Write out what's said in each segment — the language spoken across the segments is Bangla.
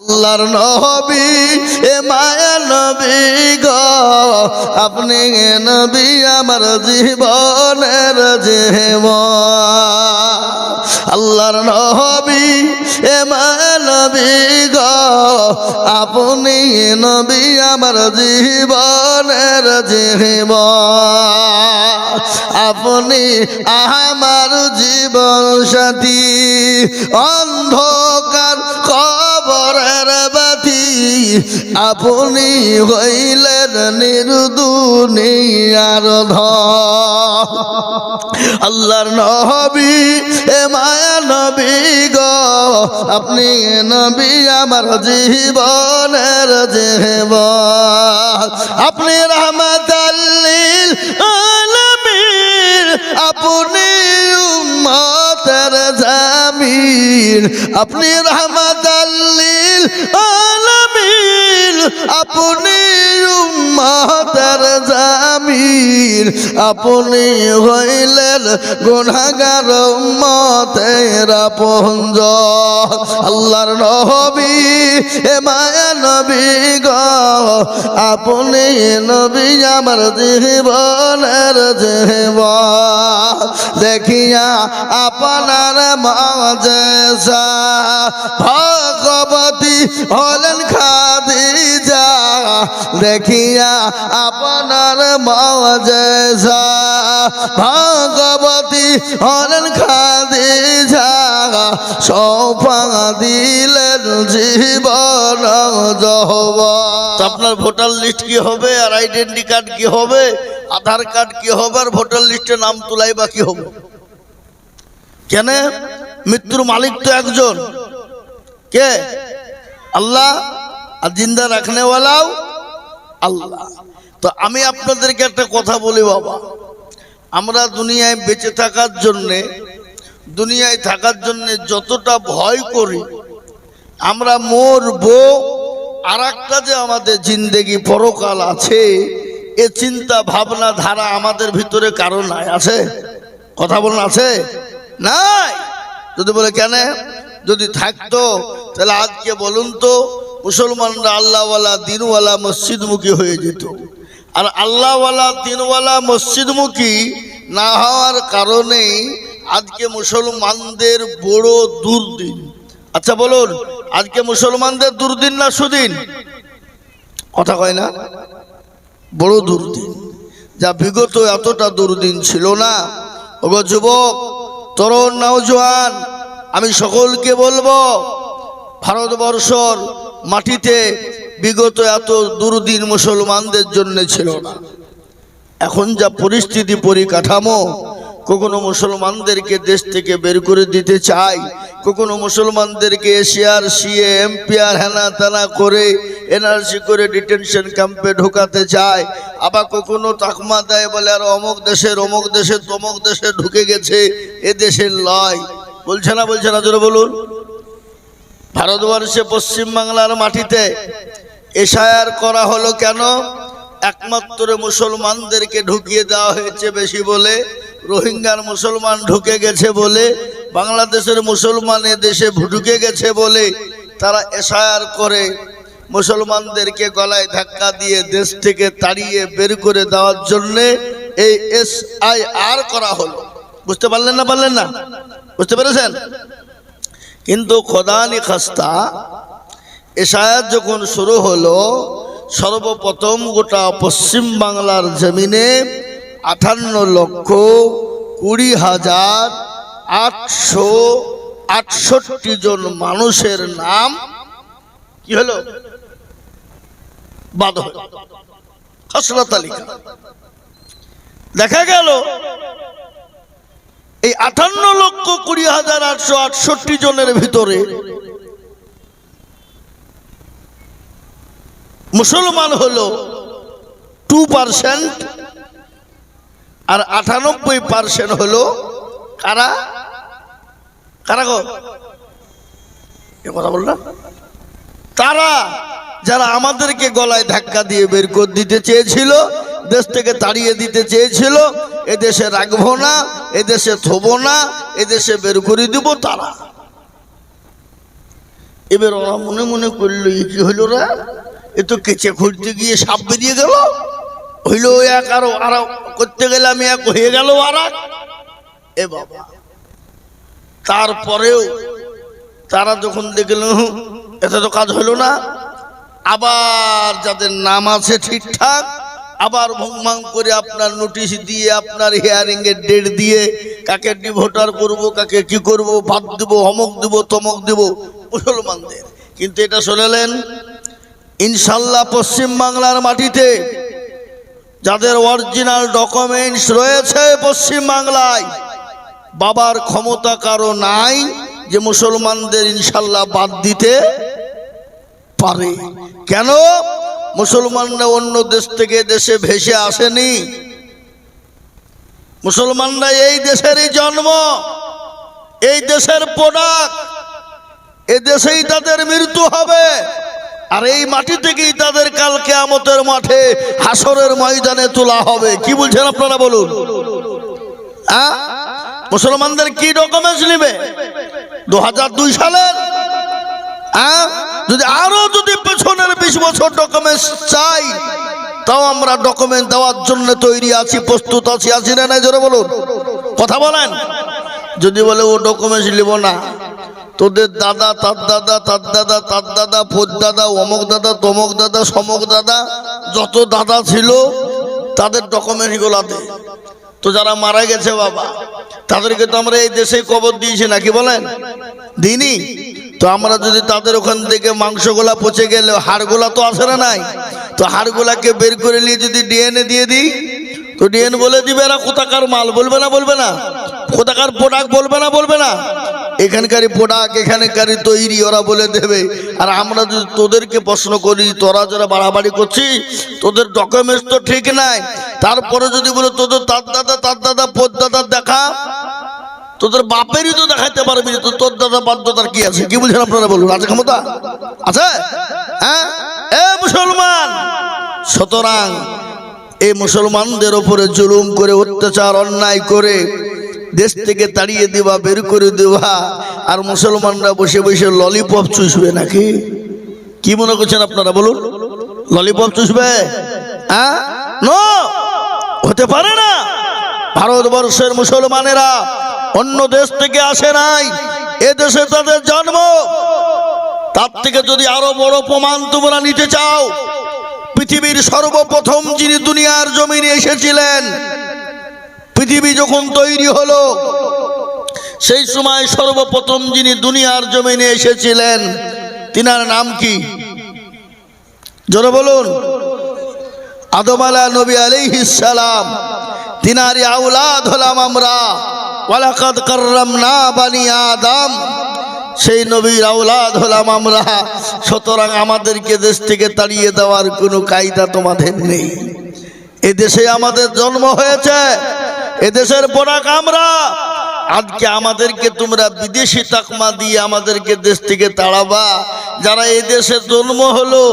আল্লাহর নবী এ মায়া নবী গো, আপনি নবী আমার জীবনের জীবন। আল্লাহর নবী এ মায়া নবী গো, আপনি নবী আমার জীবনের জীবন। আপনি আমার জীবন সাথী, অন্ধকার কবরের বাতি, আপনি হইলেন নির্দুনিয়ার ধন। আল্লাহর নবী এ মায়া নবী গো, আপনি নবী আমার জীবনের জীবন। আপনি রাহমাতাল লিল আলামিন, আপনি উম্মতের জামিন। আপনি রাহমাতাল লিল আলামিন, আপনি উম্মতের জামিন। আপনি হইলেন গুনাহগার উম্মতের আপনজন। আল্লাহর নবী এ মায়া নবী গো, আপনি নবী আমার জীবনের জীবন। দেখিয়া আপনার মুজিজা, ভগবতী হলেন খাদিজা। দেখিয়া আপনার মুজিজা, ভগবতী হলেন খাদিজা। সৌফা দিলেন জীবন যৌবন। আপনার ভোটার লিস্ট কি হবে, আর আইডেন্টি কার্ড কি হবে, আধার কার্ড কি হবে, আর ভোটার লিস্টে নাম তোলাই বা কি হবে? কেন? মৃত্যুর মালিক তো একজন, কে? আল্লাহ। আর জিন্দা রাখনেওয়ালাও আল্লাহ। তো আমি আপনাদেরকে একটা কথা বলি বাবা, আমরা দুনিয়ায় বেঁচে থাকার জন্যে, দুনিয়ায় থাকার জন্যে যতটা ভয় করি, আমরা মরবো, আর একটা যে আমাদের জিন্দেগি পরকাল আছে, এ চিন্তা ভাবনা ধারা আমাদের ভিতরে কারো নাই। আছে? কথা বলুন, আছে? নাই। যদি বলে কেন, যদি থাকতো তাহলে আজকে বলুন তো মুসলমানরা আল্লাহওয়ালা দিনওয়ালা মসজিদমুখী হয়ে যেত। আর আল্লাহওয়ালা দিনওয়ালা মসজিদমুখী না হওয়ার কারণে আজকে মুসলমানদের বড় দুর্দিন। আচ্ছা বলুন, আজকে মুসলমানদের দুর্দিন না সুদিন? কথা কয় না? বড় দুর্দিন। যা বিগত এতটা দুর্দিন ছিল না। ওগো যুবক, তরুণ, নওজোয়ান, আমি সকলকে বলবো, ভারতবর্ষর মাটিতে বিগত এত দুর্দিন মুসলমানদের জন্য ছিল না। এখন যা পরিস্থিতি, পরিকাঠামো, কখনো মুসলমানদেরকে দেশ থেকে বের করে দিতে চাই, কখনো মুসলমানদেরকে এশিয়ার সিএ এমপিআর হেনা তেনা করে এনআরসি করে ডিটেনশন ক্যাম্পে ঢোকাতে চায়। আবার কখনো তাকমা দেয়, বলে আর অমুক দেশের তমুক দেশে ঢুকে গেছে, এ দেশের লয়। বলছে না? বলছে না? জোরে বলুন। ভারতবর্ষে পশ্চিমবাংলার মাটিতে এশআইআর করা হলো কেন? একমাত্র মুসলমানদেরকে ঢুকিয়ে দেওয়া হয়েছে বেশি বলে, রোহিঙ্গার মুসলমান ঢুকে গেছে বলে, বাংলাদেশের মুসলমান এ দেশে ঢুকে গেছে বলে তারা এশআইআর করে মুসলমানদেরকে গলায় ধাক্কা দিয়ে দেশ থেকে তাড়িয়ে বের করে দেওয়ার জন্য এই এসআইআর করা হলো। বুঝতে পারলেন না? পারলেন না? বুঝতে পেরেছেন? কিন্তু খোদানি খাস্তা, এশআইআর যখন শুরু হলো, সর্বপ্রথম গোটা পশ্চিম বাংলার জমিনে 58,20,868 জন মানুষের নাম কি হলো? বাদ হলো খসড়া তালিকা। দেখা গেল এই 58,20,868 জনের ভিতরে মুসলমান হলো 2%, আর 98% হলো কারা? কারা গো? এ কথা বল না। তারা যারা আমাদেরকে গলায় ধাক্কা দিয়ে বের করে দিতে চেয়েছিল, দেশ থেকে তাড়িয়ে দিতে চেয়েছিল, এদেশে রাখবো না, এদেশে থবো না, এদেশে বের করে দিব, তারা। এবার ওরা মনে মনে করলো এ কি হইল রা, এ তো কেচে খুঁজতে গিয়ে সাপ বেরিয়ে গেল, হইল এক, আরো আরো করতে গেলে আমি এক হয়ে গেল আর এক। এ বাবা, তারপরেও তারা যখন দেখল এতে তো কাজ হলো না, আবার যাদের নাম আছে ঠিকঠাক আবার ভংভাং করে আপনার নোটিশ দিয়ে, আপনার হিয়ারিং এর ডেট দিয়ে, কাকে ডিভোটার করব, কাকে কি করব, ভাত দেব, অমক দেব, তমক দেব মুসলমানদের। কিন্তু এটা শুনলেন ইনশাল্লাহ পশ্চিম বাংলার মাটিতে যাদের অরিজিনাল ডকুমেন্টস রয়েছে পশ্চিম বাংলায়, বাবার ক্ষমতা কারো নাই যে মুসলমানদের ইনশাল্লাহ বাদ দিতে পারে। কেন? মুসলমানরা অন্য দেশ থেকে দেশে ভেসে আসেনি, মুসলমানরা এই দেশেরই জন্ম, এই দেশের প্রোডাক্ট, এই দেশেই তাদের মৃত্যু হবে, আর এই মাটি থেকেই তাদের কাল কিয়ামতের মাঠে হাসরের ময়দানে তোলা হবে। কি বলছেন আপনারা বলুন? মুসলমানদের কি ডকুমেন্টস নেবে 2002 সালের? যদি আরো যদি পেছনের 20 বছর ডকুমেন্টস চাই, তাও আমরা ডকুমেন্ট দেওয়ার জন্য তৈরি আছি, প্রস্তুত আছি, আছি না নাই? জোরে বলুন, কথা বলেন। যদি বলে ও ডকুমেন্টস নিব না, তোদের দাদা, তার দাদা, তার দাদা, তার দাদা, পোত দাদা, অমক দাদা, তমক দাদা, সমক দাদা, যত দাদা ছিল তাদের ডকুমেন্টস গুলা দে। তো যারা মারা গেছে বাবা, তাদেরকে তো আমরা এই দেশে কবর দিয়েছি নাকি বলেন? দিইনি তো। আমরা যদি তাদের ওখান থেকে মাংসগুলা পচে গেলে হাড়গুলা তো আসে না নাই, তো হাড়গুলাকে বের করে নিয়ে যদি ডিএনএ দিয়ে দিই, তো ডিএনএ বলে দিবে এরা কোথাকার মাল, বলবে না? বলবে না? কোথাকার প্রোডাক্ট বলবে না? বলবে না? এখানকারই প্রোডাক্ট, এখানকারই তৈরি ওরা বলে দেবে। আর আমরা যদি তোদেরকে প্রশ্ন করি, তোরা যারা বাড়াবাড়ি করছিস, তোদের ডকুমেন্টস তো ঠিক নাই, তারপরে যদি বলে তোদের তার দাদা, তার দাদা, পোত দাদা দেখা, তোদের বাপেরই তো দেখাইতে পারবি না, তো তোর দাদা বাধ্যতার কি আছে? কি বুঝেন আপনারা বলুন? আছে ক্ষমতা? আছে? হ্যাঁ, এ মুসলমান, সুতরাং এই মুসলমানদের উপরে জুলুম করে, অত্যাচার, অন্যায় করে দেশ থেকে তাড়িয়ে দেওয়া, বের করে দেওয়া, আর মুসলমানরা বসে বসে ললিপপ চুষবে নাকি? কি মনে করছেন আপনারা বলুন? ললিপপ চুষবে? হ্যাঁ, নো, হতে পারে না। ভারতবর্ষের মুসলমানেরা অন্য দেশ থেকে আসে নাই, এ দেশে তাদের জন্ম। তার থেকে যদি আরো বড় প্রমাণ তোমরা নিতে চাও, পৃথিবীর সর্বপ্রথম যিনি দুনিয়ার জমিনে এসেছিলেন, পৃথিবী যখন তৈরি হলো সেই সময় সর্বপ্রথম যিনি দুনিয়ার জমিনে এসেছিলেন, তিনার নাম কি? জোরে বলুন। আদম নবী আলাইহিস সালাম, তিনারই আওলাদ হলাম আমরা। ওয়ালাকাদ কাররামনা বানি আদম, সেই নবীর আওলাদ হলাম আমরা। সুতরাং আমাদেরকে দেশ থেকে তাড়িয়ে দেওয়ার কোনো কায়দা তোমাদের নেই। এদেশে আমাদের জন্ম হয়েছে, এদেশের প্রোডাক্ট আমরা। আজকে আমাদেরকে তোমরা বিদেশি তাকমা দিয়ে আমাদেরকে দেশ থেকে তাড়াবা। যারা এই দেশে জন্ম হলো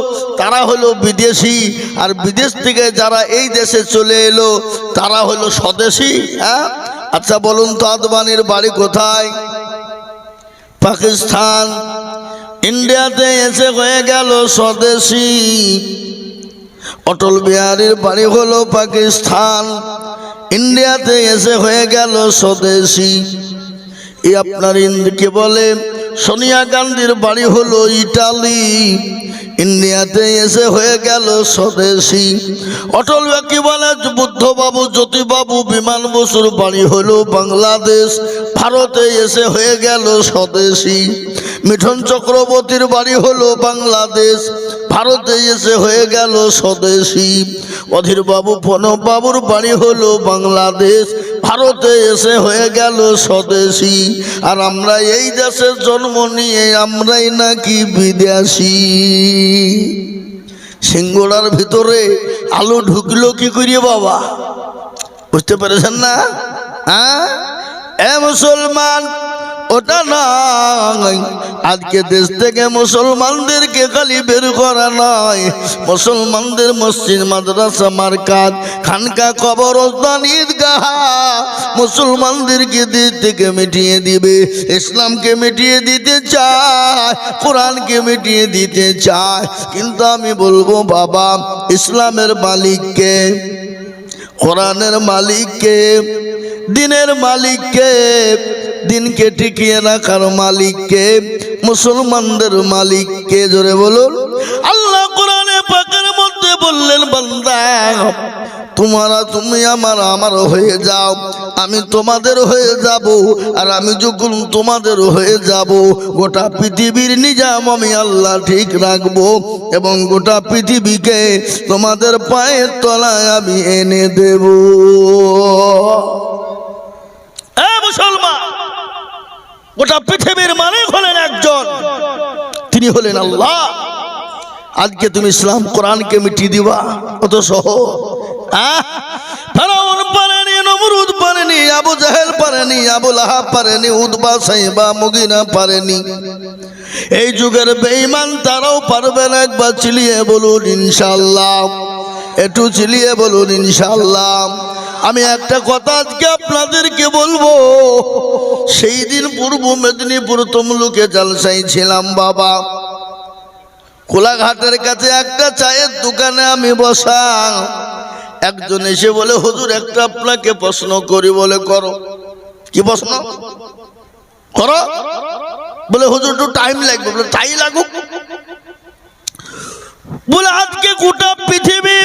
তারা হলো বিদেশি, আর বিদেশ থেকে যারা এই দেশে চলে এলো তারা হলো স্বদেশি। হ্যাঁ, আচ্ছা বলুন তো, আদবানির বাড়ি কোথায়? পাকিস্তান। ইন্ডিয়াতে এসে হয়ে গেল স্বদেশি। অটল বিহারীর বাড়ি হলো পাকিস্তান, ইন্ডিয়াতে এসে হয়ে গেল স্বদেশি। এই আপনার কি বলে, সোনিয়া গান্ধীর বাড়ি হলো ইটালি, ইন্ডিয়াতে এসে হয়ে গেল স্বদেশি। অটল কি বলে, বুদ্ধবাবু, জ্যোতিবাবু, বিমান বসুর বাড়ি হলো বাংলাদেশ, ভারতে এসে হয়ে গেল স্বদেশি। মিঠুন চক্রবর্তীর বাড়ি হলো বাংলাদেশ, ভারতে এসে হয়ে গেল স্বদেশি। অধীর বাবু, প্রণব বাবুর বাড়ি হলো বাংলাদেশ, ভারতে এসে হয়ে গেল স্বদেশি। আর আমরা এই দেশের জন্ম নিয়ে আমরাই নাকি বিদেশি। সিঙ্গুড়ার ভিতরে আলু ঢুকলো কি করিয়ে বাবা? বুঝতে পেরেছেন না? হ্যাঁ, এ মুসলমান, ওটা নাই। আজকে দেশ থেকে মুসলমানদেরকে খালি বের করা নয়, মুসলমানদের মসজিদ মাদ্রাসা মারকাত খানকা কবরস্থান ঈদগাহ মুসলমানদেরকে দেশ থেকে মিটিয়ে দিবে। ইসলামকে মিটিয়ে দিতে চায়, কোরআনকে মিটিয়ে দিতে চায়। কিন্তু আমি বলবো বাবা, ইসলামের মালিককে, কোরআনের মালিককে, দিনের মালিককে, দিনকে টিকিয়ে রাখার মালিককে, মুসলমানদের মালিককে। জোরে বলুন। আল্লাহ কোরআনে পাকের মধ্যে বললেন, বান্দা তুমি আমার হয়ে যাও, আমি তোমাদের হয়ে যাব। আর আমি যখন তোমাদের হয়ে যাব, গোটা পৃথিবীর নিজাম আমি আল্লাহ ঠিক রাখবো এবং গোটা পৃথিবীকে তোমাদের পায়ের তলায় আমি এনে দেব। মুসলমান, গোটা পৃথিবীর মালিক হলেন একজন, তিনি হলেন আল্লাহ। আজকে তুমি ইসলাম কোরআনকে মিটিয়ে দিবা, কত সহজ। ফেরাউন পারেনি, নমরুদ পারেনি, আবু জাহেল পারেনি, আবু লাহাব পারেনি, উতবা সাইবা মুগিরা পারেনি। এই যুগের বেঈমান তারাও পারবে না। একবার চিলিয়ে বলুন ইনশাআল্লাহ, একটু চিলিয়ে বলুন ইনশাআল্লাহ। আমি একটা কথা আজকে আপনাদেরকে বলবো। সেই দিন পূর্ব মেদিনীপুর তমলুকে জলসায় ছিলাম বাবা। কোলাঘাটের কাছে একটা চায়ের দোকানে আমি বসা। একজন এসে বলে, হুজুর একটা আপনাকে প্রশ্ন করি। বলে করো। কি প্রশ্ন? করো। বলে হুজুর একটু টাইম লাগবে। বলে তাই লাগুক। বলে আজকে গোটা পৃথিবী,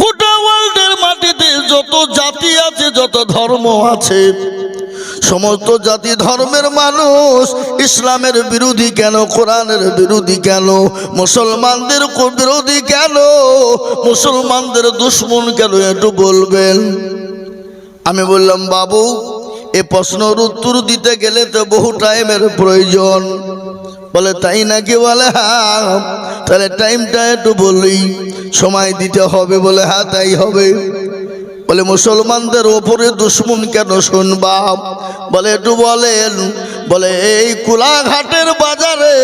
গোটা ওয়ার্ল্ডের মাটিতে যত জাতি আছে, যত ধর্ম আছে, সমস্ত জাতি ধর্মের মানুষ ইসলামের বিরোধী কেন? কোরআনের বিরোধী কেন? মুসলমানদের বিরোধী কেন? মুসলমানদের দুশ্মন কেন? একটু বলবেন। আমি বললাম, বাবু এ প্রশ্নের উত্তর দিতে গেলে তো বহু টাইমের প্রয়োজন। বলে তাই নাকি? বলে হ্যাঁ। তাহলে টাইমটা একটু বলি, সময় দিতে হবে। বলে হ্যাঁ তাই হবে। বলে মুসলমানদের ওপরে দুশ্মন কেন শুনবা? বলে একটু বলেন। বলে এই কোলাঘাটের বাজারে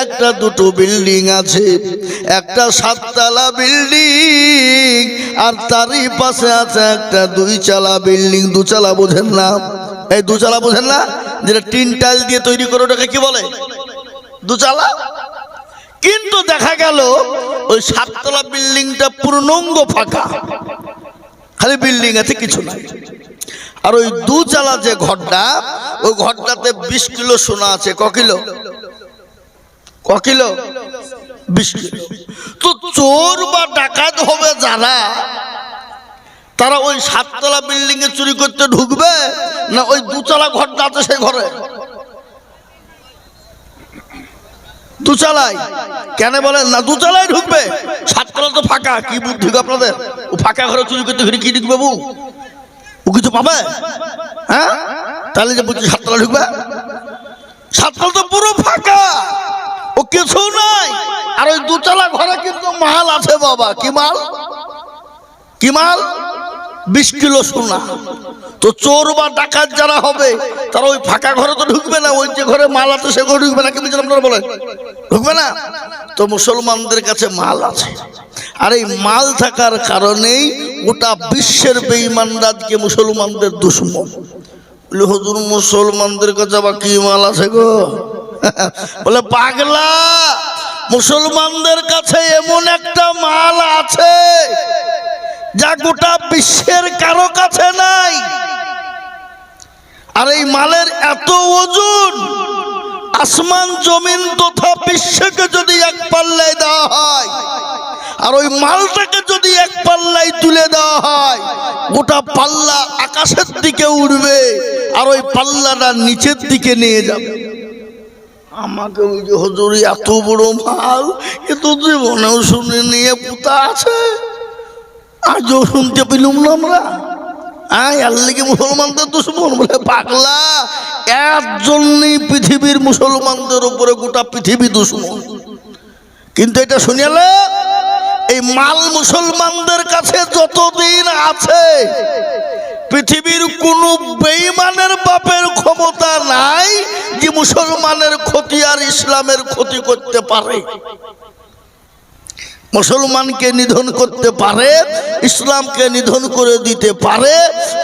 একটা দুটো বিল্ডিং আছে, একটা 7 তলা বিল্ডিং, আর তারই পাশে আছে একটা 2 চালা বিল্ডিং। 2 চালা বোঝেন না? এই 2 চালা বোঝেন না? যেটা টিন টাইল দিয়ে তৈরি করে, ওটাকে কি বলে? 2 চালা। কিন্তু দেখা গেল ওই 7 তলা বিল্ডিংটা পূর্ণাঙ্গ ফাঁকা, খালি বিল্ডিং আছে, কিছু নাই। আর ওই 2 চালা যে ঘরটা, ওই ঘরটাতে 20 কিলো সোনা আছে। ক কিলো? 20 কিলো। তো চোর বা ডাকাত হবে যারা, তারা ওই 7 তলা বিল্ডিং এ চুরি করতে ঢুকবে না ওই 2 চালা ঘরটা আছে সেই ঘরে? 2 চালায়। কেন বলেন না? 2 চালায় ঢুকবে। 7 তলা তো ফাঁকা। কি বুদ্ধি আপনাদের? ও ফাঁকা ঘরে চুরি করতে ঘিরে কি ঢুকবে? ও কিছু পাবে? হ্যাঁ, তাহলে যে বুঝছি 7 তলা ঢুকবে? 7 তলা তো পুরো ফাঁকা, ও কিছু নাই। আর ওই 2 চালা ঘরে কিন্তু মাল আছে বাবা। কি মাল? কি মাল? 20 কিলো সোনা। তো চোর বা ডাকাত যারা হবে, তারা ওই ফাঁকা ঘরে তো ঢুকবে না, ওই যে ঘরে মাল আছে সে ঘরে ঢুকবে না। কি বুঝলেন আপনারা? বলেন ঢুকবে না। তো মুসলমানদের কাছে মাল আছে, আর এই মাল থাকার কারণেই গোটা বিশ্বের বেঈমানরা আজকে মুসলমানদের দুশমন। বলে হুজুর মুসলমানদের কাছে আবার কি মাল আছে গো? বলে পাগলা, মুসলমানদের কাছে এমন একটা মাল আছে যা গোটা বিশ্বের কারো কাছে নাই। আর এই মালের এত ওজন, আসমান জমিন তথা বিশ্বকে যদি এক পাল্লায় দেওয়া হয়, আর ওই মালটাকে যদি এক পাল্লায় তুলে দেওয়া হয়, গোটা পাল্লা আকাশের দিকে উঠবে আর ওই পাল্লাটা নিচের দিকে নিয়ে যাবে। আমাকে ওই যে হুজুর এত বড় মাল, এ তো জীবনেও শুনে নিয়ে পুতা আছে, আজও শুনতে পেলাম না আমরা। আল্লাহকে মুসলমানদের দুশমন বলে? পাগলা, এর জন্যই পৃথিবীর মুসলমানদের উপরে গোটা পৃথিবী দুশমন। কিন্তু এটা শুনিয়ালে, এই মাল মুসলমানদের কাছে যতদিন আছে, পৃথিবীর কোন বেঈমানের বাপের ক্ষমতা নাই যে মুসলমানের ক্ষতি আর ইসলামের ক্ষতি করতে পারে। মুসলমানকে নিধন করতে পারে, ইসলামকে নিধন করে দিতে পারে,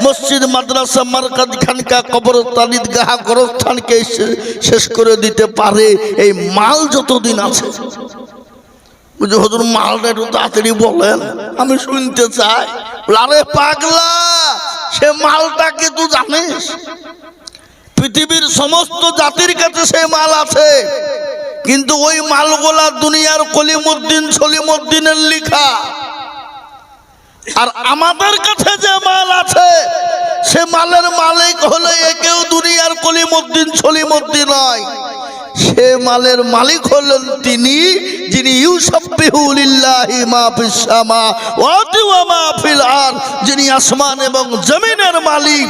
মসজিদ মাদ্রাসা মারকাজ খানকা কবরস্থান ঈদগাহ গোরস্থানকে শেষ করে দিতে পারে এই মাল যতদিন আছে। বুঝে হুজুর মালটা একটু তাড়াতাড়ি বলেন, আমি শুনতে চাই। আরে পাগলা, সে মালটা কি তুই জানিস? পৃথিবীর সমস্ত জাতির কাছে সে মাল আছে, কিন্তু ওই মালগুলা দুনিয়ার কলিমুদ্দিন সলিমুদ্দিনের লেখা। আর আমাদের কাছে যে মাল আছে সে মালের মালিক হলে একেও দুনিয়ার কলিমুদ্দিন সলিমুদ্দিন নয়, সে মালের মালিক হলেন তিনি যিনি ইউসাব্বিহু লিল্লাহি মা ফিস সামাওয়াতি ওয়া মা ফিল আরদ, যিনি আসমান এবং জমিনের মালিক।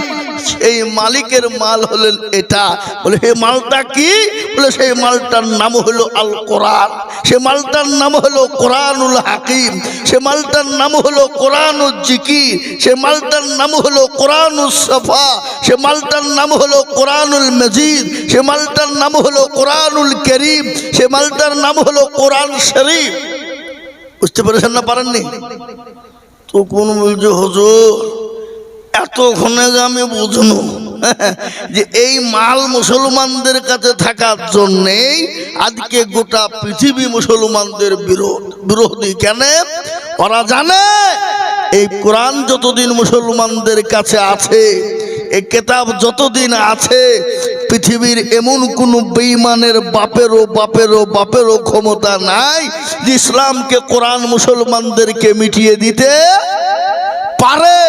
সেই মালিকের মাল হলেন এটা। বলে এই মালটা কি? বলে সেই মালটার নাম হলো আল কোরআন, সে মালটার নাম হলো কোরআনুল হাকিম, সে মালটার নাম হলো কোরআনুল জিকির, সে মালটার নাম হলো কোরআনুল সফা, সে মালটার নাম হলো কোরআনুল মজিদ, সে মালটার নাম হলো কোরআনুল করিম, সে মালটার নাম হলো কোরআন শরীফ। বুঝতে পেরেছেন না পারেননি? তো কোন বলছে হুজুর এতক্ষণে আমি বুঝনু যে এই মাল মুসলমানদের কাছে থাকার জন্যেই আজকে গোটা পৃথিবী মুসলমানদের বিরোধী। কেন? ওরা জানে এই কোরআন যতদিন মুসলমানদের কাছে আছে, এই কিতাব যতদিন আছে, পৃথিবীর এমন কোন বেঈমানের বাপেরও ক্ষমতা নাই যে ইসলামকে কোরআন মুসলমানদেরকে মিটিয়ে দিতে পারে।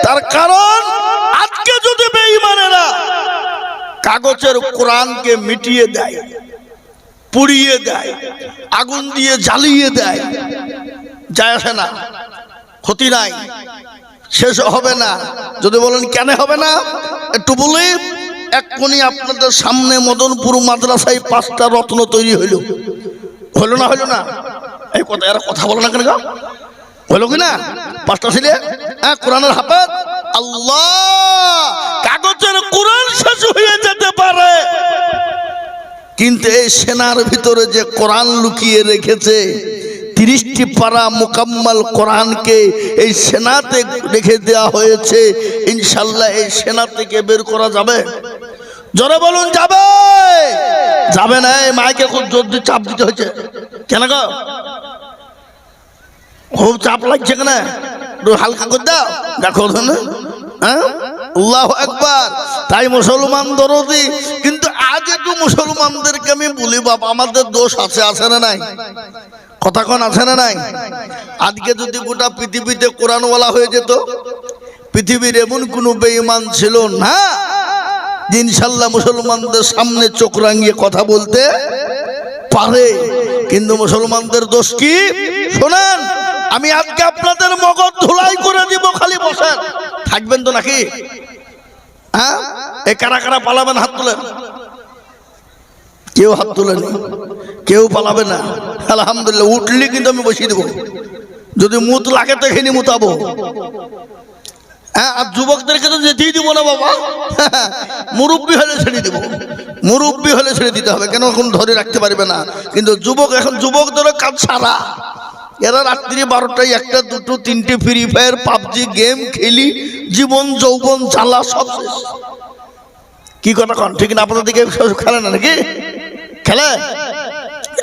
তার কারণ আজকে যদি বেঈমানেরা কাগজের কোরআনকে মিটিয়ে দেয়, পুড়িয়ে দেয়, আগুন দিয়ে জ্বালিয়ে দেয়, যায় আসে না, ক্ষতি নাই, শেষ হবে না। যদি বলেন কেন হবে না, একটু বলি। এক্ষুনি আপনাদের সামনে মদনপুর মাদ্রাসায় 5টা রত্ন তৈরি হইল না? হইল না? এই কথা এরা কথা বলো না কেন? হইল কি না? 5টা ছেলে কোরআনের হাফেজ। আল্লাহ, কাগজের কোরআন শেষ হয়ে যেতে পারে, কিন্তু এই সেনার ভিতরে যে কোরআন লুকিয়ে রেখেছে 30টি পারা মুকাম্মাল কোরআনকে এই সেনাতে রেখে দেওয়া হয়েছে। ইনশাল্লাহ এই সেনা থেকে বের করা যাবে? জোরে বলুন যাবে? যাবে না? এই মাইকে খুব জোর দিয়ে চাপ দিতে হয়েছে কেন গো? খুব চাপ লাগছে কেন? একটু হালকা করে দাও, দেখো না। হ্যাঁ, আল্লাহু আকবার। তাই মুসলমান দরদি। কিন্তু আজ একটু মুসলমানদেরকে আমি বলি, বাবা আমাদের দোষ আছে, আছে না নাই? কথা কোন আছে না নাই? আজকে যদি গোটা পৃথিবীতে কোরআনওয়ালা হয়ে যেত, পৃথিবীর এমন কোন বেঈমান ছিল না যে ইনশাআল্লাহ মুসলমানদের সামনে চোখ রাঙিয়ে কথা বলতে পারে। কিন্তু মুসলমানদের দোষ কি? শোনেন, আমি আজকে আপনাদের মগজ ধুলাই করে দিব, খালি বসেন থাকবেন তো নাকি? হ্যাঁ, এ কারা কারা পালাবেন? হাত তুলেন। কেউ হাত তুলেনি, কেউ পালাবে না। আলহামদুলিল্লাহ, উঠলি কিন্তু আমি বসিয়ে দেবো। যদি মুত লাগে তো এখানে মুতাবো। হ্যাঁ, আর যুবকদেরকে তো যেতেই দিব না বাবা। মুরব্বী হলে ছেড়ে দিব, মুরব্বী হলে ছেড়ে দিতে হবে। কেন? এখন ধরে রাখতে পারবে না। কিন্তু যুবক, এখন যুবকদেরও কাজ সারা। এরা রাত্রি 12টায় 1টা 2টো 3টে ফ্রি ফায়ার পাবজি গেম খেলি, জীবন যৌবন জ্বালা সব শেষ। কি কথা কন ঠিক না? আপনাদের দিকে খেলে না নাকি? খেলে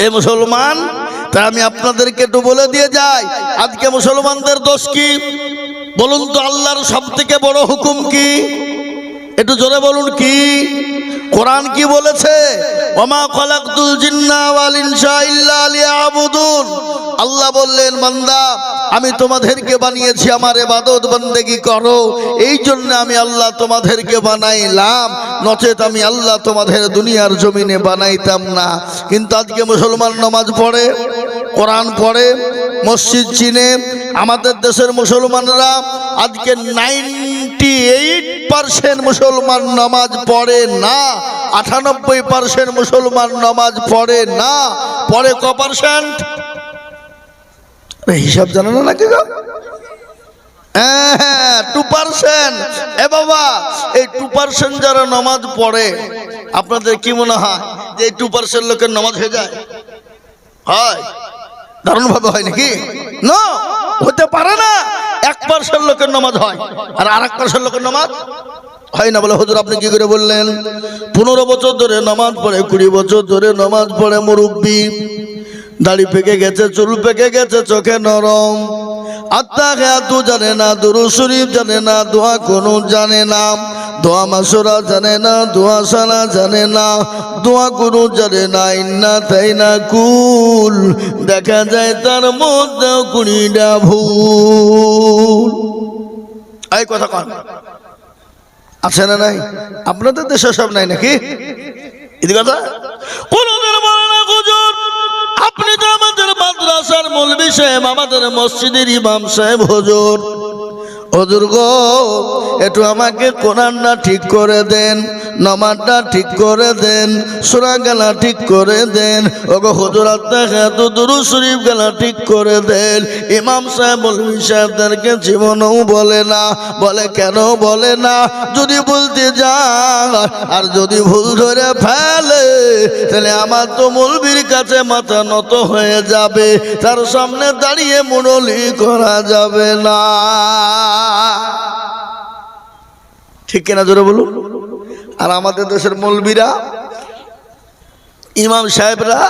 এই মুসলমান। তাই আমি আপনাদেরকে একটু বলে দিয়ে যাই, আজকে মুসলমানদের দোষ কি বলুন তো? আল্লাহর সব থেকে বড় হুকুম কি? একটু জোরে বলুন কি? কোরআন কি বলেছে? ওমা খালাকতুল জিন্না ওয়াল ইনসা ইল্লা লিয়াবুদুন। আল্লাহ বললেন, বান্দা আমি তোমাদেরকে বানিয়েছি আমার ইবাদত বন্দেগী করো, এই জন্য আমি আল্লাহ তোমাদেরকে বানাইলাম, নচেত আমি আল্লাহ তোমাদের দুনিয়ার জমিনে বানাইতাম না। কিন্তু আজকে মুসলমান নামাজ পড়ে, কোরআন পড়ে, মসজিদ চিনে। আমাদের দেশের মুসলমানরা আজকে 98% মুসলমান নামাজ পড়ে না, 98% মুসলমান নামাজ পড়ে না। পড়ে ক%? হিসাব জানো না নাকি গো? হ্যাঁ 2%। এ বাবা, এই 2% যারা নামাজ পড়ে, আপনাদের কি মনে হয় যে এই 2% লোকের নামাজ হয়ে যায়? হয়? দারুণ ভাবে হয় নাকি? না, হতে পারে না। 1% লোকের নামাজ হয়, আর 1% লোকের নামাজ হয় না। বলে হুজুর আপনি কি করে বললেন? 15 বছর ধরে নামাজ পড়ে, 20 বছর ধরে নামাজ পড়ে মুরব্বী, দাড়ি পেকে গেছে, চুল পেকে গেছে, চোখে নরম, আত্মাঘাতু জানে না, দুরূদ শরীফ জানে না, দোয়া কুনুত জানে না, দোয়া মাসুরা জানে না, দোয়া সালা জানে না, দোয়া কুনুত জানে না, ইন্না তাইনা কুল। দেখা যায় তার মধ্যে 20টা ভুল। এই কথা কন আছে না নাই? আপনাদের দেশে সব নাই নাকি? এই কথা কোনদিন বলে না হুজুর আপনি তো আমাদের মাদ্রাসার মৌলভী সাহেব, আমাদের মসজিদের ইমাম সাহেব, হুজুর হুজুর গো একটু আমাকে কোরআনটা ঠিক করে দেন, নামাজটা ঠিক করে দেন, সূরা গালা ঠিক করে দেন। ওগো হুজুর আত্মাঘাতু দুরূদ শরীফ গালা ঠিক করে দেন। ইমাম সাহেব মৌলভী সাহেবদেরকে জীবনেও বলে না। বলে কেন বলে না? যদি বলতে যায় আর যদি ভুল ধরে ফেলে তাহলে আমার তো মৌলভীর কাছে মাথা নত হয়ে যাবে, তার সামনে দাঁড়িয়ে মুরলি করা যাবে না। ঠিক কিনা জোরে বলুন। আর আমাদের দেশের মৌলবীরা, ইমাম সাহেবরা,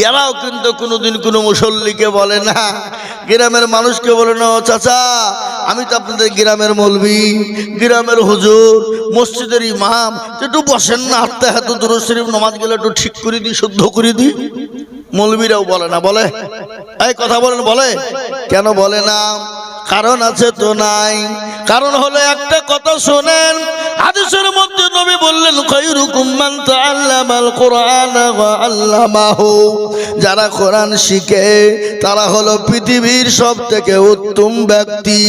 এরাও কিন্তু কোনোদিন কোনো মুসল্লিকে বলে না, গ্রামের মানুষকে বলে না, চাচা আমি তো আপনাদের গ্রামের মৌলবী, গ্রামের হুজুর, মসজিদের ইমাম, একটু বসেন না, আত্মাঘাতু দুরূদ শরীফ নামাজ গেলে একটু ঠিক করে দিই, শুদ্ধ করে দিই। মৌলবীরাও বলে না। বলে? এই কথা বলেন, বলে কেন বলে না? কারণ আছে তো নাই। কারণ হলো একটা কথা শোনেন, হাদিসের মধ্যে নবী বললেন খায়রুকুম মান তাআল্লামাল কুরআন ওয়া আল্লামাহু। যারা কোরআন শিখে তারা হলো পৃথিবীর সবথেকে উত্তম ব্যক্তি,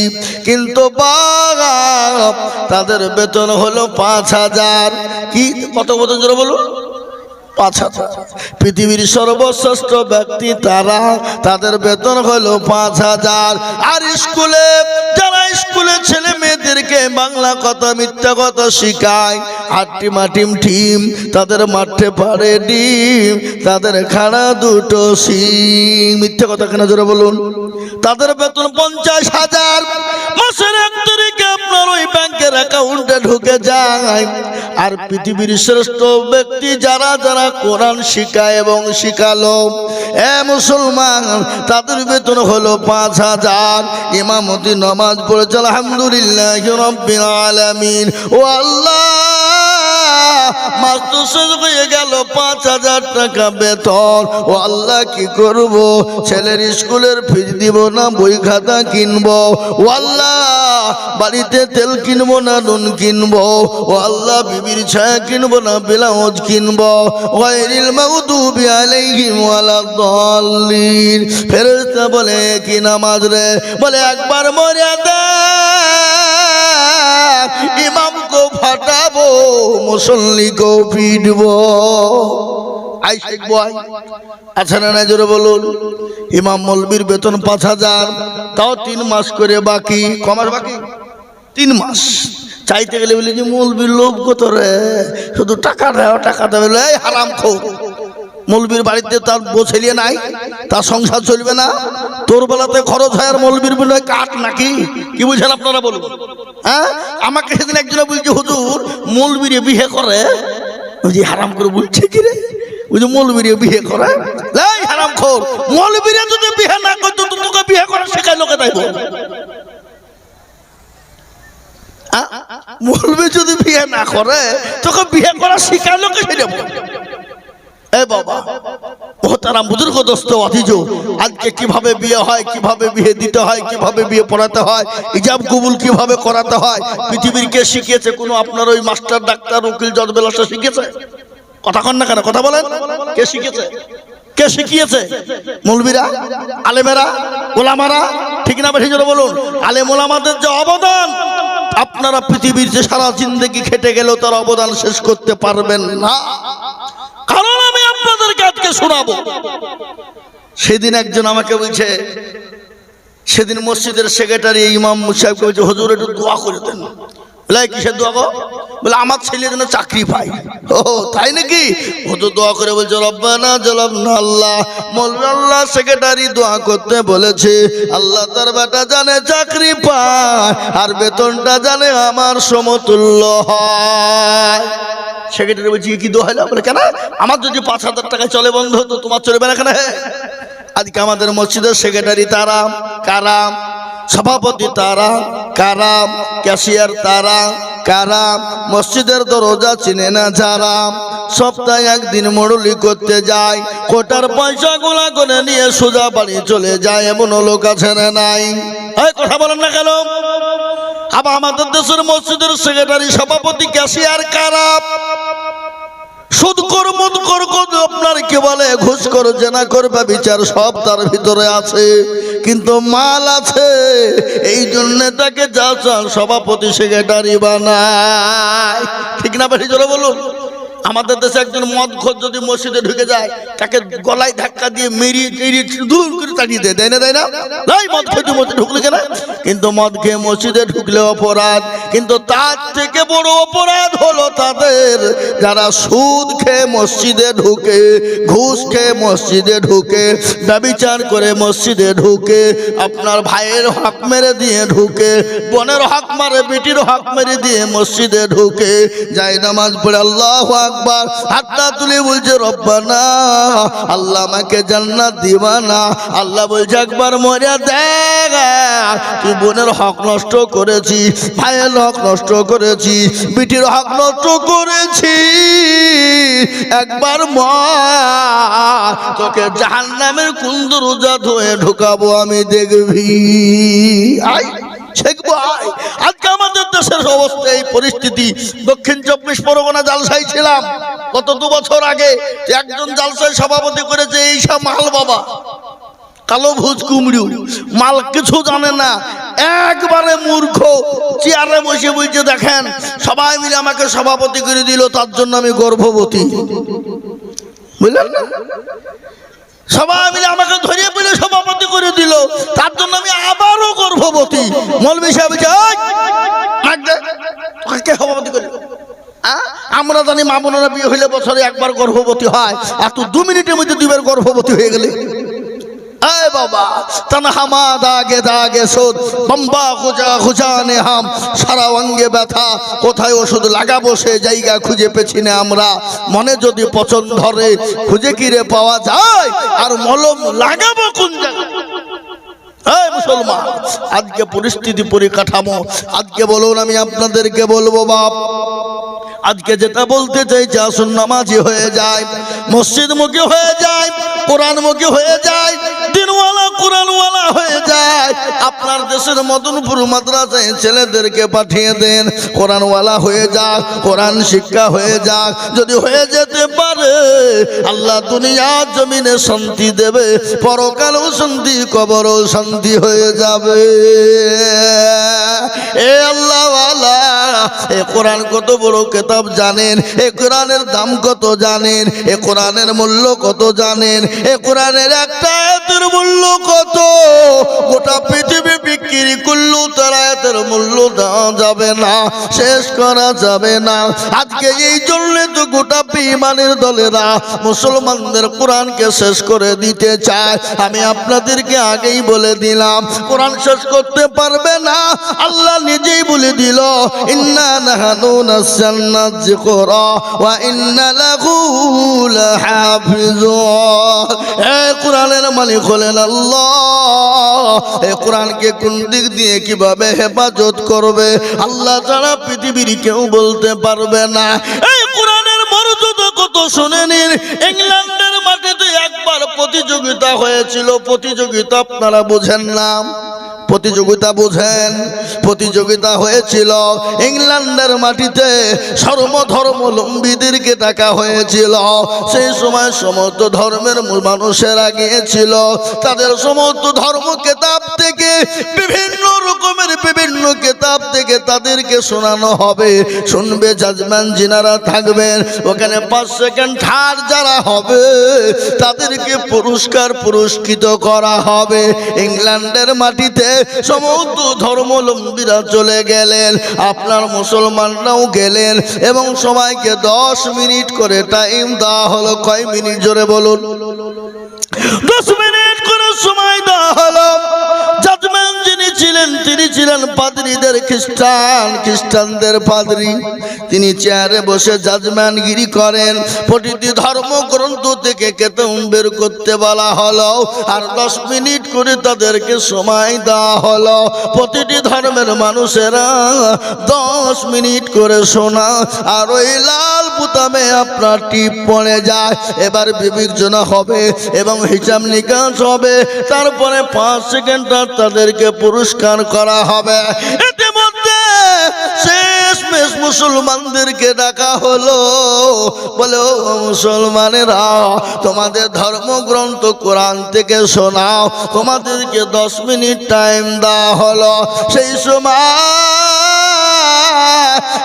কিন্তু তাদের বেতন হলো 5000। কি কত বেতন জোরে বলুন? 5000। পৃথিবীর সর্বশ্রেষ্ঠ ব্যক্তি তারা, তাদের বেতন হলো 5000। আর স্কুলে যারা স্কুলে ছেলে মেয়েদেরকে বাংলা কথা মিথ্যা কথা শিখায়, আটটি মাটিম টিম, তাদের মাঠে পারে ডিম, তাদের খাড়া দুটো সিং। মিথ্যা কথা কেন জোরে বলুন? তাদের বেতন 50,000। মাসের 1 তারিখে আপনার ওই ব্যাংকের অ্যাকাউন্টে ঢুকে যায়। আর পৃথিবীর শ্রেষ্ঠ ব্যক্তি যারা যারা কোরআন শিখায় এবং শিখালো, এ মুসলমান, তাদের বেতন হলো 5000। ইমামতি নামাজ পড়েছে আলহামদুলিল্লাহি রাব্বিল আলামিন। ও আল্লাহ, মাস তো শেষ হয়ে গেল, 5000 টাকা বেতন। ও আল্লাহ কি করব? ছেলের স্কুলের ফিস দিব না বই খাতা কিনবো? ও আল্লাহ, বাড়িতে তেল কিনবো না নুন কিনবো? ও আল্লাহ, বিবির ছায়া কিনবো না ব্লাউজ কিনবো? গায়রিল মাগদুবি আলাইহিম ওয়ালাদ-দাল্লিন। ফেরেশতা বলে কি নামাজ রে? বলে একবার মরে দেখ, ইমাম কো ফাটাবো, মুসল্লি কো পিটবো। আই শিখবো আই। আচ্ছা না না জোরে বলুন। ইমাম মৌলবীর বেতন 5000, তাও 3 মাস করে বাকি। কমাস বাকি 3 মাস। চাইতে গেলে বলি যে মৌলবীর লোভ কত রে, শুধু টাকা দেয় টাকা দেবে। এই হারামখোর, মৌলবীর বাড়িতে তার বউ ছেলে নাই, তার সংসার চলবে না, তোর বেলাতে খরচ হয় আর মৌলবীর বেলা কাট নাকি? কি বুঝেন আপনারা বলুন? হ্যাঁ, আমাকে সেদিন একজনে বলছে হুজুর মৌলবীরে বিয়ে করে। ওই যে হারাম করে বলছে কি রে, ওই যে মৌলবীরে বিয়ে করে। এই হারামখোর, মৌলবীরে যদি বিয়ে না করতো তো তোকে বিয়ে করা শেখায় লোকে তাই বল। মৌলবী যদি বিয়ে না করে তোকে বিয়ে করা শিখায় লোকে সেটা বল। এ বাবা, মোহতারাম বুজুর্গ দোস্ত আতিজ, আজকে কিভাবে বিয়ে হয়, কিভাবে বিয়ে দিতে হয়, কিভাবে বিয়ে পড়াতে হয়, ইজাব কবুল কিভাবে করাতে হয়, পৃথিবীর কে শিখিয়েছে? কোনো আপনার ওই মাস্টার ডাক্তার উকিল জজ বেলাসা শিখেছে? কথা কন না কেন? কথা বলেন, কে শিখেছে? কে শিখিয়েছে? মৌলবীরা, আলেমেরা, ওলামারা। ঠিক না বেশি জোরে বলুন। আলেম ওলামাদের যে অবদান, আপনারা পৃথিবীর যে সারা জিন্দেগি খেটে গেলেও তার অবদান শেষ করতে পারবেন না। কারণ আমি আপনাদেরকে আজকে শোনাবো। সেদিন একজন আমাকে বলছে সেদিন মসজিদের সেক্রেটারি ইমাম সাহেবকে বলছে, হুজুর একটু দোয়া করে দেন। বলে কিসের দোয়া গো? বলে আমার ছেলে যেন চাকরি পায়। ও তাই নাকি? হুজুর দোয়া করে বলছে, রব্বানা জালামনা, আল্লাহ মৌলানা আল্লাহ সেক্রেটারি দোয়া করতে বলেছে, আল্লাহ তার বেটা জানে চাকরি পায় আর বেতনটা জানে আমার সমতুল্য হয়। সেক্রেটারি বলছি কি দোয়া হলো? বলে কেন, আমার যদি 5,000 টাকা চলে বন্ধ তো তোমার চলবে না কেন? আজকে আমাদের মসজিদের সেক্রেটারি তারা কারাম, সভাপতি তারা কারাম, ক্যাশিয়ার তারা কারাম, মসজিদের দরজা চিনে না যারা, সপ্তাহে একদিন মরুলি করতে যায়, কোটার পয়সা গুলা করে নিয়ে সোজা বাড়ি চলে যায়, এমন লোক আছে না নাই? এই কথা বলেন না কেন? আবার আমাদের দেশের মসজিদের সেক্রেটারি, সভাপতি, ক্যাশিয়ার কারাম, সুদ কর, মদ কর, আপনার কি বলে ঘুষ কর, জেনা করবে, বিচার সব তার ভিতরে আছে, কিন্তু মাল আছে, এই জন্য তাকে যা চান সভাপতি সেক্রেটারি বানায়। ঠিক না বেশি জোরে বলুন? আমাদের দেশে একজন মদখোর যদি মসজিদে ঢুকে যায়, তাকে গলায় ধাক্কা দিয়ে মেরিয়ে দূর করে তাড়িয়ে দেয়, তাই না? তাই না? তাই মদ খেয়ে তুই মসজিদে ঢুকলে কেন? কিন্তু মদ খেয়ে মসজিদে ঢুকলে অপরাধ, কিন্তু তার থেকে বড় অপরাধ হলো তাদের যারা সুদ খেয়ে মসজিদে ঢুকে, ঘুষ খেয়ে মসজিদে ঢুকে, ব্যভিচার করে মসজিদে ঢুকে, আপনার ভাইয়ের হক মেরে দিয়ে ঢুকে, বোনের হক মারে, বেটির হক মেরে দিয়ে মসজিদে ঢুকে, যায় নামাজ পড়ে আল্লাহু আকবার হাতটা তুলে বলছে, রব্বানা আল্লাহ আমাকে জান্নাত দিবা না। আল্লাহ বলছে, একবার মরে দেখ, তুই বোনের হক নষ্ট করেছি, ভাইয়ের হক নষ্ট করেছি, বিটির হক নষ্ট করেছি, একবার মর, তোকে জাহান্নামের কুন্দরজা ধুয়ে ঢুকাবো আমি, দেখবি। আই আজকে আমাদের দেশের অবস্থা এই পরিস্থিতি। দক্ষিণ 24 পরগনা জালসায় ছিলাম গত 2 বছর আগে, একজন জালসায় সভাপতি করেছে এইসব মাল বাবা, কালো ভুজ কুমড়ু, মাল কিছু জানে না, একবারে মূর্খ, চেয়ারে বসে বলছে, দেখেন সবাই মিলে আমাকে সভাপতি করে দিল, তার জন্য আমি গর্ভবতী। বুঝলেন না? সবাই মিলে আমাকে ধরিয়ে পেলে সভাপতি করে দিল, তার জন্য আমি আবারও গর্ভবতী। মৌলভী সাহেব সভাপতি করে, আমরা জানি মা বোনেরা বিয়ে হইলে বছরে একবার গর্ভবতী হয়, আর তুই 2 মিনিটের মধ্যে 2 বার গর্ভবতী হয়ে গেলে। এই বাবা, তনহামা দাগে দাগে সুদ, বম্বা খুঁজা খুঁজানে হাম, সারা অঙ্গে ব্যথা, কোথায় ওষুধ লাগাবো সে জায়গা খুঁজে পেছি না আমরা। মনে যদি পছন্দ ধরে খুঁজে কিরে পাওয়া যায়, আর মলম লাগাবো কোন জায়গায়? এই মুসলমান, আজকে পরিস্থিতি পরিকাঠামো, আজকে বলুন, আমি আপনাদেরকে বলবো বাপ, আজকে যেটা বলতে চাইছি, আসুন নামাজি হয়ে যায়, মসজিদ মুখী হয়ে যায়, কোরআন মুখী হয়ে যায়, দিনওয়ালা কোরআনওয়ালা হয়ে যায়। আপনার দেশের মদনপুর মাদ্রাসায় ছেলেদেরকে পাঠিয়ে দেন, কোরআনওয়ালা হয়ে যাক, কোরআন শিক্ষা হয়ে যাক। যদি হয়ে যেতে পারে, আল্লাহ দুনিয়ার জমিনে শান্তি দেবে, পরকালেও শান্তি, কবরও শান্তি হয়ে যাবে। এ আল্লাহওয়ালা, এ কোরআন কত বড় কিতাব জানেন? এ কোরআনের দাম কত জানেন? এ কোরআনের মূল্য কত জানেন? এ কোরআনের একটা আয়াতের মূল্য কত? গোটা পৃথিবী বিক্রি করলেও তার আয়াতের মূল্য দেওয়া যাবে না, শেষ করা যাবে না। আজকে এই জন্য তো গোটা বেঈমানের দলেরা মুসলমানদের কোরআনকে শেষ করে দিতে চায়। আমি আপনাদেরকে আগেই বলে দিলাম, কোরআন শেষ করতে পারবে না। আল্লাহ নিজেই বলে দিল, ইন্না নাহনু নাযালনা যিকরা ওয়া ইন্না লাহু লাহাফিজুন। এই কোরআনের মালিক হলেন আল্লাহ। এই কোরআনকে কোন দিক দিয়ে কিভাবে হেফাজত করবে আল্লাহ ছাড়া পৃথিবীর কেউ বলতে পারবে না। এই কোরআনের মর্যাদা কত শুনে নিন। ইংল্যান্ডের মাটিতে একবার প্রতিযোগিতা হয়েছিল, প্রতিযোগিতা আপনারা বোঝেন না, প্রতিযোগিতা বোঝেন? প্রতিযোগিতা হয়েছিল ইংল্যান্ডের মাটিতে, সর্বধর্মাবলম্বীদেরকে ডাকা হয়েছিল। সেই সময় সমস্ত ধর্মের মানুষেরা গিয়েছিল, তাদের সমস্ত ধর্ম কেতাব থেকে, বিভিন্ন রকমের বিভিন্ন কেতাব থেকে তাদেরকে শোনানো হবে। শুনবে জাজম্যান যিনারা থাকবেন ওখানে, 5 সেকেন্ড থার্ড যারা হবে তাদেরকে তাদেরকে পুরস্কৃত করা হবে। ইংল্যান্ডের মাটিতে সমস্ত ধর্মাবলম্বীরা চলে গেলেন, আপনার মুসলমানরাও গেলেন এবং সবাইকে 10 মিনিট করে টাইম দেওয়া হলো। কয় মিনিট জোরে বলুন? 10 মিনিট করে সময় দেওয়া হলো। জাজম্যান যিনি ছিলেন তিনি ছিলেন পাদ্রীদের খ্রিস্টানদের পাদ্রী। তিনি চেয়ারে বসে জাজম্যানগিরি করেন। প্রতিটি ধর্মগ্রন্থ থেকে কেতাব বের করতে বলা হলো আর 10 মিনিট করে তাদেরকে সময় দেওয়া হলো। প্রতিটি ধর্মের মানুষেরা 10 মিনিট করে শোনা আর ওই লাল বুতামে আপনার টিপ পড়ে যায়। এবার বিবেচনা হবে এবং হিসাব নিকাশ হবে, তারপরে 5 সেকেন্ড তাদেরকে পুরস্কার করা হবে। ইতিমধ্যে শেষমেশ মুসলমানদেরকে ডাকা হলো, বলে ও মুসলমানেরা, তোমাদের ধর্মগ্রন্থ কোরআন থেকে শোনাও। তোমাদেরকে 10 মিনিট টাইম দেওয়া হলো। সেই সময়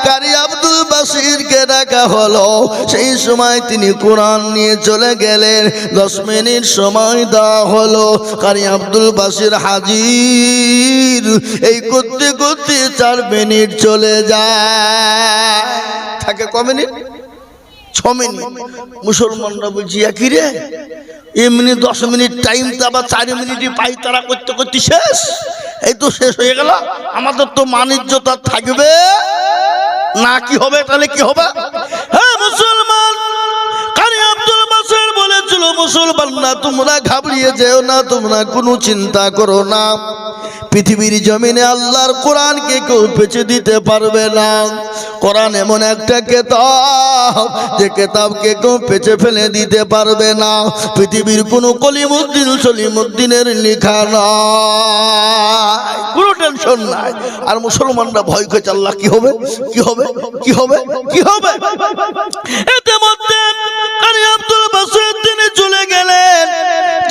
কারি আব্দুল বাসিরকে ডাকা হলো। সেই সময় তিনি কোরআন নিয়ে চলে গেলেন। 10 মিনিট সময় দেওয়া হলো। কারি আব্দুল বাসির হাজির। এই করতে করতে 4 মিনিট চলে যায়। থাকে ক মিনিট? 6 মিনিট। মুসলমানরা বলছি একই রে, এমনি 10 মিনিট টাইম তো আবার 4 মিনিটই পাই, তারা করতে করতে শেষ। এই তো শেষ হয়ে গেল, আমাদের তো মানিজ্যতা থাকবে না। কি হবে তাহলে? কি হবে? হ্যাঁ মুসলমান, কারি আব্দুল বাসির বলেছিল, মুসলমান না তোমরা ঘাবড়িয়ে যেও না, তোমরা কোনো চিন্তা করো না। পৃথিবীর জমিনে আল্লাহর কোরআনকে কেউ পেছে দিতে পারবে না। কোরআন এমন একটা কিতাব যে কিতাবকে কেউ পেছে ফেলে দিতে পারবে না। পৃথিবীর কোনো কলিমুদ্দিন সলিমুদ্দিনের লেখা নয়, কোনো টেনশন নাই। আর মুসলমানরা ভয় করছে, আল্লাহ কি হবে, কি হবে, কি হবে, কি হবে। এতে মধ্যে কারি আব্দুল বাসির তিনি চলে গেলেন।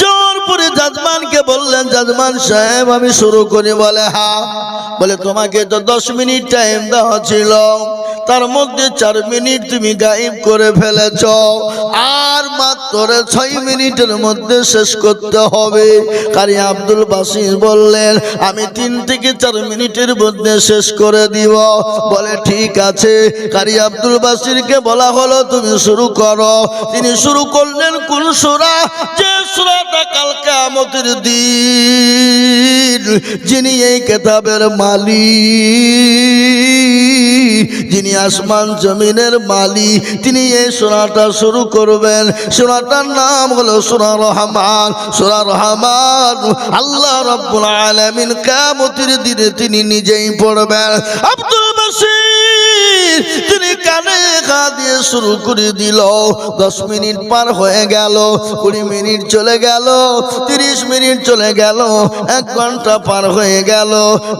জোর করে জাজমানকে বললেন, জাজমান সাহেব আমি শুরু করি? বলে হ্যাঁ। বলে তোমাকে তো 10 মিনিট টাইম দেওয়া ছিল, তার মধ্যে 4 মিনিট তুমি গায়েব করে ফেলেছ, আর মাত্র 6 মিনিটের মধ্যে শেষ করতে হবে। কারি আব্দুল বাসির বললেন, আমি 3 থেকে 4 মিনিটের মধ্যে শেষ করে দিব। বলে ঠিক আছে। কারি আব্দুল বাসিরকে বলা হলো তুমি শুরু করো। তিনি শুরু করলেন কোন সূরা? যে সূরাটা কাল কিয়ামতের দিন যিনি এই কিতাবের মালিক, যিনি আসমান জমিনের মালিক, তিনি এই সূরাটা শুরু করবেন। সূরাটার নাম হলো সূরা রহমান। সূরা রহমান আল্লাহ রাব্বুল আলামিন কিয়ামতের দিনে তিনি নিজেই পড়বেন। আব্দুল বাসির তিনি কানে গা দিয়ে শুরু করে দিল। 10 মিনিট পার হয়ে গেল, 20 মিনিট চলে গেল, 30 মিনিট চলে গেল, 1 ঘন্টা পার হয়ে গেল,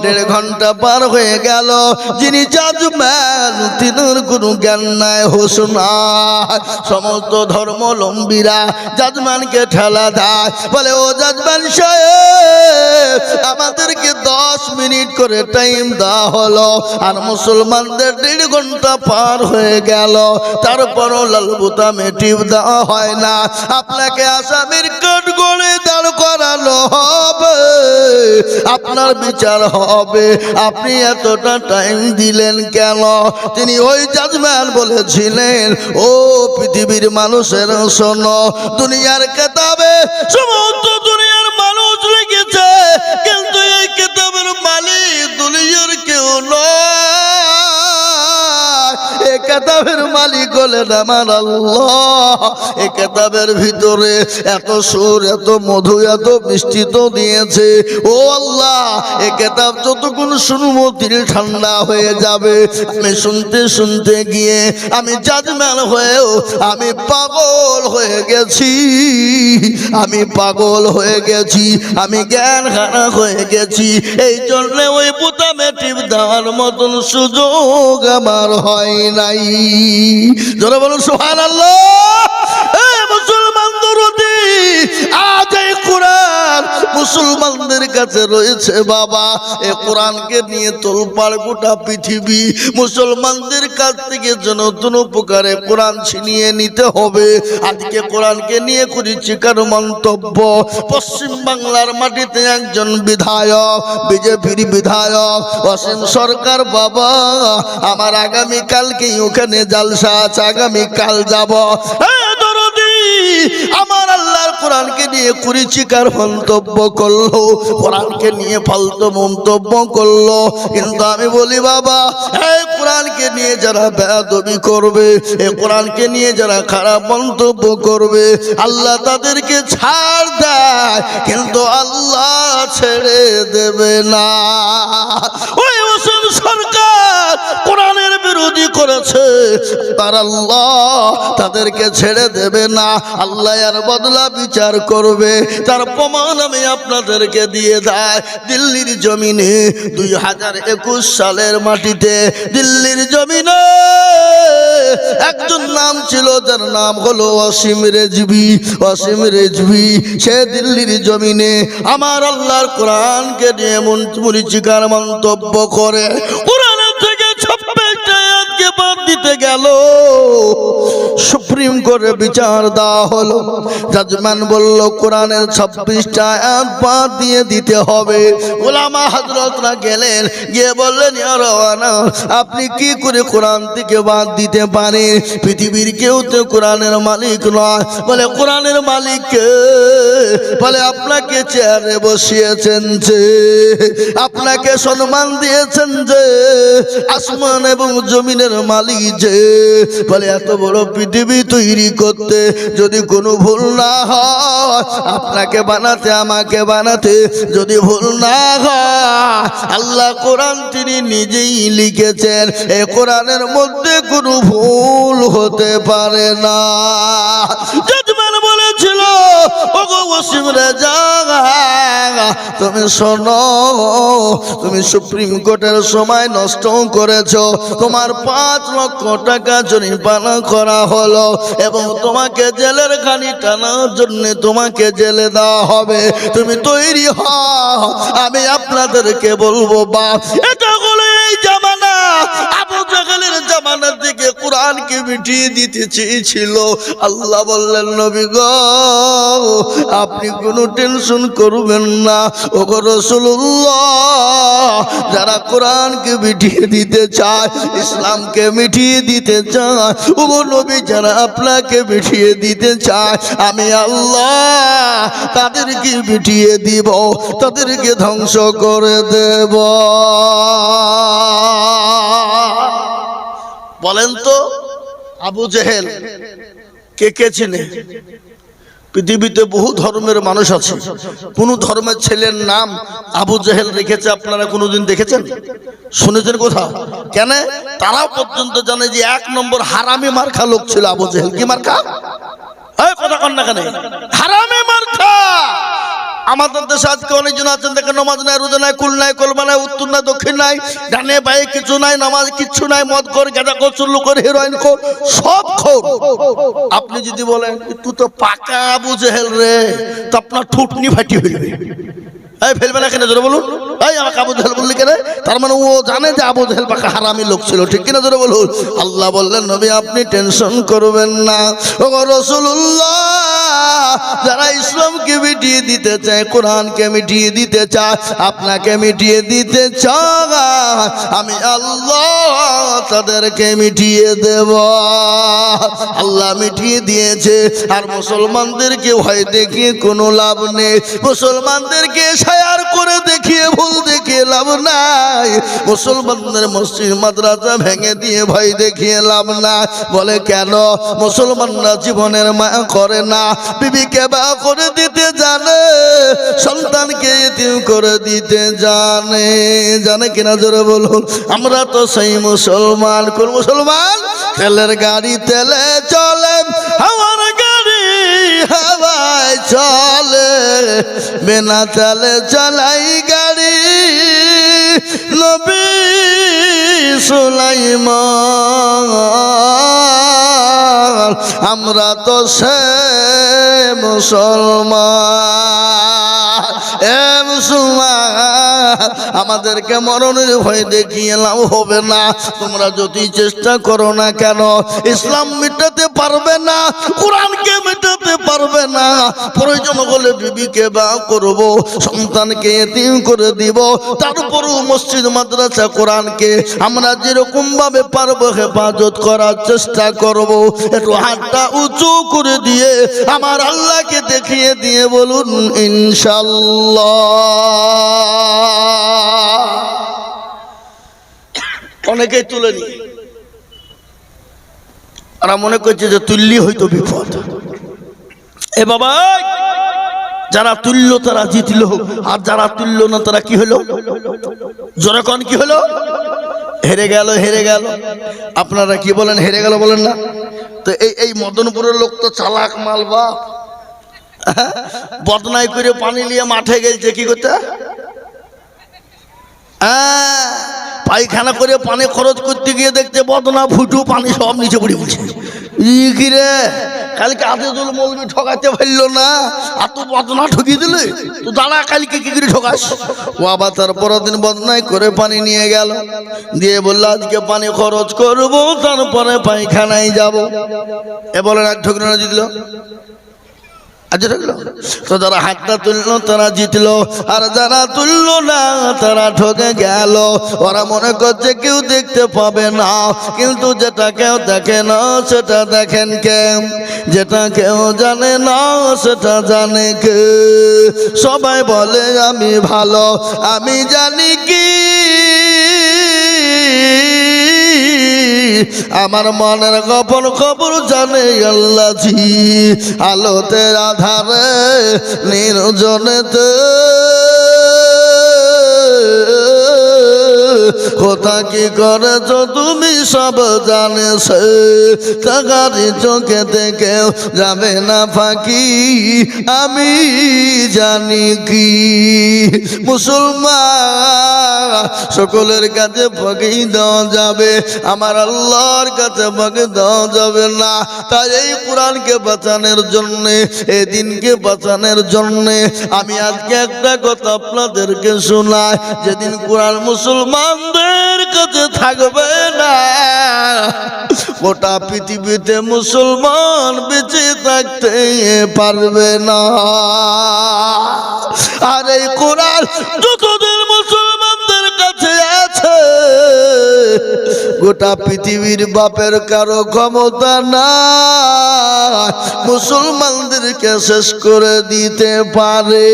1.5 ঘন্টা পার হয়ে গেল। যিনি জাজম্যান তিনার কোনো জ্ঞান নাই, হোশ নাই। সমস্ত ধর্মাবলম্বীরা জাজম্যানকে ঠেলা দেয়, বলে ও জাজম্যান সাহেব আমাদেরকে 10 মিনিট করে টাইম দেওয়া হলো, আর মুসলমানদের 1.5 ঘন্টা পার হয়ে গেল, তারপরও লাল বুতামে টিপ দেওয়া হয় না। আপনাকে আসামির কাঠগড়ে দাঁড় করানো হবে, আপনার বিচার হবে। আপনি এতটা টাইম দিলেন কেন? তিনি ওই জাজম্যান বলেছিলেন, ও পৃথিবীর মানুষের শোনো, দুনিয়ার কিতাবে সমস্ত দুনিয়ার মানুষ লিখেছে, কিন্তু এই কিতাবের মালিক দুনিয়ার কেউ নয়। এই কিতাবের মালিক হলেন আমার আল্লাহ। এই কিতাবের ভিতরে এত সুর, এত মধু, এত মিষ্টি তো দিয়েছে। ও আল্লাহ, এই কিতাব যতক্ষণ শুনবো দিল ঠান্ডা হয়ে যাবে। আমি শুনতে শুনতে গিয়ে আমি জাজম্যান হয়েও আমি পাগল হয়ে গেছি, আমি পাগল হয়ে গেছি, আমি জ্ঞান হারা হয়ে গেছি। এই জন্য ওই বুতামে টিপ দেওয়ার মতন সুযোগ আমার হয় নাই। যারা বলুন সুবহানাল্লাহ। এই মুসলমান দরদি, আজ এই কোরআন মুসলমানদের কাছে রয়েছে বাবা। এ কোরআনকে নিয়ে তোলপাড় গোটা পৃথিবী। মুসলমানদের কাছ থেকে যেন কোনো প্রকারে কোরআন ছিনিয়ে নিতে হবে। আজকে কোরআনকে নিয়ে করেছি কার মন্তব্য। পশ্চিম বাংলার মাটিতে একজন বিধায়ক, বিজেপির বিধায়ক অসীম সরকার বাবা, আমার আগামীকালকেই ওখানে জালসা আছে, আগামীকাল যাব। আমার আল্লাহর কোরআনকে নিয়ে কুরুচিকার মন্তব্য করলো, কোরআনকে নিয়ে ফালতু মন্তব্য করলো। কিন্তু আমি বলি বাবা, এই কোরআনকে নিয়ে যারা বেয়াদবি করবে, এই কোরআনকে নিয়ে যারা খারাপ মন্তব্য করবে, আল্লাহ তাদেরকে ছাড় দেয়, কিন্তু আল্লাহ ছেড়ে দেবে না। ওই অসীম সরকার কোরআনের বিরোধী করেছে, তার আল্লাহ তাদেরকে ছেড়ে দেবে না। আল্লাহ আর বদলা বিচার করবে। তার প্রমাণ আমি আপনাদেরকে দিয়ে দেয়। দিল্লির জমিনে 2021 সালের মাটিতে দিল্লির জমিনে একজন নাম ছিল, যার নাম হলো অসীম রেজভি। অসীম রেজভি সে দিল্লির জমিনে আমার আল্লাহর কোরআনকে নিয়ে মরিচিকার মন্তব্য করে কোরআনের থেকে 26টা আয়াতকে বাদ দিতে গেল। সুপ্রিম কোর্টে বিচার দেওয়া হলো। জাজমান বলল কোরআনের 26টা আয়াত বাদ দিয়ে দিতে হবে। ওলামা হযরতরা গেলেন, গিয়ে বললেন, ইয়া রাওয়ানা, আপনি কি করে কোরআন থেকে বাদ দিতে পারেন? পৃথিবীর কেউ তো কোরআনের মালিক নয়। বলে কোরআনের মালিক কে? বলে আপনাকে চেয়ারে বসিয়েছেন যে, আপনাকে সম্মান দিয়েছেন যে, আসমান এবং জমিনের মালিক যে। বলে এত বড় পৃথিবী তৈরি করতে যদি কোনো ভুল না হয়, আপনাকে বানাতে আমাকে বানাতে যদি ভুল না হয়, আল্লাহ কোরআন তিনি নিজেই লিখেছেন, এই কোরআনের মধ্যে কোনো ভুল হতে পারে না। জাজমান বলেছিল, ওগো ওসিম রেজা, তুমি শোনো, তুমি সুপ্রিম কোর্টের সময় নষ্ট করেছো। তোমার 5 লক্ষ টাকা জরিমানা করা হলো এবং তোমাকে জেলের খানি টানার জন্য তোমাকে জেলে দেওয়া হবে। তুমি তৈরি হও। আমি আপনাদেরকে বলবো বাপ, এটা হলো এই জামানা। আবু জাহেলের জামানা থেকে কোরআনকে মিটিয়ে দিতে চেয়েছিল। আল্লাহ বললেন, নবী গো, আপনি কোনো টেনশন করবেন না। ওগো রাসূলুল্লাহ, যারা কোরআনকে মিটিয়ে দিতে চায়, ইসলামকে মিটিয়ে দিতে চায়, ওগো নবী, যারা আপনাকে মিটিয়ে দিতে চায়, আমি আল্লাহ তাদেরকে মিটিয়ে দিব, তাদেরকে ধ্বংস করে দেব। বলেন তো, আবু জেহেল কে কে চিনে? পৃথিবীতে বহু ধর্মের মানুষ আছে, কোন ধর্মের ছেলের নাম আবু জেহেল রেখেছে আপনারা কোনোদিন দেখেছেন, শুনেছেন কোথাও? কেন? তারা পর্যন্ত জানে যে 1 নম্বর হারামি মার্কা লোক ছিল আবু জেহেল। কি মার্কা? এই কথা কন না কেন? হারামি মার্কা। আমাদের দেশে আজকে অনেকজন আছেন দেখেন, নামাজ নাই, রোজা নাই, কুল নাই, কলমা নাই, উত্তর নাই, দক্ষিণ নাই, ডানে বায়ে কিছু নাই, নামাজ কিচ্ছু নাই, মদ কর, গাঁজা কর, চুল্লু কর, হেরোইন কর, সব খোর। আপনি যদি বলেন তুই তো পাকা আবু জেহেল রে, তো আপনার ঠুটনি ফাটি হইবে। এই ফেলবে না কেন জোরে বলুন? এই আমাকে আবু জেহেল বললি কেন? তার মানে ও জানে যে আবু জেহেল পাকা হারামি লোক ছিল, ঠিক কিনা জোরে বলুন? আল্লাহ বললেন, নবী আপনি টেনশন করবেন না। ওগো রাসূলুল্লাহ, যারা ইসলামকে মিটিয়ে দিতে চায়, কোরআনকে মিটিয়ে দিতে চায়, আপনাকে মিটিয়ে দিতে চায়, আমি আল্লাহ তাদেরকে মিটিয়ে দেব। আল্লাহ মিটিয়ে দিয়েছে। আর মুসলমানদেরকে ভয় দেখিয়ে কোনো লাভ নেই, মুসলমানদেরকে শায়ার করে দেখিয়ে ভুল দেখিয়ে লাভ নাই, মুসলমানদের মসজিদ মাদ্রাসা ভেঙে দিয়ে ভয় দেখিয়ে লাভ নাই। বলে কেন? মুসলমানরা জীবনের মায়া করে না, বিবিকে বা করে দিতে জানে, সন্তানকে ইতিম করে দিতে জানে। জানে কিনা জোরে বলুন? আমরা তো সেই মুসলমান। কোন মুসলমান? তেলের গাড়ি তেলে চলে, আমার গাড়ি হাওয়ায় চলে, বিনা তেলে চালাই গাড়ি নবী সুলাইমান। আমরা তো সে মুসলমান। মুসলমান, আমাদেরকে মরণের ভয় দেখিয়ে লাভ হবে না। তোমরা যতই চেষ্টা করো না কেন ইসলাম মেটাতে পারবে না, কোরআনকে মেটাতে পারবে না। প্রয়োজন হলে বিবিকে বা করব, সন্তানকে এতিম করে দিব, তারপরও মসজিদ মাদ্রাসা কোরআনকে আমরা যেরকম ভাবে পারবো হেফাজত করার চেষ্টা করব। একটু হাতটা উঁচু করে দিয়ে আমার আল্লাহকে দেখিয়ে দিয়ে বলুন ইনশাআল্লাহ। অনেকেই তুলেনি, আর মনে করছে যে তুললি হয়তো বিপদ। এ বাবা, যারা তুলল তারা জিতল, আর যারা তুলল না তারা কি হলো? জোরে কোন কি হলো? হেরে গেল, হেরে গেল। আপনারা কি বলেন? হেরে গেল বলেন না? তো এই মদনপুরের লোক তো চালাক মাল, বা বদনাই করে পানি নিয়ে মাঠে গেছে কি করতে, পায়খানা করে পানি খরচ করতে গিয়ে দেখতে বদনা ফুটু পানি সব নিচে পড়ে গেছে। কি রে, কালকে আদেদুল মৌলবি ঠকাতে পারলো না, আর তুই বদনা ঠকিয়ে দিলে, তুই দাঁড়া কালকে কি করে ঠকাস। ও আবার তার পরের দিন বদনাই করে পানি নিয়ে গেল, দিয়ে বললো আজকে পানি খরচ করবো, তারপরে পায়খানায় যাবো। এ বলেন এক ঠকলো না জিতলো? তো যারা হাতটা তুললো তারা জিতলো, আর যারা তুললো না তারা ঠকে গেল। ওরা মনে করছে কেউ দেখতে পাবে না, কিন্তু যেটা কেউ দেখে না সেটা দেখেন কে, যেটা কেউ জানে না সেটা জানে কে। সবাই বলে আমি ভালো, আমি জানি কি আমার মনের গোপন খবর জানে আল্লাহজি। আলোতে আধারে নির্জনেতে কোথা কি করেছ তুমি সব জানেছ, তাগারি চোখে থেকে যাবে না ফাঁকি, আমি জানি কি। মুসলমান সকলের কাছে ফাঁকি দেওয়া যাবে, আমার আল্লাহর কাছে ফাঁকি দেওয়া যাবে না। তাই এই কোরআনকে বাঁচানোর জন্যে, এই দিনকে বাঁচানোর জন্যে আমি আজকে একটা কথা আপনাদেরকে শোনাই। যেদিন কোরআন মুসলমানদের কাছে থাকবে না, গোটা পৃথিবীতে মুসলমান বেঁচে থাকতে পারবে না। আর এই কোরআন যতদিন মুসলমানদের কাছে আছে, গোটা পৃথিবীর বাপের কারো ক্ষমতা না মুসলমানদেরকে শেষ করে দিতে পারে।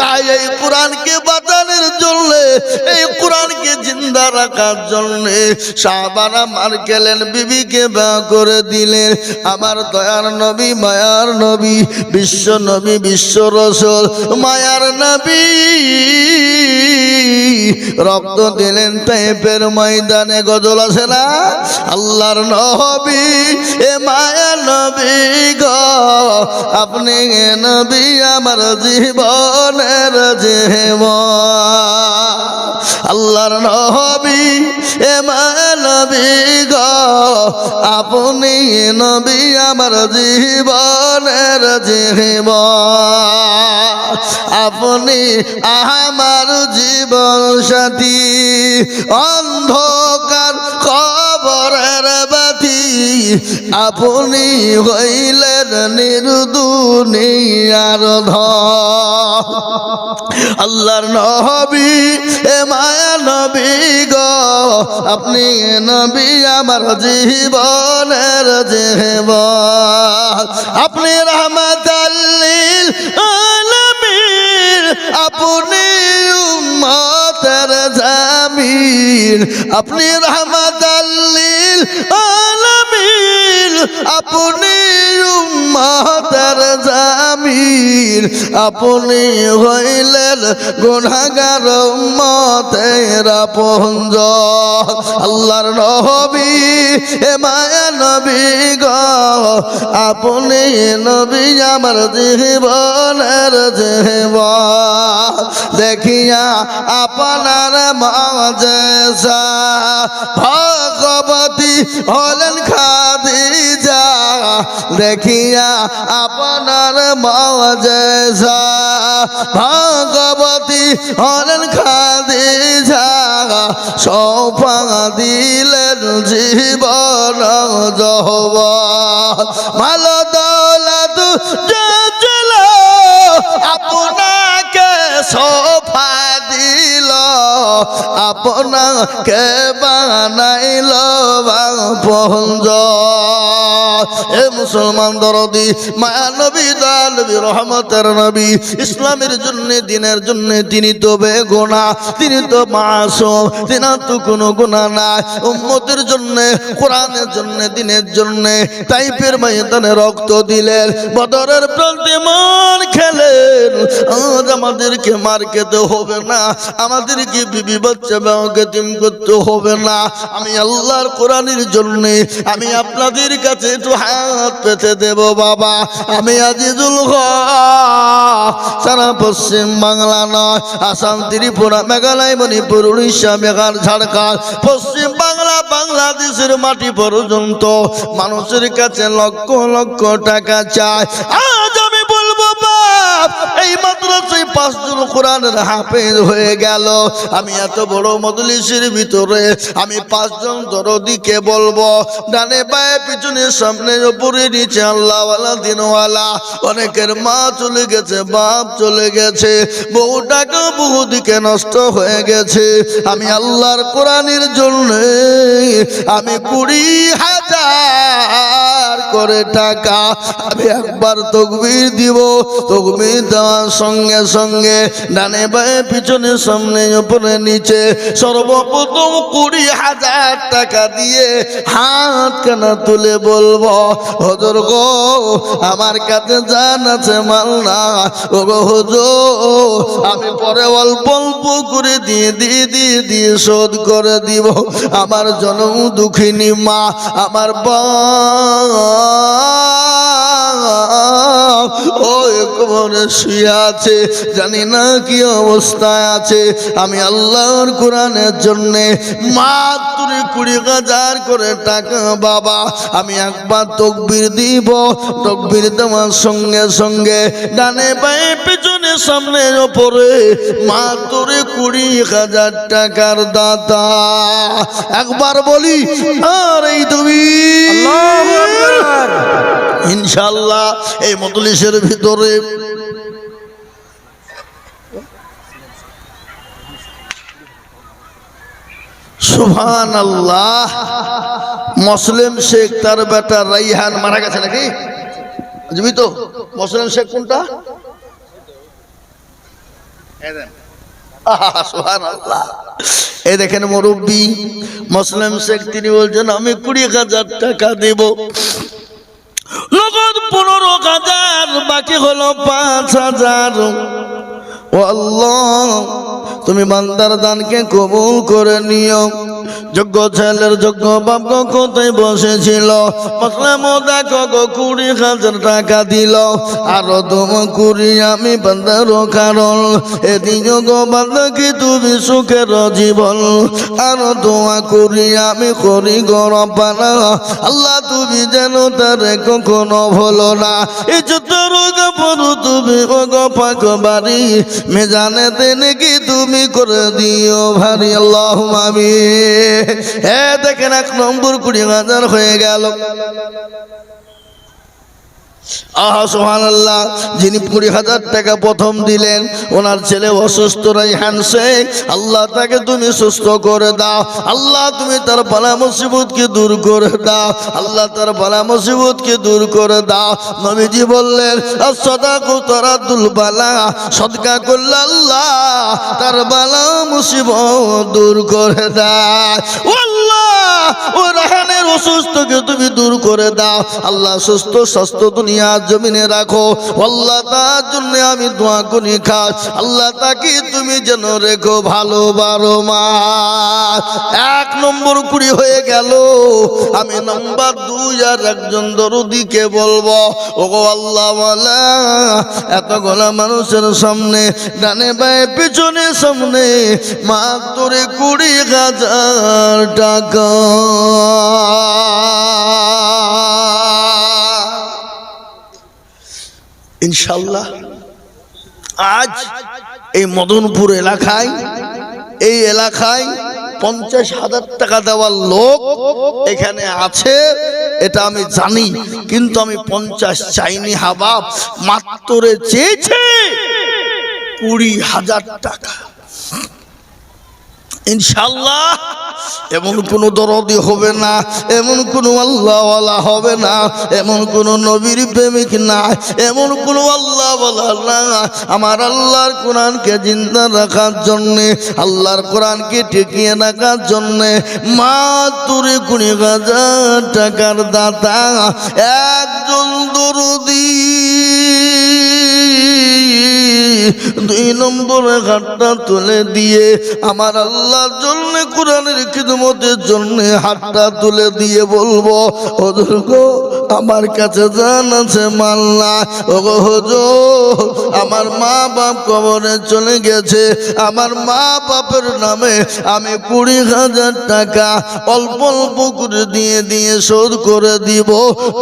তাই এই কোরআনকে বাঁচানোর জন্য, এই কোরআনকে জিন্দা রাখার জন্য সাহাবারা মার গেলেন, বিবিকে বিয়ে করে দিলেন। আমার দয়ার নবী, মায়ার নবী, বিশ্ব নবী, বিশ্ব রসুল, মায়ার নবী রক্ত দিলেন তাইফের ময়দানে। গজল আছে না, আল্লাহর নবী এ মায়া নবী গো, আপনি নবী আমার জীবনের জীবন। আল্লাহর নবী এ মায়া নবী গো, আপনি নবী আমার জীবনের জীবন। আপনি আমার জীবন সাথী, অন্ধকার কবরের বাতি, আপনি হইলেন নির্দুনিয়ার ধন। আল্লাহর নবী এ মায়া নবী গো, আপনি নবী আমার জীবনের জীবন। আপনি রাহমাতাল লিল আলামিন, আপনি উম্মতের জামিন। আপনি রাহমাতাল লিল আলামিন, আপনি উম্মতের জামিন। আপনি হইলেন গুনাহগার উম্মতের আপনজন। আল্লাহর নবী এ মায়া নবী গো, আপনি নবী আমার জীবনের জীবন। দেখিয়া আপনার মুজিজা, ভগবতী হলেন খাদিজা। দেখিয়া আপনার মুজিজা, ভাগবতী হলেন খাদিজা সৌফা দিলেন জীবন যৌবন মাল দৌলত ছিল আপনাকে সৌফা দিল আপনাকে বানাইল পঞ্জ এ মুসলমান দরদি মায়া নবী নবী রহমতের নবী ইসলামের জন্য দিনের জন্য তিনি তো বেগুনা তিনি তো মাসুম তিনি তো কোনো গুনাহ নাই উম্মতের জন্য কোরআনের জন্য দিনের জন্য তাইফের ময়দানে রক্ত দিলেন বদরের প্রান্তে মান খেলেন আজ আমাদেরকে মার খেতে হবে না আমাদেরকে বিবি বাচ্চা বাবাকে তিম করতে হবে না আমি আল্লাহর কোরআনের জন্য আমি আপনাদের কাছে একটু হাত পেতে দেব বাবা আমি আজিজুল হক সারা পশ্চিম বাংলা নয় আসাম ত্রিপুরা মেঘালয় মণিপুর উড়িষ্যা বিহার ঝাড়খণ্ড পশ্চিম বাংলা বাংলাদেশের মাটি পর্যন্ত মানুষের কাছে লক্ষ লক্ষ টাকা চায় আজ আমি বলবো বাপ এই মাদ্রাসায় 5 জন কোরআনের হাফেজ হয়ে গেল আমি এত বড় মজলিসের ভিতরে আমি 5 জন দরদিকে বলবো ডানে বায়ে পিছনে সামনে উপরে নিচে আল্লাহওয়ালা দিনওয়ালা অনেকের মা চলে গেছে বাপ চলে গেছে বহু টাকা বহু দিকে নষ্ট হয়ে গেছে আমি আল্লাহর কোরআনের জন্য আমি 20,000 করে টাকা আমি একবার তাকবীর দিব তাকবীর দেওয়ার সঙ্গে সঙ্গে ডানে বায়ে পিছনে সামনে উপরে নিচে সর্বপ্রথম 20,000 টাকা দিয়ে হাত কানা তুলে বলবো হুজুর গো আমার কাছে জান আছে মাল না ও গো হুজুর আমি পরে অল্প অল্প করে দিয়ে শোধ করে দিব আমার জনম দুঃখিনী মা আমার ও কবরে শুয়ে আছে জানি না কি অবস্থায় আছে আমি আল্লাহর কোরআনের জন্য মাত্র 20,000 করে টাকা বাবা আমি একবার তাকবীর দিব তাকবীর দেওয়ার সঙ্গে সঙ্গে ডানে বায়ে পিছনে সামনে উপরে মাত্র 20,000 টাকার দাতা একবার বলি আর এই তুমি আল্লাহু আকবার ইনশাআল্লাহ এই মজলিসের ভিতরে সুবহানাল্লাহ মুসলিম শেখ তার বেটা রাইহান মারা গেছে নাকি জীবিত মুসলিম শেখ কোনটা সুবহানাল্লাহ এই দেখেন মুরব্বি মুসলিম শেখ তিনি বলছেন আমি 20,000 টাকা দেব নগদ 15,000 বাকি হলো 5,000 ও আল্লাহ তুমি বান্দার দানকে কবুল করে নিও যোগ্য ছেলের যোগ্য বাপ কোথায় বসেছিল মুসলিম দেখো 20,000 টাকা দিল আরো তোমার 20 আমি বান্দার কারণ এদিন গো বান্দা কি তুমি সুখের জীবন আরো তোমা 20 আমি করি গরপানা আল্লাহ তুমি যেন তার কখনো ভুলো না এই যতর গপর তুমি গো পাক বাড়ি মেজানে দেনে কি তুমি করে দিও ভারী আল্লাহুম্মা আমিন দেখেন 1 নম্বর 20,000 হয়ে গেল আহা সুবহানাল্লাহ যিনি 20,000 টাকা প্রথম দিলেন ওনার ছেলে অসুস্থ রাইহান শেখ আল্লাহ তাকে তুমি সুস্থ করে দাও আল্লাহ তুমি তার বালা মুসিবতকে দূর করে দাও আল্লাহ তার বালা মুসিবতকে দূর করে দাও নবীজি বললেন as-সাদাকু তারাদুল বালা সদকা করলে আল্লাহ তার বালা মুসিবত দূর করে দেয় আল্লাহ ও রাহানের অসুস্থকে তুমি দূর করে দাও আল্লাহ সুস্থ স্বাস্থ্য দুনিয়া জমিনে রাখো আল্লাহ তার জন্য আমি দোয়া করি খাস আল্লাহ তাকে তুমি যেন রেখো ভালো 12 মাস 1 নম্বর 20 হয়ে গেল আমি নাম্বার 2 আর একজন দরদিকে বলবো ওগো আল্লাহ ওয়ালা এত গোলা মানুষের সামনে ডানে বায়ে পিছনে সামনে মাত্র 20,000 টাকা ইনশাআল্লাহ আজ এই মদনপুর এলাকায়, এই এলাকায় 50,000 টাকা দেওয়ার লোক এখানে আছে, এটা আমি জানি, কিন্তু আমি 50 চাইনি হাবাব, মাত্র চেয়েছে 20,000 টাকা। ইনশাআল্লাহ এমন কোন দরদি হবে না, এমন কোন আল্লাহওয়ালা হবে না, এমন কোন নবীর প্রেমিক না, এমন কোন আল্লাহওয়ালা না। আমার আল্লাহর কোরআনকে জিন্দা রাখার জন্যে, আল্লাহর কোরআনকে টিকিয়ে রাখার জন্যে মাত্র 20,000 টাকার দাতা একজন দরদি 2 নম্বরে হাতটা তুলে দিয়ে আমার আল্লাহর জন্য, কোরআনের খিদমতের জন্য হাতটা তুলে দিয়ে বলবো, হুজুর গো আমার কাছে জান আছে মাল না, ওগো হুজুর আমার মা বাপ কবরে চলে গেছে, আমার মা বাপের নামে আমি 20,000 টাকা অল্প অল্প করে দিয়ে দিয়ে শোধ করে দিব।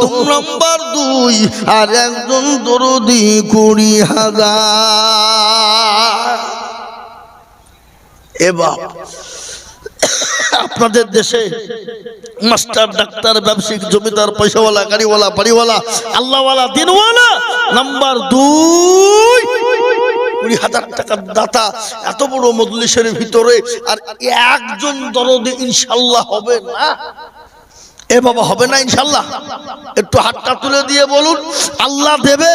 2 নম্বর 2 আর একজন দরদি 20,000। এবার আপনাদের দেশে মাস্টার, ডাক্তার, ব্যবসায়িক, জমিদার, পয়সাওয়ালা, গাড়িওয়ালা, বাড়িওয়ালা, আল্লাহওয়ালা, দিনওয়ালা, নাম্বার 2 20,000 টাকার দাতা এত বড় মজলিসের ভিতরে আর একজন দরদি ইনশাআল্লাহ হবে না? এ বাবা হবে না ইনশাআল্লাহ? একটু হাতটা তুলে দিয়ে বলুন, আল্লাহ দেবে,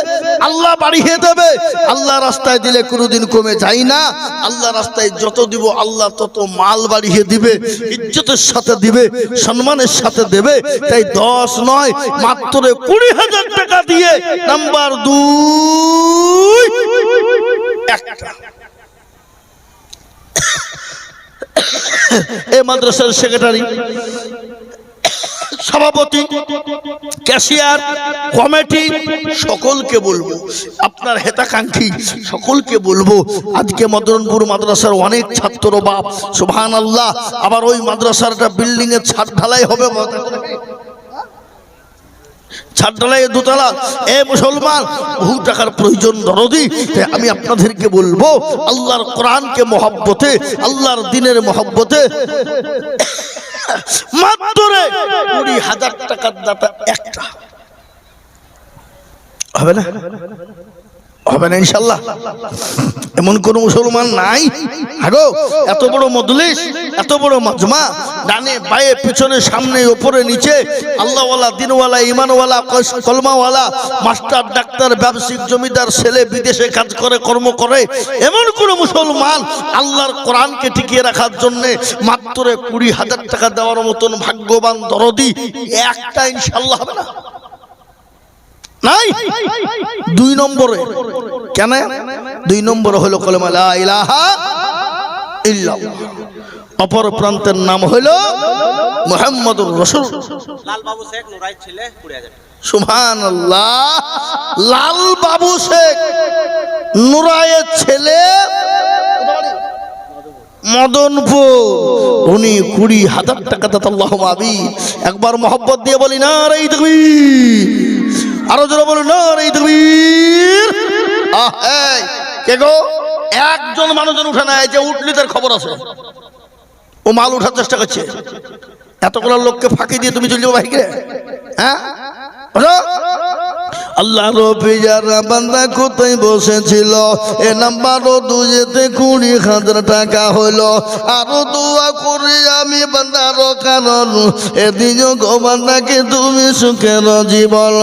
আল্লাহ বাড়িয়ে দেবে। আল্লাহ রাস্তায় দিলে কোনোদিন কমে যায় না, আল্লাহ রাস্তায় যত দিব আল্লাহ তত মাল বাড়িয়ে দিবে, ইজ্জতের সাথে দিবে, সম্মানের সাথে দেবে। তাই 10 নয় মাত্র 20,000 টাকা দিয়ে নাম্বার 2 একটা এই মাদ্রাসার সেক্রেটারি, সভাপতি, ক্যাশিয়ার, কমিটি সকলকে বলবো, আপনার হেতাকাঙ্ক্ষী সকলকে বলবো, আজকে মদনপুর মাদ্রাসার অনেক ছাত্র বাপ সুবহানাল্লাহ, আবার ওই মাদ্রাসারটা বিল্ডিং এর ছাদ ঢালাই হবে, ছাদ ঢালাই 2 তলা। এ মুসলমান বহু টাকার প্রয়োজন দরদি, তাই আমি আপনাদেরকে বলবো আল্লাহর কোরআনকে মহব্বতে, আল্লাহর দ্বীনের মহব্বতে মাত্র 20,000 টাকার দাতা একটা হবে না? হবে না ইনশাআল্লাহ? এমন কোন মুসলমান নাই? আগো এত বড় মজলিস, এত বড় মাজমা, ডানে বায়ে পিছনে সামনে উপরে নিচে আল্লাহওয়ালা, দিনওয়ালা, ঈমানওয়ালা, কলমাওয়ালা, মাস্টার, ডাক্তার, ব্যবসায়িক, জমিদার, ছেলে বিদেশে কাজ করে, কর্ম করে, এমন কোন মুসলমান আল্লাহর কোরআনকে টিকিয়ে রাখার জন্য মাত্র 20,000 টাকা দেওয়ার মতন ভাগ্যবান দরদি একটা ইনশাআল্লাহ হবে না? নাই। 2 নম্বরে কেন? 2 নম্বর হলো কলেমা লা ইলাহা ইল্লাল্লাহ, অপর প্রান্তের নাম হলো মুহাম্মদুর রাসূল। লাল বাবু শেখ নুরাইত ছেলে 20,000। সুবহানাল্লাহ, লাল বাবু শেখ নুরাইত ছেলে মদনপুর, উনি 20,000 টাকা দাতা। আল্লাহুম্মা আমিন। একবার মোহাব্বত দিয়ে বলি নারে তাকবীর, আরো জোরে বলুন নারে তাকবীর। এই কে গো? একজন মানুষজন উঠে না, যে উঠলি তার খবর আছে, ও মাল উঠার চেষ্টা করছে। এতগুলো লোককে ফাঁকি দিয়ে তুমি চলে যাবো বাইকে? হ্যাঁ, আল্লাহ রবি যারা বান্দা কোথায় বসেছিল, এ নাম্বার 2-তে 20,000 টাকা হলো। আরো দোয়া করি আমি বান্দার কারণ এদিন গো বান্দাকে তুমি সুখের জীবন।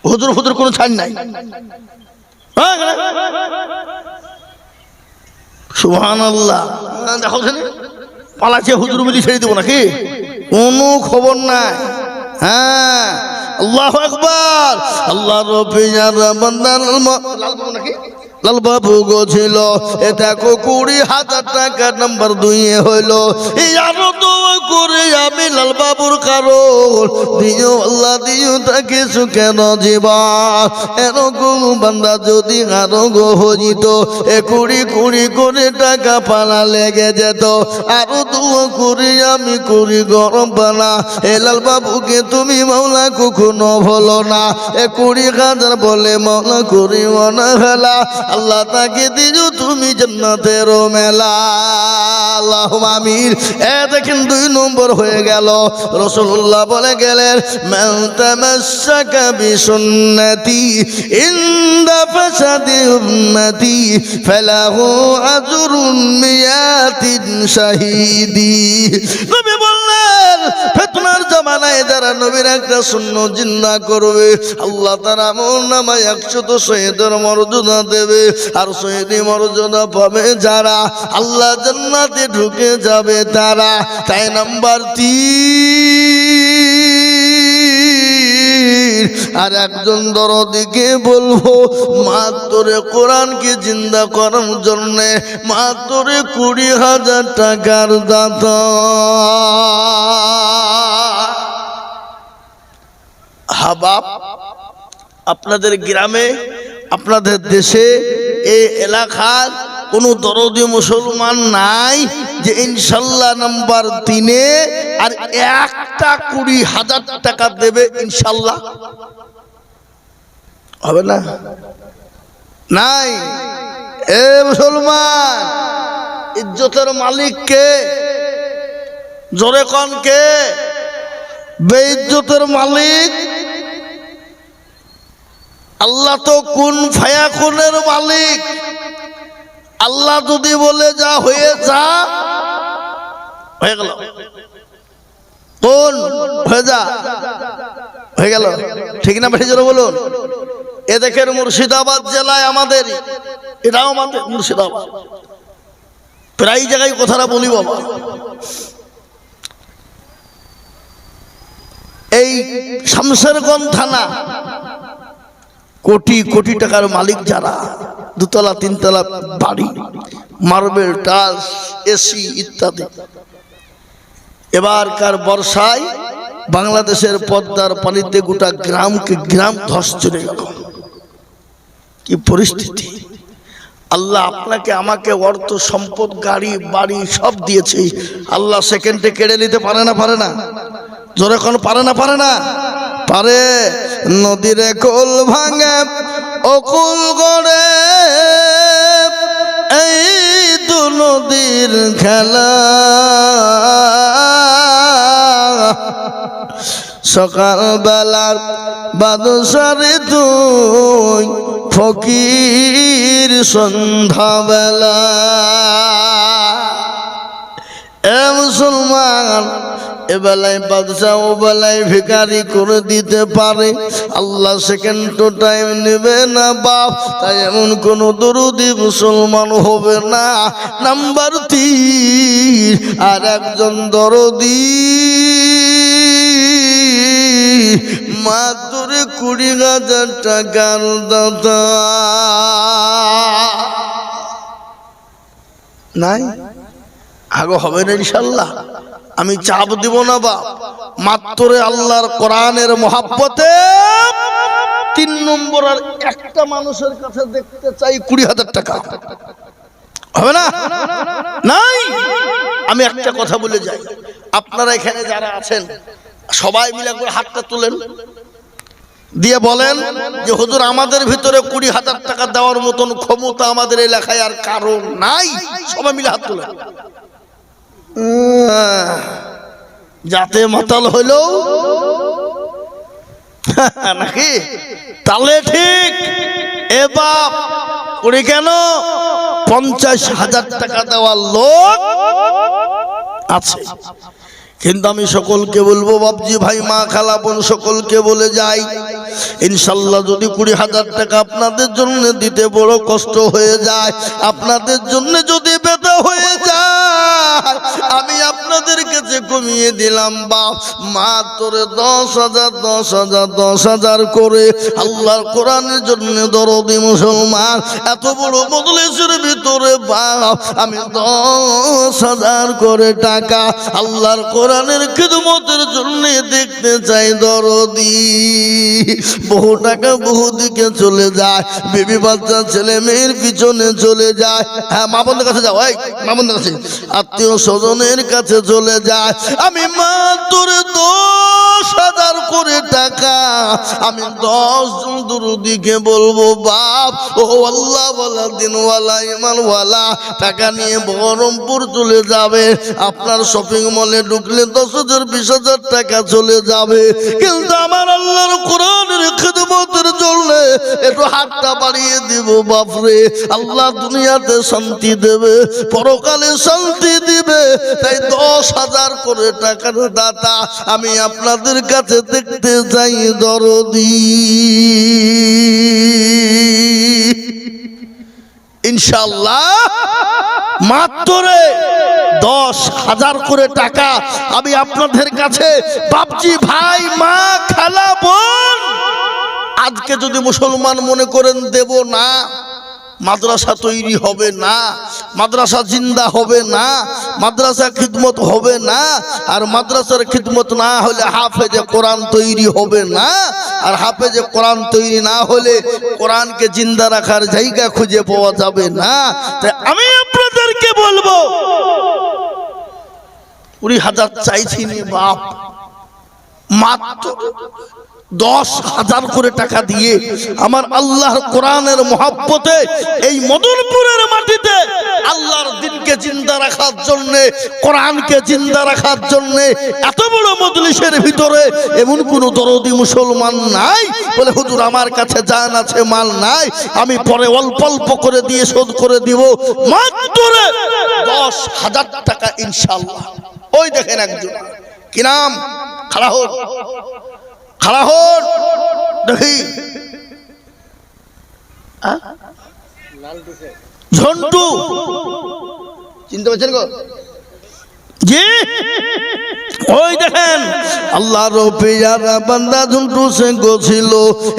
হুজুর হুজুর কোনো ছাড় নাই। সুবহানাল্লাহ, দেখো পালাচ্ছে হুজুর বলি ছেড়ে দেবো নাকি? কোনো খবর নাই। হ্যাঁ, আল্লাহু আকবার। আল্লাহ রব্বি যারা বান্দার নাকি লাল বাবু গো ছিল, এ দেখো 20,000 টাকা নাম্বার 2 হইলো। আরো তো করে আমি লাল বাবুর কারণ দিও আল্লাহ দিও তাকে সুখেন জীবন এরকম বান্দা যদি আরো গো হইত এ কুড়ি কুড়ি করে টাকা পালা লেগে যেত আরো দুয়া করি আমি করি গরম পানা এ লাল বাবুকে তুমি মাওলা কখনো ভুলো না এ 20,000 বলে মাওলা করি মনে হেলা আল্লাহ তাকে দিও তুমি জান্নাতের মেলা আল্লাহুম্মা আমিন। দেখেন 2 নম্বর হয়ে গেল। রাসূলুল্লাহ বলে গেলেন মান তামাসসাকা বিসুন্নতি ইনদা ফাসাদি উম্মতি ফালাহু আজরুন মিয়াতিন শাহীদি। নবী বললেন ফিতনার জামানায় যারা নবীর একটা সুন্নাত জিন্দা করবে আল্লাহ তাআলা আমলনামায় 100 শহীদের মর্যাদা দেবে আর শহীদি মর্যাদা পাবে যারা আল্লাহ জান্নাতে ঢুকে যাবে তারা। তাই নাম্বার 3 আর একজন দরদিকে বলবো মাত্র কোরআনকে জিন্দা করার জন্য মাত্র 20,000 টাকার দাতা। হাবাব আপনাদের গ্রামে আপনাদের দেশে এই এলাকার কোন দরদি মুসলমান নাই যে ইনশাল্লাহ নাম্বার 3-এ আর একটা 20,000 টাকা দেবে? ইনশাল্লাহ হবে না? নাই। এ মুসলমান ইজ্জতের মালিক কে? জোরে কোন কে? বেইজ্জতের মালিক আল্লাহ তো কুন ফায়াকুনের মালিক। আল্লাহ যদি বলে যা হয়ে যা হয়ে গেল, কোন হয়ে যা হয়ে গেল, ঠিক না ভাই জোরে বলুন। এ দেখেন মুর্শিদাবাদ জেলায় আমাদের, এটাও আমাদের মুর্শিদাবাদ, প্রায় জায়গায় কথাটা বলি বাবা। এই শামশেরগঞ্জ থানা কোটি কোটি টাকার মালিক যারা, 2 তলা 3 তলা বাড়ি, মার্বেল টাইলস এসি ইত্যাদি, এবারকার বর্ষায় বাংলাদেশের পদ্মার পানিতে গোটা গ্রামকে গ্রাম ধস চলে গেল। কি পরিস্থিতি! আল্লাহ আপনাকে আমাকে অর্থ সম্পদ গাড়ি বাড়ি সব দিয়েছে, আল্লাহ সেকেন্ডে কেড়ে নিতে পারে না? পারে না? জোরে কোন পারে না? পারে না? পারে। নদীরে কোল ভাঙে অকুল গড়ে এই তো নদীর খেলা, সকাল বেলার বাদশারে তুই ফকির সন্ধ্যা বেলা। এ মুসলমান এ বেলায় বাদশাহ ও বেলায় ভিখারি করে দিতে পারে, আল্লাহ সেকেন্ড তো টাইম নেবে না বাপ। তাই এমন কোন দরদি মুসলমান হবে না। নাম্বার 3 আর একজন দরদি মাত্র 20,000 টাকার দাতা নাই? আগে হবে না ইনশাল্লাহ। আমি চাপ দিব না বাপ, মাত্র আল্লাহর কোরআনের মহাব্বতে 3 নম্বর আর একটা মানুষের কাছে দেখতে চাই 20,000 টাকা। হবে না? নাই। আমি একটা কথা বলে যাই, আপনারা এখানে যারা আছেন সবাই মিলে করে হাতটা তুলেন, দিয়ে বলেন যে হুজুর আমাদের ভিতরে 20,000 টাকা দেওয়ার মতন ক্ষমতা আমাদের এলাকায় আর কারণ নাই। সবাই মিলে হাত তুলেন। যাতে মাতাল হইল নাকি? তাহলে ঠিক। এ বাপ করে কেন 50,000 টাকা দেওয়ার লোক আছে। কিন্তু আমি সকলকে বলবো বাপজি ভাই মা খালা বোন সকলকে বলে যাই, ইনশাল্লাহ যদি 20,000 টাকা আপনাদের জন্য দিতে বড় কষ্ট হয়ে যায়, আপনাদের জন্য যদি বেদা হয়ে যায়, আমি আপনাদের কাছে কাছে কমিয়ে দিলাম বাপ, মাত্র 10,000 10,000 10,000 করে আল্লাহর কোরআনের জন্য দরদি মুসলমান। এত বড় মজলিসের ভিতরে বাপ আমি 10,000 করে টাকা আল্লাহর কোরআনের খিদমতের জন্য দেখতে চাই দরদি। বহু টাকা বহু দিকে চলে যায়, বেবি বাচ্চা ছেলে মেয়ের পিছনে চলে যায়। হ্যাঁ, মা বোনদের কাছে যাও, এই মা বোনদের কাছে, আত্মীয় স্বজনের কাছে চলে যায়। আমি মাত্র 10,000 করে টাকা আমি 10 জন দুরুদিকে বলবো বাপ ও আল্লাহ ওয়ালা দিনওয়ালা ইমানওয়ালা টাকা নিয়ে বহরমপুর চলে যাবে। আপনার শপিং মলে ঢুকলে 10,000 20,000 টাকা চলে যাবে, কিন্তু আমার আল্লাহর কোরআনের খিদমতের জন্য একটু হাতটা বাড়িয়ে দিব বাপরে। আল্লাহ দুনিয়াতে শান্তি দেবে, পরকালে শান্তি দিবে, তাই 10,000 করে টাকার দাতা আমি আপনাদের কাছে দেখতে চাই দরদি। ইনশাআল্লাহ মাত্র 10,000 করে টাকা আমি আপনাদের কাছে, বাপজি ভাই মা খালা বোন, আজকে যদি মুসলমান মনে করেন দেব না, মাদ্রাসা তৈরি হবে না, মাদ্রাসা জিন্দা হবে না, মাদ্রাসা খিদমত হবে না, আর মাদ্রাসার খিদমত না হলে হাফেজে কোরআন তৈরি হবে না, আর হাফেজে কোরআন তৈরি না হলে কোরআনকে জিন্দা রাখার জায়গা খুঁজে পাওয়া যাবে না। তাই আমি আপনাদেরকে বলবো 20,000 চাইছি নি বাপ, মাত্র 10,000 করে টাকা দিয়ে আমার আল্লাহর কোরআনের মহব্বতে এই মদনপুরের মাটিতে আল্লাহর দ্বীনকে জিন্দা রাখার জন্য, কোরআনকে জিন্দা রাখার জন্য, এত বড় মজলিসের ভিতরে এমন কোন দরদি মুসলমান নাই বলে হুজুর আমার কাছে জান আছে মাল নাই, আমি পরে অল্প অল্প করে দিয়ে শোধ করে দিব। মাত্র 10,000 টাকা ইনশাআল্লাহ। ওই দেখেন একজন, কি নাম, খাড়া হোক খাড়া হোক দেখি, ঝন্টু চিনতে পারছেন গো? জি, ওই দেখেন আল্লাহর পেয়ারা বান্দা ঝন্টু সিং ছিল,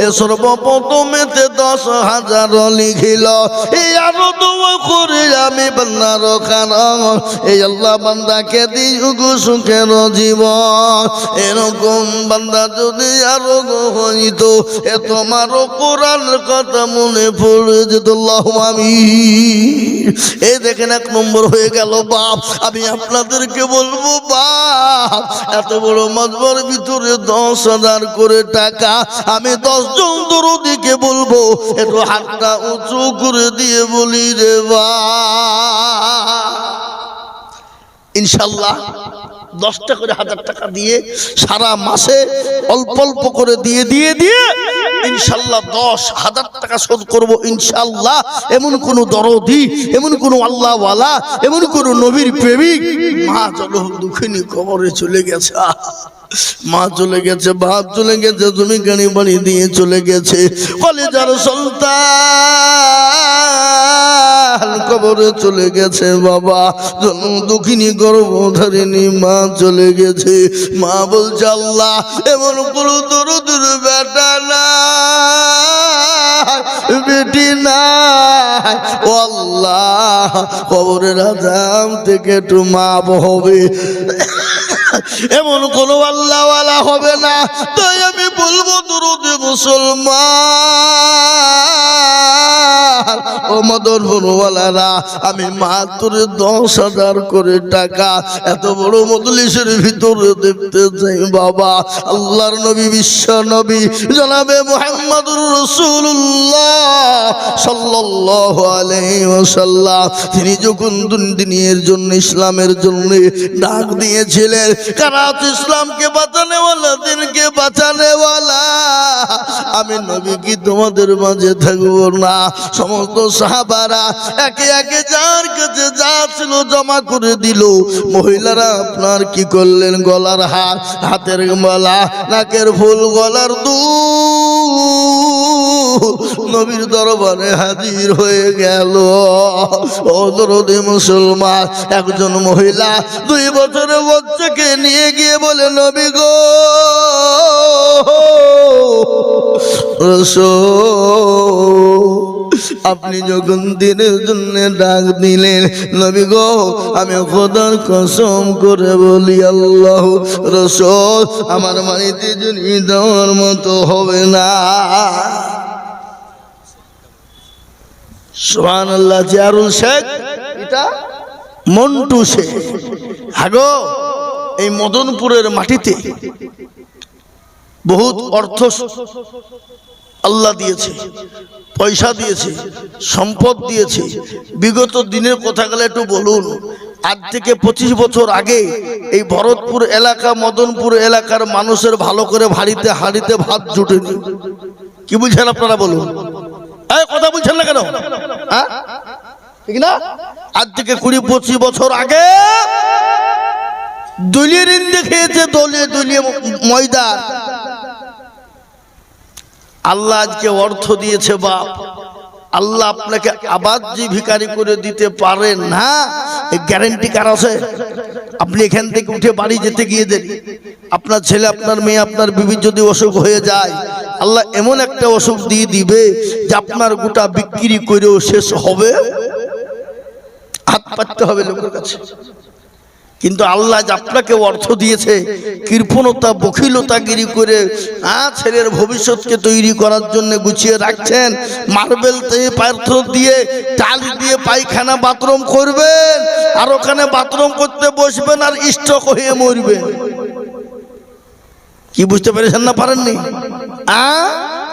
এ সর্বপ্রথমেতে 10,000 লিখিল, এই আরো দোয়া করে আমি বান্দার কারণ এই আল্লাহ বান্দাকে দিউক সুখের জীবন। এরকম বান্দা যদি আরো হইত, এ তোমারও কোরআনের কথা মনে পড়ে যেত। আল্লাহুম্মা আমিন। এই দেখেন 1 নম্বর হয়ে গেল বাপ। আমি আপনাদেরকে বলবো বাপ, এত বড় মজবার ভিতরে 10,000 করে টাকা আমি 10 জন দরদিকে বলবো একটু হাতটা উঁচু করে দিয়ে বলি রে বাপ, ইনশাআল্লাহ 10টা করে 1,000 টাকা দিয়ে সারা মাসে অল্প অল্প করে দিয়ে দিয়ে দিয়ে ইনশাআল্লাহ 10,000 টাকা শোধ করব ইনশাআল্লাহ। এমন কোন দরদি, এমন কোন আল্লাহওয়ালা, এমন কোন নবীর প্রেমিক মা চলো দুঃখিনী কবরে চলে গেছে, মা চলে গেছে, বাপ চলে গেছে, তুমি গাড়ি বাড়ি দিয়ে চলে গেছে, কলেজার সন্তান কবরে চলে গেছে বাবা, জন্ম দুঃখিনী গর্ভধারিণী মা চলে গেছে। মা বলছে আল্লাহ এমন কোন দরদের বেটা না বেটি নাই, ও আল্লাহ কবরের আযাব থেকে একটু মাপ হবে, এমন কোন আল্লাহওয়ালা হবে না। তাই আমি বলবো দরুদ মুসলমান ও মদনপুরওয়ালারা, আমি মাত্র 10,000 করে টাকা এত বড় মজলিসের ভিতরে দেখতে চাই বাবা। আল্লাহর নবী, বিশ্ব নবী জনাবে মুহাম্মদুর রাসূলুল্লাহ সাল্লাল্লাহু আলাইহি ওয়াসাল্লাম, তিনি যখন দুনিয়ার জন্য, ইসলামের জন্য ডাক দিয়েছিলেন, কারা ইসলামকে বাঁচানে ওয়ালা, দিনকে বাঁচানে ওয়ালা, আমি নবী কি তোমাদের মাঝে থাকবো না? সমস্ত সাহাবারা একে একে যার কাছে যা ছিল জমা করে দিল। মহিলারা আপনার কি করলেন? গলার হার, হাতের মালা, নাকের ফুল, গলার দুল, নবীর দরবারে হাজির হয়ে গেল। ও দরদি মুসলমান, একজন মহিলা 2 বছরের বাচ্চাকে নিয়ে গিয়ে বলে, নবী গো আপনি যখন দিনের জন্য ডাক দিলেন, নবী গো আমি খোদার কসম করে বলি আল্লাহ রাসূল আমার বাড়িতে যদি দেওয়ার মতো হবে না। সুবহানাল্লাহ। জিয়ারুল শেখ এটা মন্টু শেখ। হাগো এই মদনপুরের মাটিতে বহুত অর্থ আল্লাহ দিয়েছে, পয়সা দিয়েছে, সম্পদ দিয়েছে। বিগত দিনের কথা গেলে একটু বলুন। আজ থেকে 25 বছর আগে এই ভরতপুর এলাকা, মদনপুর এলাকার মানুষের ভালো করে হাড়িতে ভাত জুটেনি। কি বুঝছেন আপনারা বলুন? কথা বলছেন না কেন? ঠিক না? আজ থেকে 20-25 বছর আগে দলীয় ঋণ খেয়েছে, দলীয় ময়দা। আল্লাহ আজকে অর্থ দিয়েছে বাপ, আল্লাহ আপনাকে আবার যে ভিখারি করে দিতে পারেন না, এই গ্যারান্টি কার আছে? আপনি এখান থেকে উঠে বাড়ি যেতে গিয়ে দেন, আপনার ছেলে, আপনার মেয়ে, আপনার বিবি যদি অসুখ হয়ে যায়, আল্লাহ এমন একটা অসুখ দিয়ে দিবে যে আপনার গোটা বিক্রি করেও শেষ হবে, হাত পাততে হবে লোকের কাছে। কিন্তু আল্লাহ যে আপনাকে অর্থ দিয়েছে, কৃপণতা বখিলতাগিরি করে ছেলের ভবিষ্যৎকে তৈরি করার জন্য গুছিয়ে রাখছেন। মার্বেল পাথর দিয়ে, টালি দিয়ে পায়খানা বাথরুম করবেন, আর ওখানে বাথরুম করতে বসবেন আর স্ট্রোক হয়ে মরবেন। কি বুঝতে পেরেছেন না পারেননি?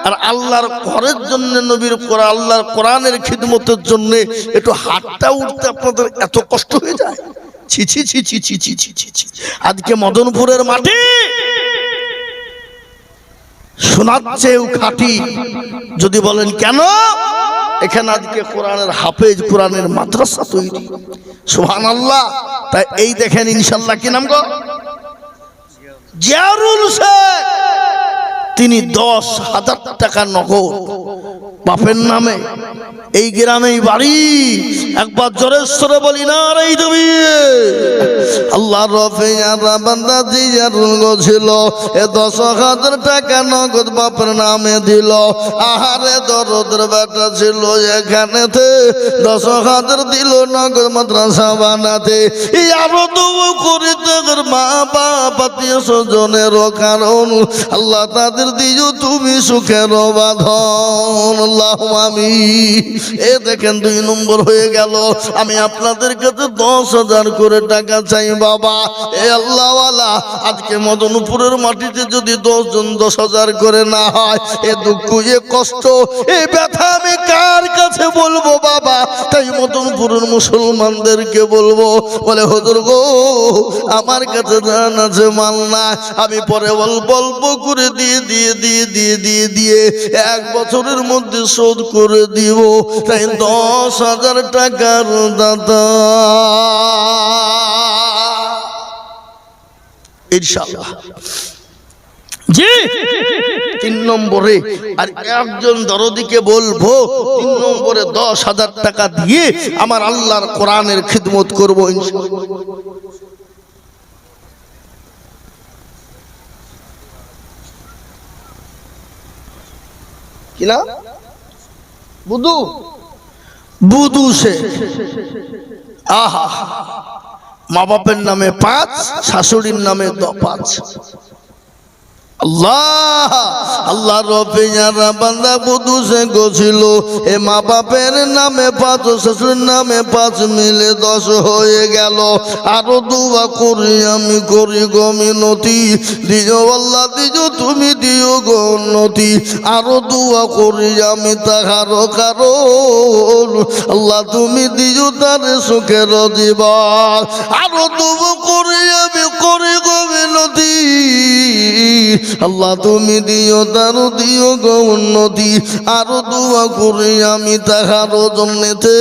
আর আল্লাহর ঘরের জন্য, নবীর কোরআন, আল্লাহর কোরআনের খিদমতের জন্য একটু হাতটা উঠতে আপনাদের এত কষ্ট হয়ে যায়? ছি ছি ছি ছি ছি ছি ছি ছি। আজকে মদনপুরের মাটি শোনাচ্ছেও খাঁটি। যদি বলেন কেন, এখানে আজকে কোরআনের হাফেজ, কোরআনের মাদ্রাসা তৈরি। সুবহানাল্লাহ। তাই এই দেখেন ইনশাআল্লাহ, কি নাম গো? জিয়ারুল শেখ। তিনি 10,000 টাকা নগদ বাপের নামে, এই গ্রামেই বাড়ি। একবার জোরে সরে বলি না রে তুমি। আল্লাহ রফিয়ারা বান্দা জিয়ারুল ছিল, এ 10,000 টাকা নগদ বাপের নামে দিল। আহারে দরদের বেটা ছিল এখানেতে, 10,000 দিল নগদ মাদ্রাসা বানাতে। আরো দোয়া করিতে মা বাপ আত্মীয় স্বজনের কারণ, আল্লাহ তাদের দিও তুমি সুখের বাঁধন। আল্লাহুম্মা আমিন। এ দেখেন 2 নম্বর হয়ে গেল। আমি আপনাদের কাছে 10,000 করে টাকা চাই বাবা। এ আল্লাহওয়ালা, আজকে মদনপুরের মাটিতে যদি 10 জন 10,000 করে না হয়, এ দুঃখ, এ কষ্ট, এ ব্যথা আমি কার কাছে বলবো বাবা? তাই মদনপুরের মুসলমানদেরকে বলবো, বলে হুজুর গো আমার কাছে জান আছে, মাল না, আমি পরে অল্প অল্প করে দিয়ে 1 বছরের মধ্যে শোধ করে দিব। তাই 10,000 টাকার দাদা ইনশাআল্লাহ। জি 3 নম্বরে আর একজন দরদিকে বলবো 3 নম্বরে 10,000 টাকা দিয়ে আমার আল্লাহর কোরআনের খিদমত করব ইনশাআল্লাহ। কিনা বুধু সে। আহা, মা বাপের নামে 5, শাশুড়ির নামে 5। আল্লাহ আল্লাহ রফিয়ারা বান্দা বুধু সে গছিল, এ মা বাপের নামে 5, শ্বশুরের নামে 5 মিলে 10 হয়ে গেল। আরো দোয়া করি আমি, করি গো মিনতি, দিও আল্লাহ দিও তুমি দিও গো উন্নতি। আরো দোয়া করি আমি তাহারও কারণ, আল্লাহ তুমি দিও তার সুখের জীবন। আরো দোয়া করি আমি, করি গো মিনতি, আল্লাহ তুমি দিও তার দিও গো উন্নতি। আরো দোয়া করি আমি তাহারও জন্যতে,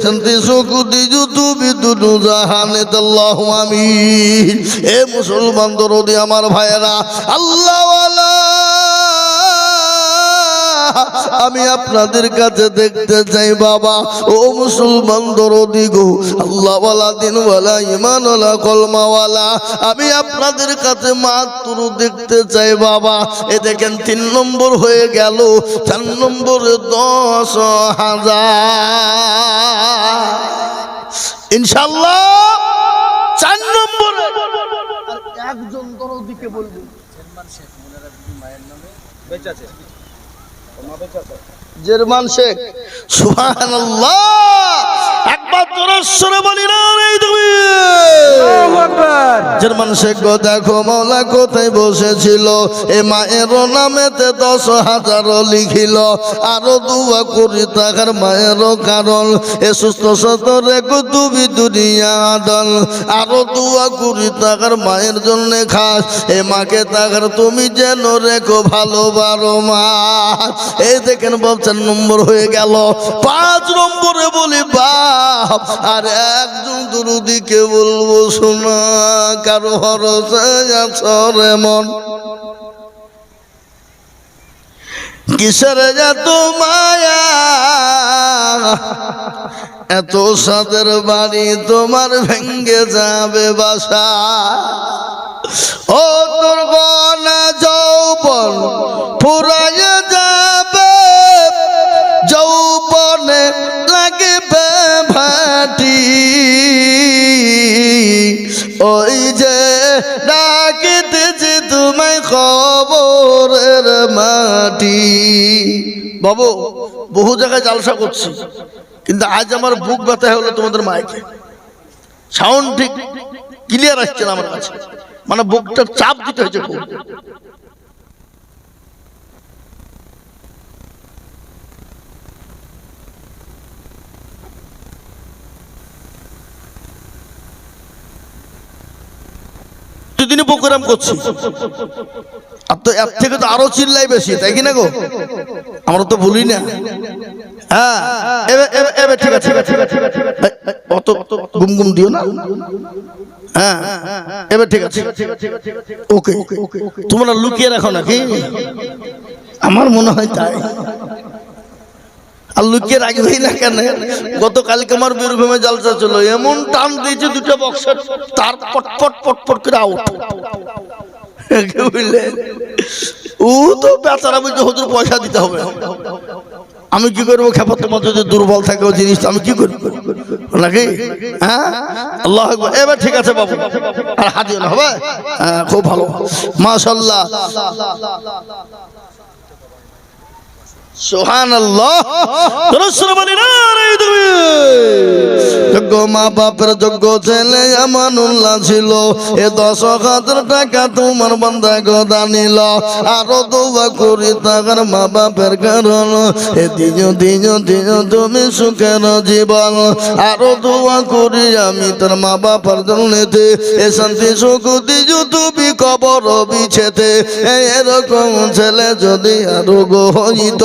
শান্তি সুখ দিও তুমি দুটো জাহানেতে। আল্লাহুম্মা আমিন। এ মুসলমান দরদি আমার ভাইয়েরা, আল্লাহওয়ালা আমি আপনাদের কাছে দেখতে চাই বাবা। ও মুসলমান দরদি গো, আল্লাহওয়ালা দিনওয়ালা ইমানওয়ালা কলমাওয়ালা, আমি আপনাদের কাছে মাত্র দেখতে চাই বাবা। এ দেখেন 3 নম্বর হয়ে গেল, 4 নম্বরে 10,000 ইনশাআল্লাহ। 4 নম্বরে একজন দরদিকে বলবো জার্মান শেখ, সুবহানাল্লাহ, একবার জোরে বলি না রে তুমি। জার্মান শেখ গো দেখো মাওলা কোথায় বসেছিল, এ মায়ের নামেতে 10,000 লিখিল, আরো দোয়া করি তাহার মায়ের কারণ, এ সুস্থ সত রেখো তুমি দুনিয়া দল, আরো দোয়া করি তাহার মায়ের জন্য খাস, এ মাকে তাহার তুমি যেন রেখো ভালো 12 মাস। এই দেখেন বাপ 4 নম্বর হয়ে গেল। 5 নম্বরে বলি বাপ আর একজন দরদিকে বলবো শোনা, কারো ভরসা আছে মন, কিসের এত মায়া, এত সাদের বাড়ি তোমার ভেঙ্গে যাবে বাসা, ও তোর গনা যৌবন ফুরাইয়া যাবে, যৌবনে লাগবে ভাটি, ওই যে ডাকিতেছি তোমায় খবরের মাটি। বাবু বহু জায়গায় জালসা করছি, কিন্তু আজ আমার বুক ব্যথা হলো তোমাদের মাইকে, সাউন্ড ঠিক ক্লিয়ার আসছে না আমার কাছে, মানে বুকটা চাপ দিতে হয়েছে খুব। প্রতিদিনই প্রোগ্রাম করছি, আর তো এর থেকে তো আরো চিল্লাই বেশি, তাই কি না গো? আমরা তো বলি না। হ্যাঁ এবার ঠিক আছে, অত গুম গুম দিও না। হ্যাঁ এবার ঠিক আছে, ওকে। তোমরা লুকিয়ে রাখো নাকি? আমার মনে হয় তাই। আর লুকিয়ে রাখবেই না কেন? গতকালকে আমার বীরভূমে জালসা ছিল, এমন টান দিয়েছে 2টা বক্সের তার পটপট পটপট করে আউট। বুঝলেন? ও তো বেচারা বলছে হুজুর পয়সা দিতে হবে। আমি কি করবো? খেপা তোমার যদি দুর্বল থাকে ও জিনিস, আমি কি করবো নাকি? হ্যাঁ আল্লাহ আকবার। এবার ঠিক আছে বাবু, আর হাদিও না হবে। হ্যাঁ খুব ভালো, মাশাআল্লাহ, সুবহানাল্লাহ। যোগ্য মা বাপের যোগ্য ছেলে আমানুল্লাহ ছিল, এ 10,000 টাকা তোমার বান্দা গদা নিল, আরো দোয়া করি তাহার মা বাপের কারণ, এ দিও দিও দিও তুমি সুখের জীবন, আরো দোয়া করি আমি তোর মা বাবার জন্যতে, এ শান্তি সুখ দিও তুমি কবর বিছেতে, এরকম ছেলে যদি আরো গো হইত,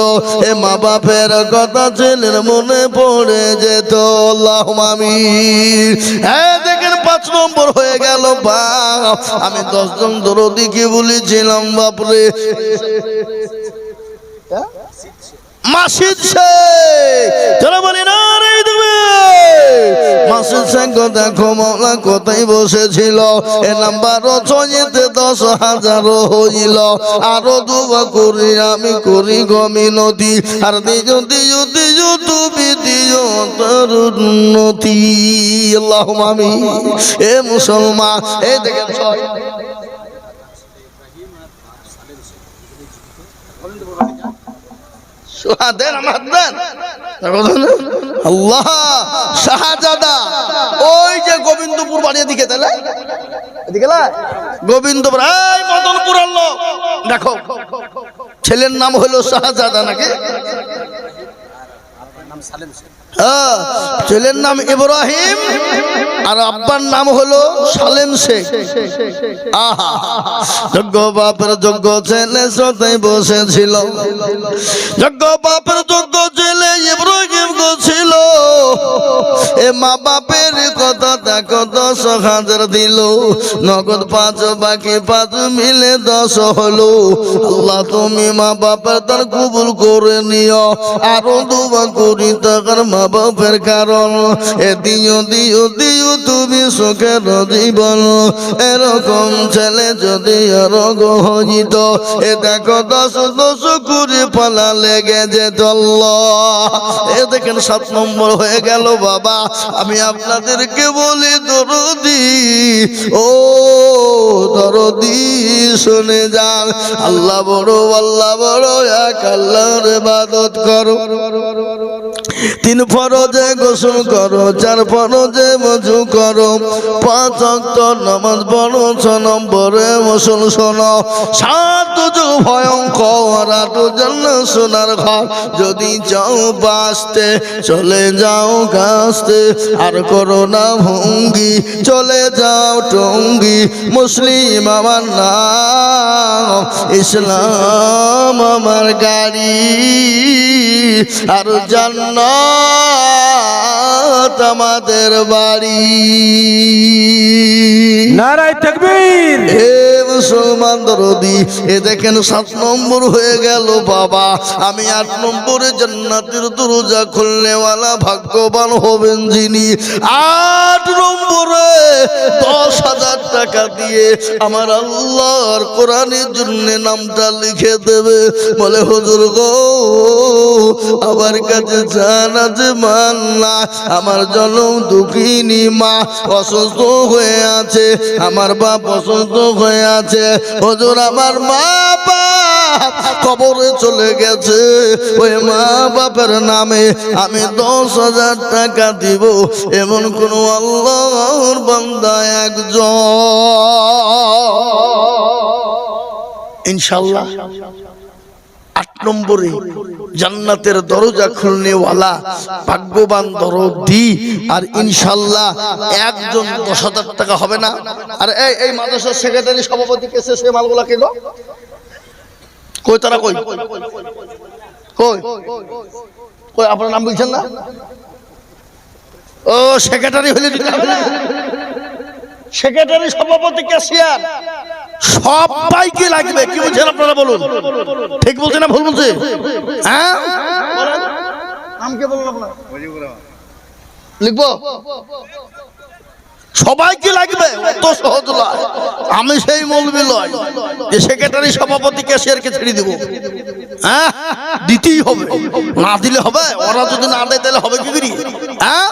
এ মা বাপের কথা ছেলের মনে পড়ে যেত। আল্লাহুম্মা আমিন। হ্যাঁ দেখেন 5 নম্বর হয়ে গেল বাপ। আমি 10 জন দরদিকে বলেছিলাম বাপরে, মাসিদ শেখ, চলো বলি না রে তুমি। মাসিদ শেখ দেখো মাওলা কোথায় বসেছিল, এ নাম্বার 6-তে 10,000 হইল, আরো দোয়া করি আমি করি গো মিনতি, আর দিও দিও দিও তুমি দিও তোর উন্নতি। আল্লাহুম্মা আমিন। এ মুসলমান, এই দেখেন আল্লাহ শাহজাদা, ওই যে গোবিন্দপুর বাড়ির দিকে, তাহলে এদিকে গোবিন্দপুর, এই মদনপুর আল্লাহ দেখো, ছেলের নাম হলো শাহজাদা নাকি? ছেলের নাম ইব্রাহিম আর আব্বার নাম হলো সালেম শেখ। আহা, যোগ্য বাপের যোগ্য ছেলে সদাই বসেছিল। যোগ্য বাপের যোগ্য ছেলে ইব্রাহিম ছিল। এ মা বাপের কথা দেখো 10,000 দিল, নগদ 5 বাকি 5 মিলে 10 হলো। আল্লাহ তুমি মা বাপের তার কবুল করে নিও, আরো দোয়া করি তার মা বাপের কারণ এ দিও দিও দিও তুমি সুখের জীবন। এরকম ছেলে যদি আরো গহিত, এ দেখো 10 করে পালা লেগে যেত। এ দেখেন 7 নম্বর হয়ে গেল বাবা। আমি আপনাদেরকে বলি দরদি, ও দরদি শুনে যান, আল্লাহ বড়, আল্লাহ বড় এক, আল্লাহর ইবাদত করো। 3 ফরজে গোসল করো, 4 ফরজে ওযু করো, 5 ওয়াক্ত নামাজ পড়ো, 6 নম্বরে মুসল শোনো, 7 যুগ ভয়ঙ্কর, 8 জান্নাত সোনার ঘর। যদি চাও বাঁচতে চলে যাও কাস্তে, আর করো না ভঙ্গি চলে যাও টঙ্গি। মুসলিম আমার নাম, ইসলাম আমার গাড়ি, আর জান্নাত আমাদের বাড়ি। নারায়ে তাকবীর। হে মুসলমান দরদি, এ দেখেন 7 নম্বর হয়ে গেল বাবা। আমি 8 নম্বরে জান্নাতের দরজা খুলনেওয়ালা ভাগ্যবান হবেন যিনি। 8 নম্বরে 10,000 টাকা দিয়ে আমার আল্লাহর কোরআনের জন্য নামটা লিখে দেবে। বলে হুজুর গো, আমার কাছে জানাতে মান না, আমার জনম দুঃখিনী মা অসুস্থ হয়ে আছে, আমার বাপ অসুস্থ হয়ে আছে। হুজুর আমার মা বাপ কবরে চলে গেছে, ওই মা বাপের নামে আমি 10,000 টাকা দিব, এমন কোন আল্লাহর বান্দা একজন ইনশাআল্লাহ 8 নম্বরে জান্নাতের দরজা খুলনেওয়ালা ভাগ্যবান দরদি। আর ইনশাআল্লাহ একজন 10,000 টাকা হবে না। আর এই মাদ্রাসার সেক্রেটারি সভাপতি কেসে সে মালগুলা কে গো? কই তারা কই কই কই আপনার নাম বলছেন না? ও সেক্রেটারি হলে সেক্রেটারি সভাপতি ক্যাশিয়ার সবাইকে লাগবে। কি বলছেন আপনারা বলুন? ঠিক বলছে না ভুল বলছে? হ্যাঁ, নামকে বলুন আপনারা, লিখবো। সবাইকে লাগবে, অত সহজ নয়। আমি সেই মৌলবি লয় যে সেক্রেটারি সভাপতি ক্যাশিয়ারকে ছেড়ে দিব। হ্যাঁ, দিতেই হবে, না দিলে হবে? ওরা যদি না দেয় তাহলে হবে কি করি? হ্যাঁ,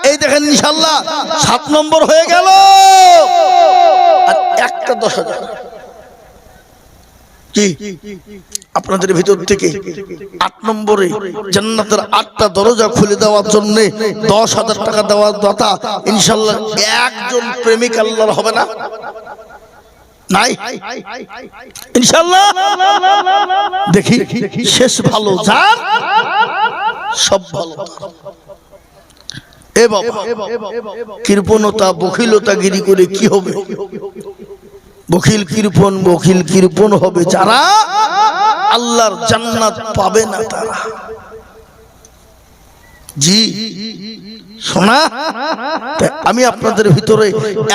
এই দেখেন ইনশাআল্লাহ 7 নম্বর হয়ে গেল। আর একটা 10,000 কি আপনাদের ভিতর থেকে 8 নম্বরে জান্নাতের 8টা দরজা খুলে দেওয়ার জন্য 10,000 টাকা দেওয়ার দাতা ইনশাআল্লাহ একজন প্রেমিক আল্লাহর হবে না? নাই ইনশাআল্লাহ। দেখি শেষ ভালো যার সব ভালো। এ বাবা, কৃপণতা বখিলতা গিরি করে কি হবে? বখিল কৃপণ হবে যারা আল্লাহর জান্নাত পাবে না তারা। জি শোনা, আমি আপনাদের ভিতরে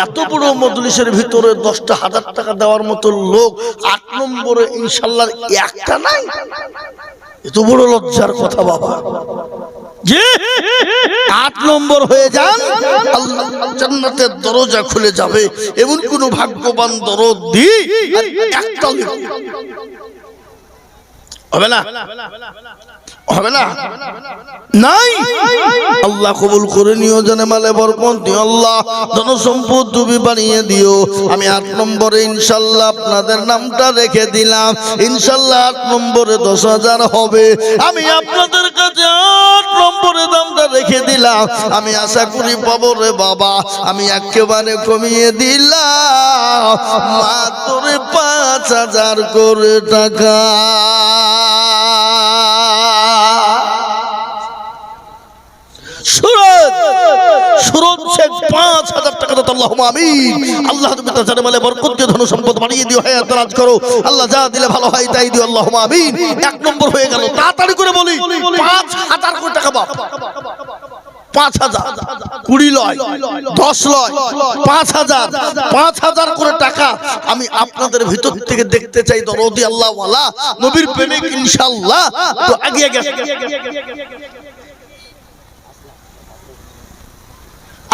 এত বড় মজলিসের ভিতরে 10,000 টাকা দেওয়ার মতো লোক 8 নম্বরে ইনশাআল্লাহ একটা নাই। এত বড় লজ্জার কথা বাবা। জি 8 নম্বর হয়ে যান, আল্লাহ জান্নাতের দরজা খুলে যাবে। এমন কোন ভাগ্যবান দরদি একটা হবে না? হবে না? নাই। আল্লাহ কবুল করে নিও, জানে মালে বরকত দিও, আল্লাহ ধন সম্পদ তুমি বানিয়ে দিও। আমি 8 নম্বরে ইনশাআল্লাহ আপনাদের নামটা রেখে দিলাম। ইনশাআল্লাহ 8 নম্বরে 10,000 হবে। আমি আপনাদের কাছে 8 নম্বরে দামটা রেখে দিলাম। আমি আশা করি পাবো রে বাবা। আমি একেবারে কমিয়ে দিলাম মাত্র 5,000 করে টাকা। আল্লাহুম্মা আমিন। আল্লাহ তুমি তার জানে মালে বরকত দিয়ে ধন সম্পদ বাড়িয়ে দিও, হায়াত দারাজ করো। আল্লাহ যা দিলে ভালো হয় তাই দিও, আল্লাহুম্মা আমিন। এক নম্বর হয়ে গেল, তাড়াতাড়ি করে বলি 5,000 কোটি টাকা বাপ। 5,000, 20 লয়, 10 লয়, 5,000, 5,000 করে টাকা আমি আপনাদের ভিতর থেকে দেখতে চাই। দরদি আল্লাহ ওয়ালা নবীর প্রেমিক ইনশাআল্লাহ। তো আগে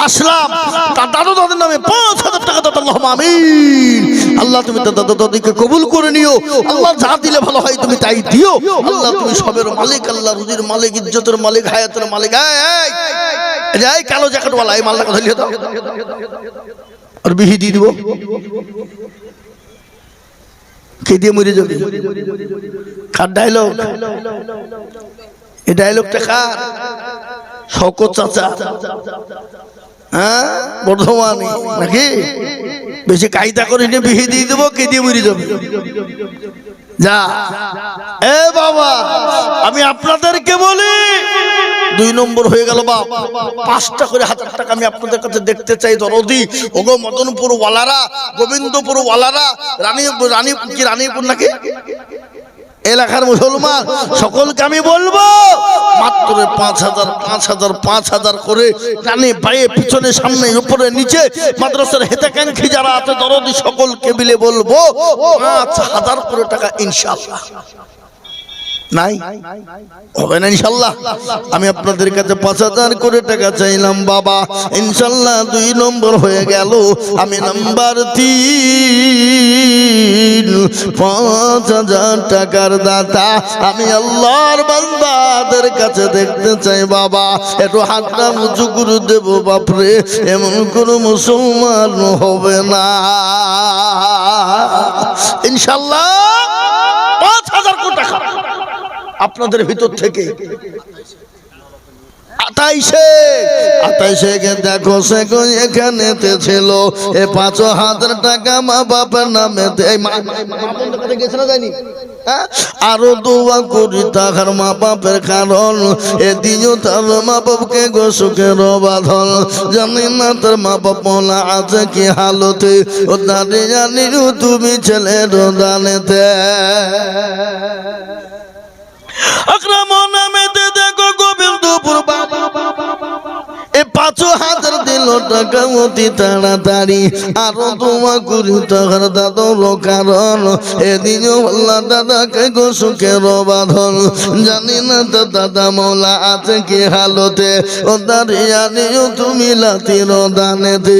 আসলাম তার দাদু দাদির নামে 5,000 টাকা দাও, আল্লাহুম্মা আমিন। আল্লাহ তুমি তার দাদু দাদিকে কবুল করে নিও। আল্লাহ যা দিলে ভালো হয় তুমি তাই দিও। আল্লাহ তুমি সবের মালিক, আল্লাহ রুজির মালিক, ইজ্জতের মালিক, হায়াতের মালিক। এই কালো জ্যাকেটওয়ালা এই মালটা কথা লিখে দাও আর বিহি দিয়ে দিব। কে দিয়ে মরে যাবে? কার ডায়লগ? এই ডায়লগটা কার? শওকত চাচা, হ্যাঁ বর্ধমানে নাকি? বেশি কায়দা করে নিয়ে বিহি দিয়ে দেবো, কে দিয়ে মরে যাবে? যা এ বাবা, আমি আপনাদেরকে বলি 2 নম্বর হয়ে গেল বাপ। 5টা করে 1,000 টাকা আমি আপনাদের কাছে দেখতে চাই। দরদি ওগো মদনপুর ওয়ালারা, গোবিন্দপুর ওয়ালারা, রানীপুর নাকি এলাকার মুসলমান সকলকে আমি বলবো মাত্র 5,000, 5,000, 5,000 করে ডানে বায়ে পিছনে সামনে উপরে নিচে মাদ্রাসার হেতাকাঙ্ক্ষী যারা আছে দরদি সকলকে মিলে বলবো 5,000 করে টাকা ইনশাআল্লাহ। নাই হবে না ইনশাআল্লাহ। আমি আপনাদের কাছে 5,000 করে টাকা চাইলাম বাবা, ইনশাআল্লাহ 2 নম্বর হয়ে গেল। আমি নাম্বার 3 5,000 টাকার দাতা আমি আল্লাহর বান্দাদের কাছে দেখতে চাই বাবা। একটু হাতটা উঁচু করে দেব বাপরে, এমন কোনো মুসলমান হবে না ইনশাআল্লাহ। 5,000 কোটি টাকা আপনাদের ভিতর থেকে 28 দেখো সে এখানে ছিল 5,000 টাকা মা বাবার নামে গেছে না যায়নি। আরো দোয়া করি তাহার মা বাপের কারণ এদিনও তার মা বাপকে গো সুখের বাঁধন। জানি না তার মা বাপ মোলা আছে কি হালতে, ও দাঁড়িয়ে জানি তুমি ছেলের দানেতে আকরাম নামে দেখো গোবিন্দপুর বাবা 5,000 দিল টাকা অতি তাড়াতাড়ি। আরো তোমা করি তাহার দাদর কারণ এদিনও আল্লাহ দাদাকে গো সুখের বাঁধন। জানি না তো দাদা মৌলা আছে কি হালতে, ও দাঁড়িয়ে নিও তুমি লাতির দানে দে।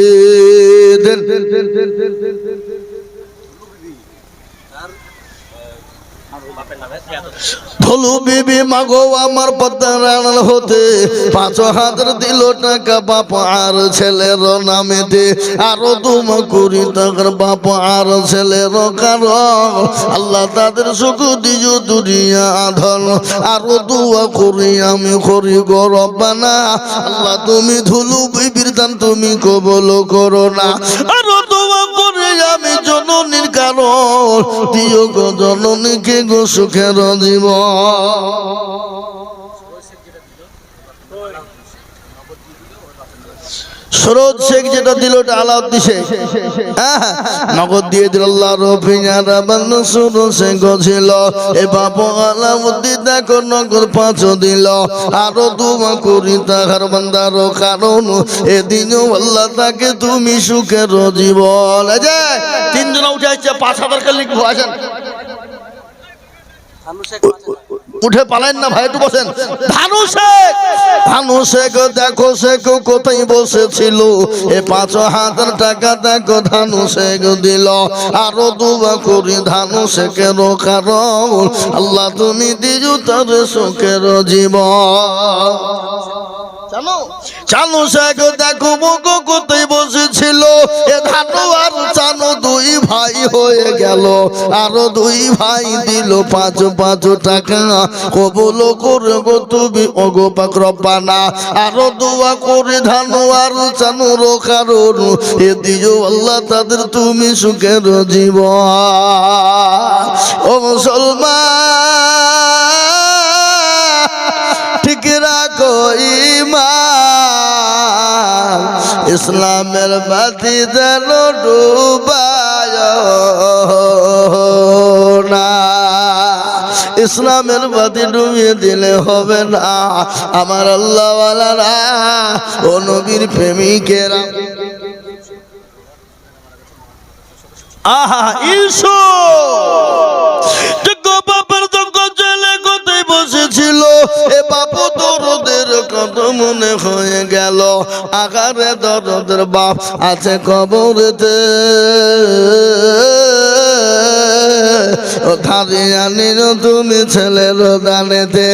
ভলু বিবি মাগো আমার পদ্মার আড়াল হতে 5,000 দিল টাকা বাপ আর ছেলের নামেতে। আরো দুমা করি টাকার বাপ আর ছেলের কারণ আল্লাহ তাদের সুখ দিও দুনিয়া ধন। আরো দোয়া করি আমি করি গো রব্বানা, আল্লাহ তুমি ধুলু বিবির দান তুমি কবুল করো না। আরো দোয়া করি আমি জননীর কারণ দিও গো জননীকে গো সুখের জীবন। সরোজ শেখ যেটা দিল ওটা আলাউদ্দিন শেখ নগদ দিয়ে দিল। আল্লাহ রফিয়ারা বান্দা সরোজ শেখ ছিল এ বাবু আলাউদ্দিন দেখো নগদ 5 দিল। আরো দোয়া করি তাহার বান্দার কারণ এদিনও আল্লাহ তাকে তুমি সুখের জীবন। এই যে 3 জন উঠে আসছে 5,000 কে লিখবো, আসেন উঠে পালেন না ভাই, একটু বসেন। ধানু শেখ দেখো শেখ কোথায় বসেছিল 5,000 টাকা দেখো ধানু শেখ দিল। আরো দোয়া করি ধানু শেখের কারণ আল্লাহ তুমি দিও তার সুখের জীবন। চানু শেখ দেখো মগো কোথায় বসেছিল এ ধানু আর চানু 2 ভাই হয়ে গেল। আরো 2 ভাই দিল 5 টাকা কবুল করে গো তুমি ওগো পাক রব্বানা। আরো দোয়া করে ধানু আর চানুর কারণ এ দিও আল্লাহ তাদের তুমি সুখের জীবন। ও মুসলমান ঠিক রাখো ঈমান, ইসলামের বাতি যেন ডুবায় না, ইসলামের বাতি ডুবিয়ে দিলে হবে না। আমার আল্লাহ ওয়ালারা ও নবীর প্রেমিকেরা, আহা ইসো বাপের যখন ছেলে কোথায় বসেছিল, এ বাপু দরদের কত মনে হয়ে গেল। আগারে দরদের বাপ আছে কবরেতে, ধারে আনিল তুমি ছেলের দানেতে।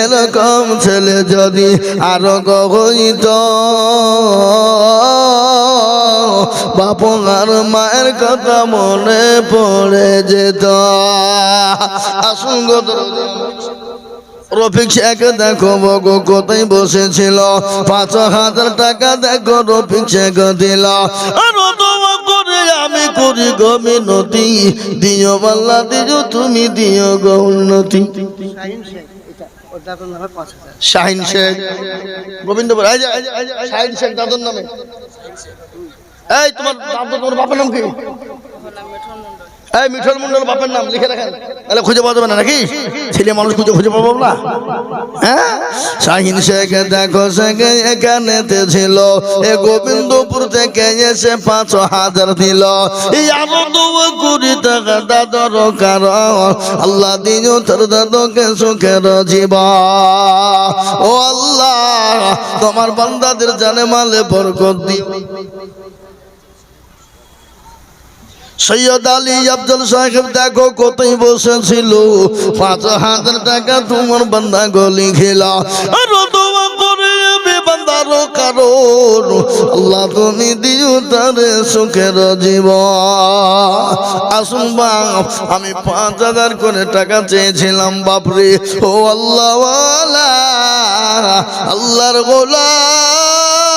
এরকম ছেলে যদি আরো হইত, বাপ আর মায়ের কথা মনে পড়ে যেত। আসুন গো রফিক শেখ দেখো বগো কোথায় বসেছিল, ৫,০০০ টাকা দেখো রফিক শেখ দিল। আর দোয়া করে আমি করি গো মিনতি, দিও আল্লাহ দিও তুমি দিও গো উন্নতি। শাহিন শেখ গোবিন্দপুর, শাহিন শেখ দাদুর নামে। এই তোমার বাপের নাম কি? এই মিঠল মন্ডল বাপের নাম লিখে রাখেন, তাহলে খুঁজে পাওয়া যাবে না নাকি? ছেলে মানুষ খুঁজে পাবো না। হ্যাঁ, শাহিন শেখ দেখো শেখ এখানেতে ছিল, এ গোবিন্দপুর থেকে এসে ৫,০০০ দিল। এই আনন্দ কুড়ি টাকা দাদর কারণ আল্লাহ দিও তোর দাদকে সুখের জীবন। ও আল্লাহ তোমার বান্দাদের জানে মালে বরকত দিও। সৈয়দ আলী আফজল সাহেব দেখো কোথায় বসেছিল, ৫,০০০ টাকা তোমার বান্দা গলি খেলা। আর দোয়া করে আমি বান্দার কারণ আল্লাহ তুমি দিও তারে সুখের জীবন। আসুন বাপ, আমি ৫,০০০ করে টাকা চেয়েছিলাম বাপরে। ও আল্লাহ আল্লাহর গোলাম,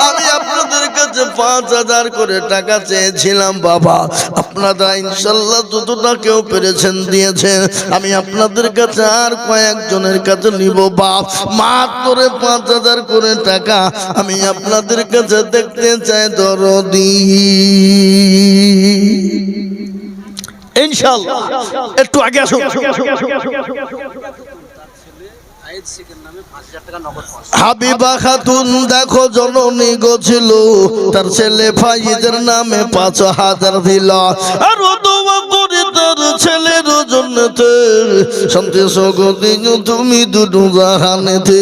আমি আপনাদের কাছে ৫,০০০ করে টাকা চেয়েছিলাম বাবা। আপনারা ইনশাল্লাহ যতটা কেউ পেরেছেন দিয়েছেন। আমি আপনাদের কাছে আর কয়েকজনের কাছে নিব বাপ, মাত্র ৫,০০০ করে টাকা আমি আপনাদের কাছে দেখতে চাই দরদি ইনশাল্লাহ। একটু আগে আসুন। হাবিবা খাতুন দেখো জননী গো ছিল, তার ছেলে ফাইজের নামে ৫,০০০ দিল। আর দোয়া করে তার ছেলের জন্যতে শান্তি সুগতি তুমি দুটো জাহানেতে।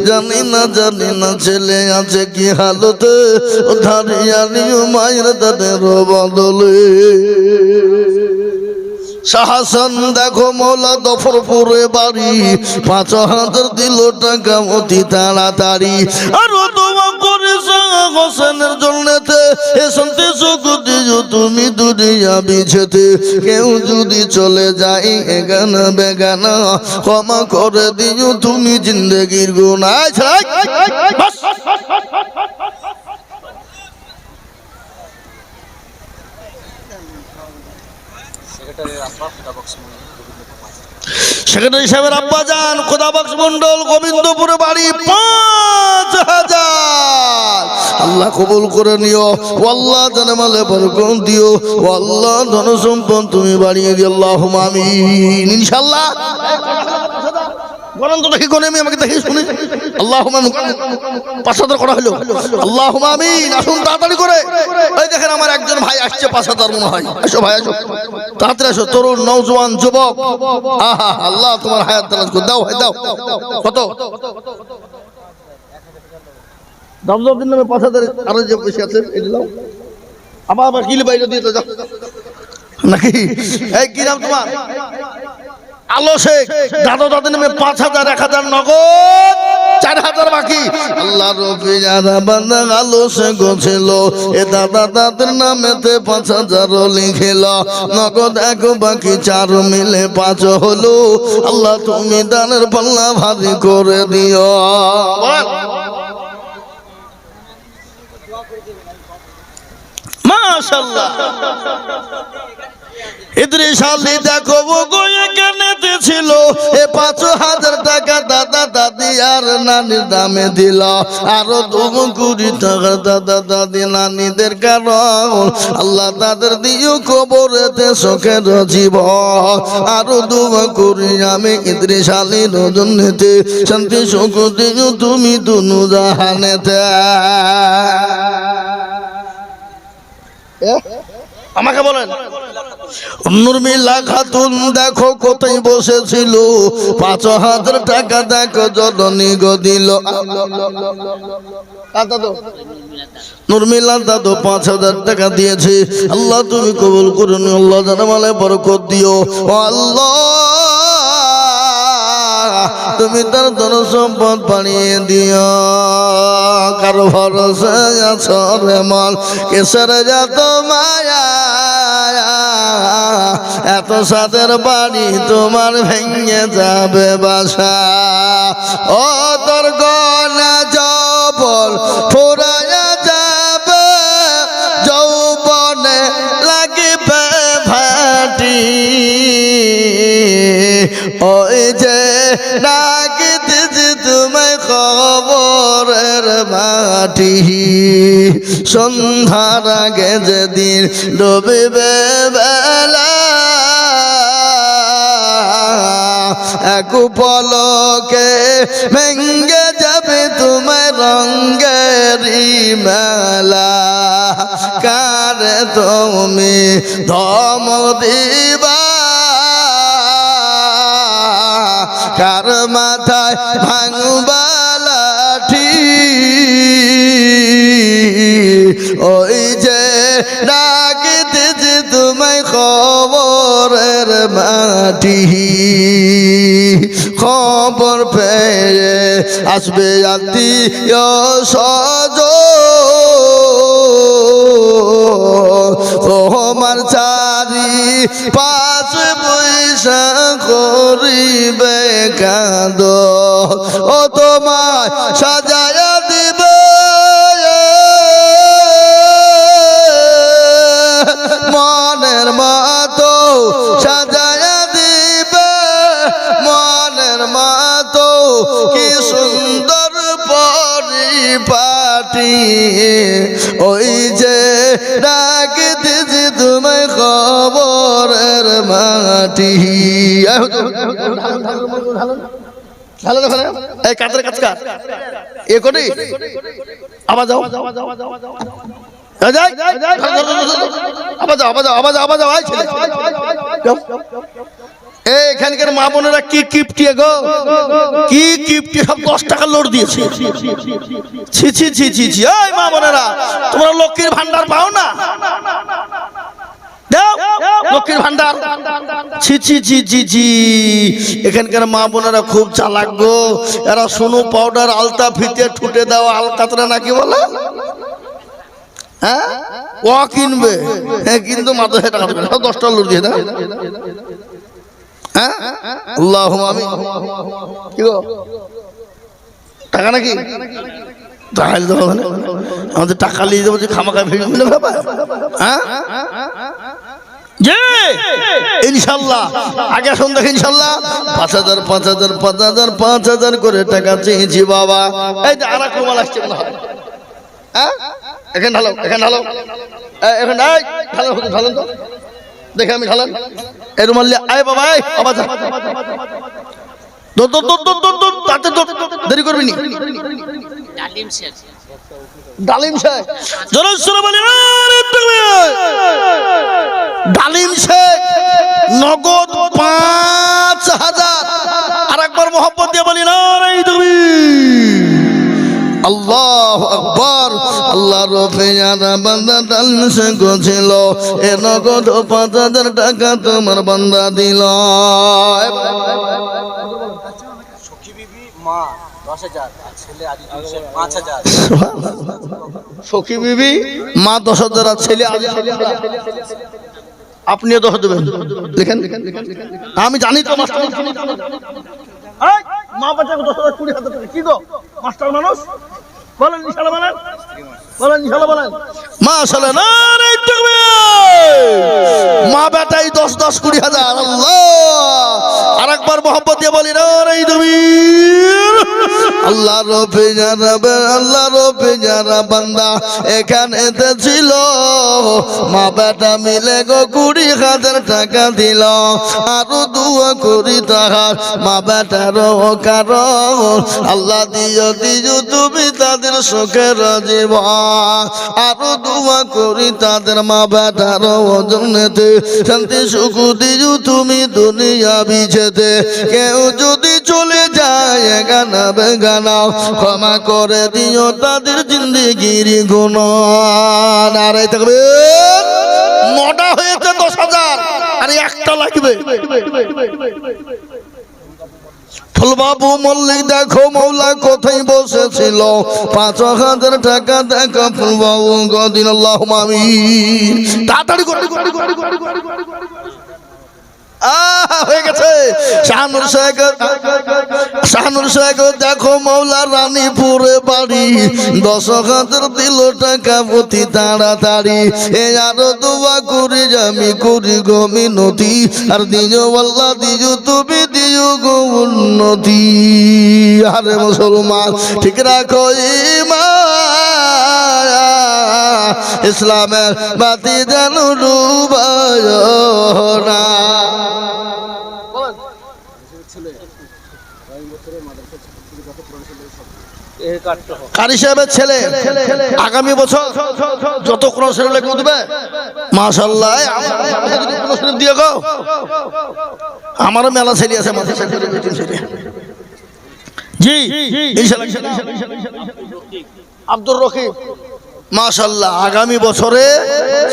জানি না ছেলে আছে কি হালতে, ধারিয়ানি মায়ের তাদের বদলে। শাহসান দেখো মৌলা দফরপুরে বাড়ি, ৫,০০০ দিল টাকা অতি তাড়াতাড়ি। আর দোয়া করে শাহ হোসেনের জন্যতে এ শান্তি সুগতি তুমি দুনিয়া বিছেতে। কেউ যদি চলে যায় এগানা বেগানা, ক্ষমা করে দিও তুমি জিন্দগির গুনাহ। সেক্রেটারি সাহেবের আব্বা যান খোদাবক্স মন্ডল গোবিন্দপুরে বাড়ি ৫,০০০। আল্লাহ কবুল করে নিও। আল্লাহ জানে মালে বরকত দিও। আল্লাহ ধন সম্পদ তুমি বাড়িয়ে দিও। আল্লাহুম্মা আমিন ইনশাআল্লাহ। গণন তো দেখি গনে আমি আমাকে দেখি শুনি। আল্লাহুম্মা আমিন ৫,০০০ করা হলো। আল্লাহুম্মা আমিন। আসুন তাড়াতাড়ি করে। এই দেখেন আমার একজন ভাই আসছে ৫,০০০ মনে হয়। আসো ভাই আসো, তাড়াতাড়ি আসো। তরুণ নওজোয়ান যুবক, আহা আল্লাহ তোমার হায়াত দারাজ করে দাও। দাও কত দাবদাবদিন নামে ৫,০০০ আরো যে পয়সা আছে এই দিলাও। আবার কিলে বাইরে দিয়ে তো যাও নাকি। এই কি নাম তোমার? আলো শেখ। দাদা দাদের নামে ৫,০০০, ১,০০০ নগদ, ৪,০০০ বাকি। আল্লাহ রবি যারা বান্দা আলো শেখ ছিল, এ দাদা দাদের নামেতে ৫,০০০ লিখিল। নগদ ১ বাকি ৪ মিলে ৫ হলো। আল্লাহ তুমি দানের পাল্লা ভারী করে দিও। মাশাআল্লাহ। ইদ্রিস আলী দেখো গো এখানেতে ছিল, এ ৫,০০০ টাকা দাদা দাদি আর নানির দামে দিল, আরো 2 কোটি টাকা দাদা দাদি নানিদের কারণ আল্লাহ তাদের দিও কবরেতে সুখের জীবন। আরো 2 কোটি আমি ইদ্রিস আলীর জন্যতে শান্তি সুখ দিও তুমি দুনু জাহানেতে। আমাকে বলেন, নুরমিলা খাতুন দেখো কোথায় বসেছিল, 5,000 টাকা দেখো জননী গো দিল। নুরমিলা দাদু 5,000 টাকা দিয়েছে। আল্লাহ তুমি কবুল করুন, আল্লাহ জানামালে বরকত দিও। ও আল্লাহ তুমি তার ধন সম্পদ বাড়িয়ে দিও। কারো ভরসা আছো রে মন, কেসের যত মায়া, এত সাদের বাড়ি তোমার ভেঙে যাবে বাসা। ও তোর গনা জবল ফুরায়া যাবে, যৌবনে লাগবে ভাটি। ওই যে ডাকিতেছি তোমায় খবরের মাটি, সন্ধ্যার আগে যেদিন ডুবিবে বেলা, এক পলকে ভেঙ্গে যাবে তোমার রঙ্গেরি মেলা। কারে তুমি ধমক দিবা, কার মাথায় ভাঙবা লাঠি। ওই যে ডাকিতেছি তোমায় খবরের মাটি, খবর পেয়ে আসবে আত্মীয় স্বজন, তোমার চারি পাঁচ পয়সা করিবে কাঁদ। ও তোমায় সাজায়া দিবে মনের মতো, সাজায়া দিবে মনের মতো, কি সুন্দর পরিপাটি। ওই যে ডাকিতেছি তোমায় খবরের মাটি। এই কাতের কাজ কাজ এ করি আবার যাও, এখানকার মা বোনেরা কি কিপটি গো, কি কিপটি, সব 10 টাকা লোড দিয়েছে। ছি ছি ছি ছি ছি, এই মা বোনেরা তোমরা লক্ষ্মীর ভান্ডার পাও না? লক্ষ্মীর ভান্ডার, ছি ছি ছি ছি ছি। এখানকার মা বোনেরা খুব চালাক গো, এরা সোনু পাউডার আলতা ফিতে ঠুটে দেওয়া আলকাতরা নাকি বলে, হ্যাঁ ও কিনবে, হ্যাঁ কিন্তু মাত্র টাকা দেবে, 10 টাকা লোড দিয়ে দেয়। হ্যাঁ আল্লাহ আমি কি গো টাকা নাকি আমাদের টাকা নিয়ে যাবো যে খামাখা ভিড় ব্যাপার। হ্যাঁ ইনশাল্লাহ আগে শুন দেখ, ইনশাল্লাহ 5,000 5,000 5,000 5,000 করে টাকা চেয়েছি বাবা। এই যে আর এক রুমাল আসছে মনে হয়, হ্যাঁ এখানে ঢালো, এখানে ঢালো, এখানে ঢালো, ঢালেন তো দেখে আমি ঢালেন। এই রুমাল নিয়ে আয় বাবা, আবার দেরি করবি নি। ডালিম শেখ, ডালিম শেখ নগদ 5,000। আর একবার মোহাম্মত দিয়ে বলি না আল্লাহু আকবার। আল্লাহ রফিয়ানা বান্দা ডালিম শেখ ছিল, এ নগদ 5,000 টাকা তোমার বান্দা দিল। সখী বিবি মা 10,000 আর ছেলে আপনিও 10 দেবেন, লিখেন। আমি জানি তো মাস্টার মা বাচ্চা 10,000 20,000 টাকা কি গো মাস্টার মানুষ বলেন, ইনশাআল্লাহ বলেন, বলেন ইনশাআল্লাহ বলেন মাশাআল্লাহ। নারে তাকবীর। মা বেটাই 10 10 20,000 আল্লাহ। আরেকবার মোহাম্মত দিয়ে বলি নারে তাকবীর। আল্লাহ রবে যারা বান্দা এখানেতে ছিল মা বেটা মিলে গো 20,000 টাকা দিল আরো দোয়া করি তাহার মা বেটারও কারণ আল্লাহ দিও তুমি তাদের সুখের জীবন আরো দোয়া করি তাদের মা বেটারও জন্নতে শান্তি সুখ দিও তুমি দুনিয়া বিছেতে কেউ যদি চলে যায় গানা বেগানা ক্ষমা করে দিও তাদের জিন্দেগির গুনাহ নারায়ে তাকবীর মোটা হয়েছে 10,000 আর একটা লাগবে ফুলবাবু মল্লিক দেখো মৌলা কোথায় বসেছিল 5,000 টাকা দেখো ফুলবাবু গদিন আল্লাহুম্মা আমিন তাড়াতাড়ি করে হয়ে গেছে শাহানুর শেখ দেখো মৌলা রানীপুরে বাড়ি 10,000 দিল টাকা প্রতি তাড়াতাড়ি এ আরো দোয়া করি আমি করি গো মিনতি আর দিও আল্লাহ দিও তুমি দিও গো উন্নতি আরে মুসলমান ঠিক রাখো ঈমান ইসলামের বাতি যেন ডুবায় না কারি সাহেবের ছেলে আগামী বছর যত কোরআন শরীফ লেখা দিবে মাশাআল্লাহ দিয়ে গো আমারও মেলা ছেলে আছে মাদ্রাসা জি ইনশাআল্লাহ আব্দুর রকিব মাশাআল্লাহ আগামী বছরে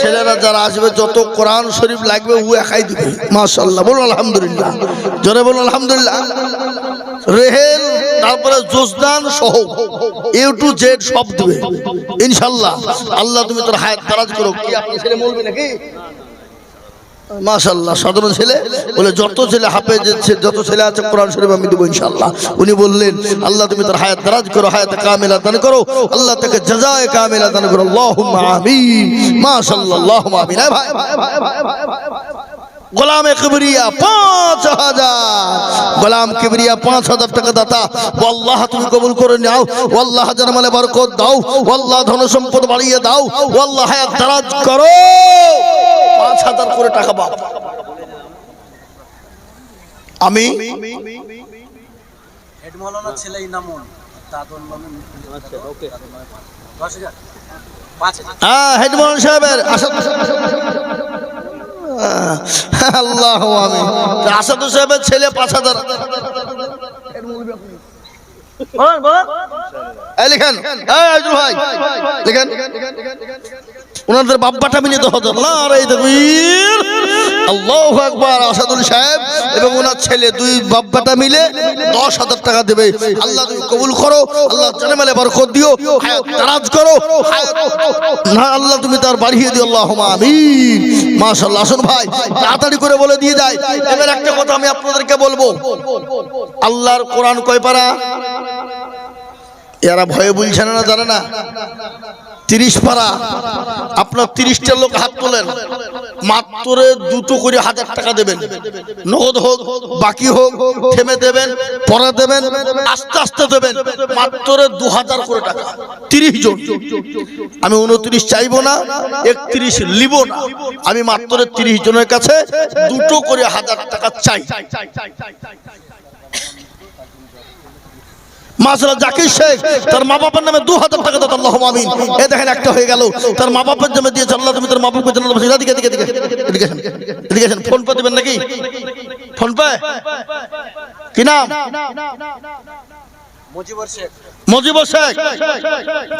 ছেলেরা যারা আসবে যত কোরআন শরীফ লাগবে ও একাই দিবে মাশাআল্লাহ বলুন আলহামদুলিল্লাহ জোরে বলুন আলহামদুলিল্লাহ রেহেল তারপরে জোজদান সহ A to Z সব দিবে ইনশাআল্লাহ আল্লাহ তুমি তোর হায়াত দারাজ করো কি আপনার ছেলে বলবে নাকি মাশাআল্লাহ সাধারণ ছেলে বলে যত ছেলে হাফেজ যত ছেলে আছে কোরআন শরীফ আমি দেব ইনশাআল্লাহ উনি বললেন আল্লাহ তুমি তার হায়াত দারাজ করো হায়াত কামিলা দান করো আল্লাহ তাকে জাযায়ে কামিলা দান করো আল্লাহুম্মা আমিন মাশাআল্লাহ আল্লাহুম্মা আমিন ভাই গোলাম কিবরিয়া 5,000 গোলাম কিবরিয়া 5,000 টাকা দাতা ও আল্লাহ তুমি কবুল করে নাও ও আল্লাহ জানমালে বরকত দাও ও আল্লাহ ধন সম্পদ বাড়িয়ে দাও ও আল্লাহ হায়াত দারাজ করো 5,000 করে টাকা বাপ আমি হেড মাওলানা ছেলে ইনামুল তাদন মানে আচ্ছা ওকে 10,000 5,000 হ্যাঁ হেড মাওলানা সাহেবের আল্লাহু আমিন আসাদ সাহেবের ছেলে 5,000 এই লিখেন এই আজুল ভাই লিখেন ওনাদের বাপ্পাটা মিলে 10,000 নারায়ে তাকবীর আল্লাহু আকবার আসাদুল সাহেব এবং ওনার ছেলে দুই বাপ্পাটা মিলে 10,000 টাকা দেবে আল্লাহ তুমি কবুল করো আল্লাহ জানেমালে বরকত দিও হায়াত দারাজ করো না আল্লাহ তুমি তার বাড়িয়ে দিও আল্লাহুম্মা আমিন মাশাআল্লাহ আসুন ভাই তাড়াতাড়ি করে বলে দিয়ে যায় এবার একটা কথা আমি আপনাদেরকে বলবো আল্লাহর কোরআন কয় পারা এরা ভয়ে বলছে না জানে না 30 পারা আপনার 30টা লোক হাত তোলেন মাত্র দুটো করে 1,000 টাকা দেবেন নগদ হোক বাকি হোক থেমে দেবেন পরে দেবেন আস্তে আস্তে দেবেন মাত্র 2,000 করে টাকা 30 জন আমি 29 চাইবো না 31 লিবো না আমি মাত্র 30 জনের কাছে দুটো করে 1,000 টাকা চাই মাশাআল্লাহ জাকির শেখ তার মা বাবার নামে 2,000 টাকা দাও আল্লাহুম্মা আমিন এই দেখেন একটা হয়ে গেল তার মা বাবার নামে দিয়ে আল্লাহ তুমি তার মা বাবাকে জান্নাত বাসিন্দা দিকে এদিকে ফোন পে দিবেন নাকি ফোন পে কি নাম মজিবর শেখ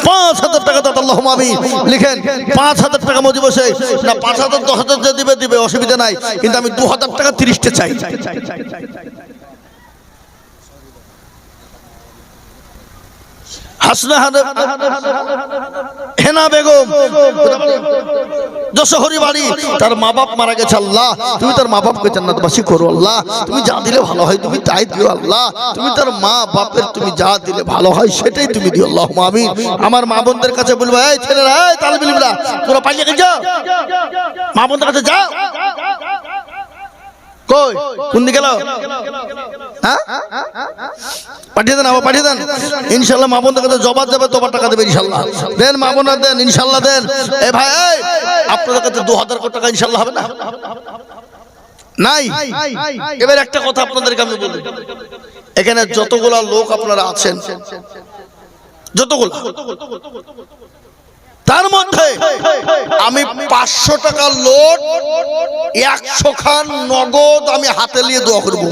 5,000 টাকা দাও আল্লাহুম্মা আমিন লিখেন 5,000 টাকা মজিবর শেখ না 5,000 10,000 দিবে অসুবিধা নাই কিন্তু আমি 2,000 টাকা 30টা চাই হাসনা হেনা বেগম যশোহরি বাড়ি তার মা বাপ মারা গেছে আল্লাহ তুমি তার মা বাপকে জান্নাতবাসী করো আল্লাহ তুমি যা দিলে ভালো হয় তুমি তাই দিও আল্লাহ তুমি তার মা বাপের তুমি যা দিলে ভালো হয় সেটাই তুমি দিও আল্লাহুম্মা আমিন আমার মা বোনদের কাছে বলবো এই ছেলেরা এই তালবিল বিলা তোরা পালিয়ে যাও মা বোনদের কাছে যাও কই কোন দিকে গেল হ্যাঁ পাঠিয়ে দেন, আবার পাঠিয়ে দেন। ইনশাল্লাহ মা বোনদের কাছে জবাব যাবে, তোমার টাকা দেবে ইনশাল্লাহ। দেন মা বোনরা দেন, ইনশাল্লাহ দেন। এ ভাই এই, আপনাদের কাছে 2000 কোটি টাকা ইনশাল্লাহ হবে না? নাই। এবার একটা কথা আপনাদেরকে আমি বলি, এখানে যতগুলা লোক আপনারা আছেন, যতগুলা, তার মধ্যে আমি 500 টাকার লোট 100 খান নগদ আমি হাতে নিয়ে দোয়া করবো।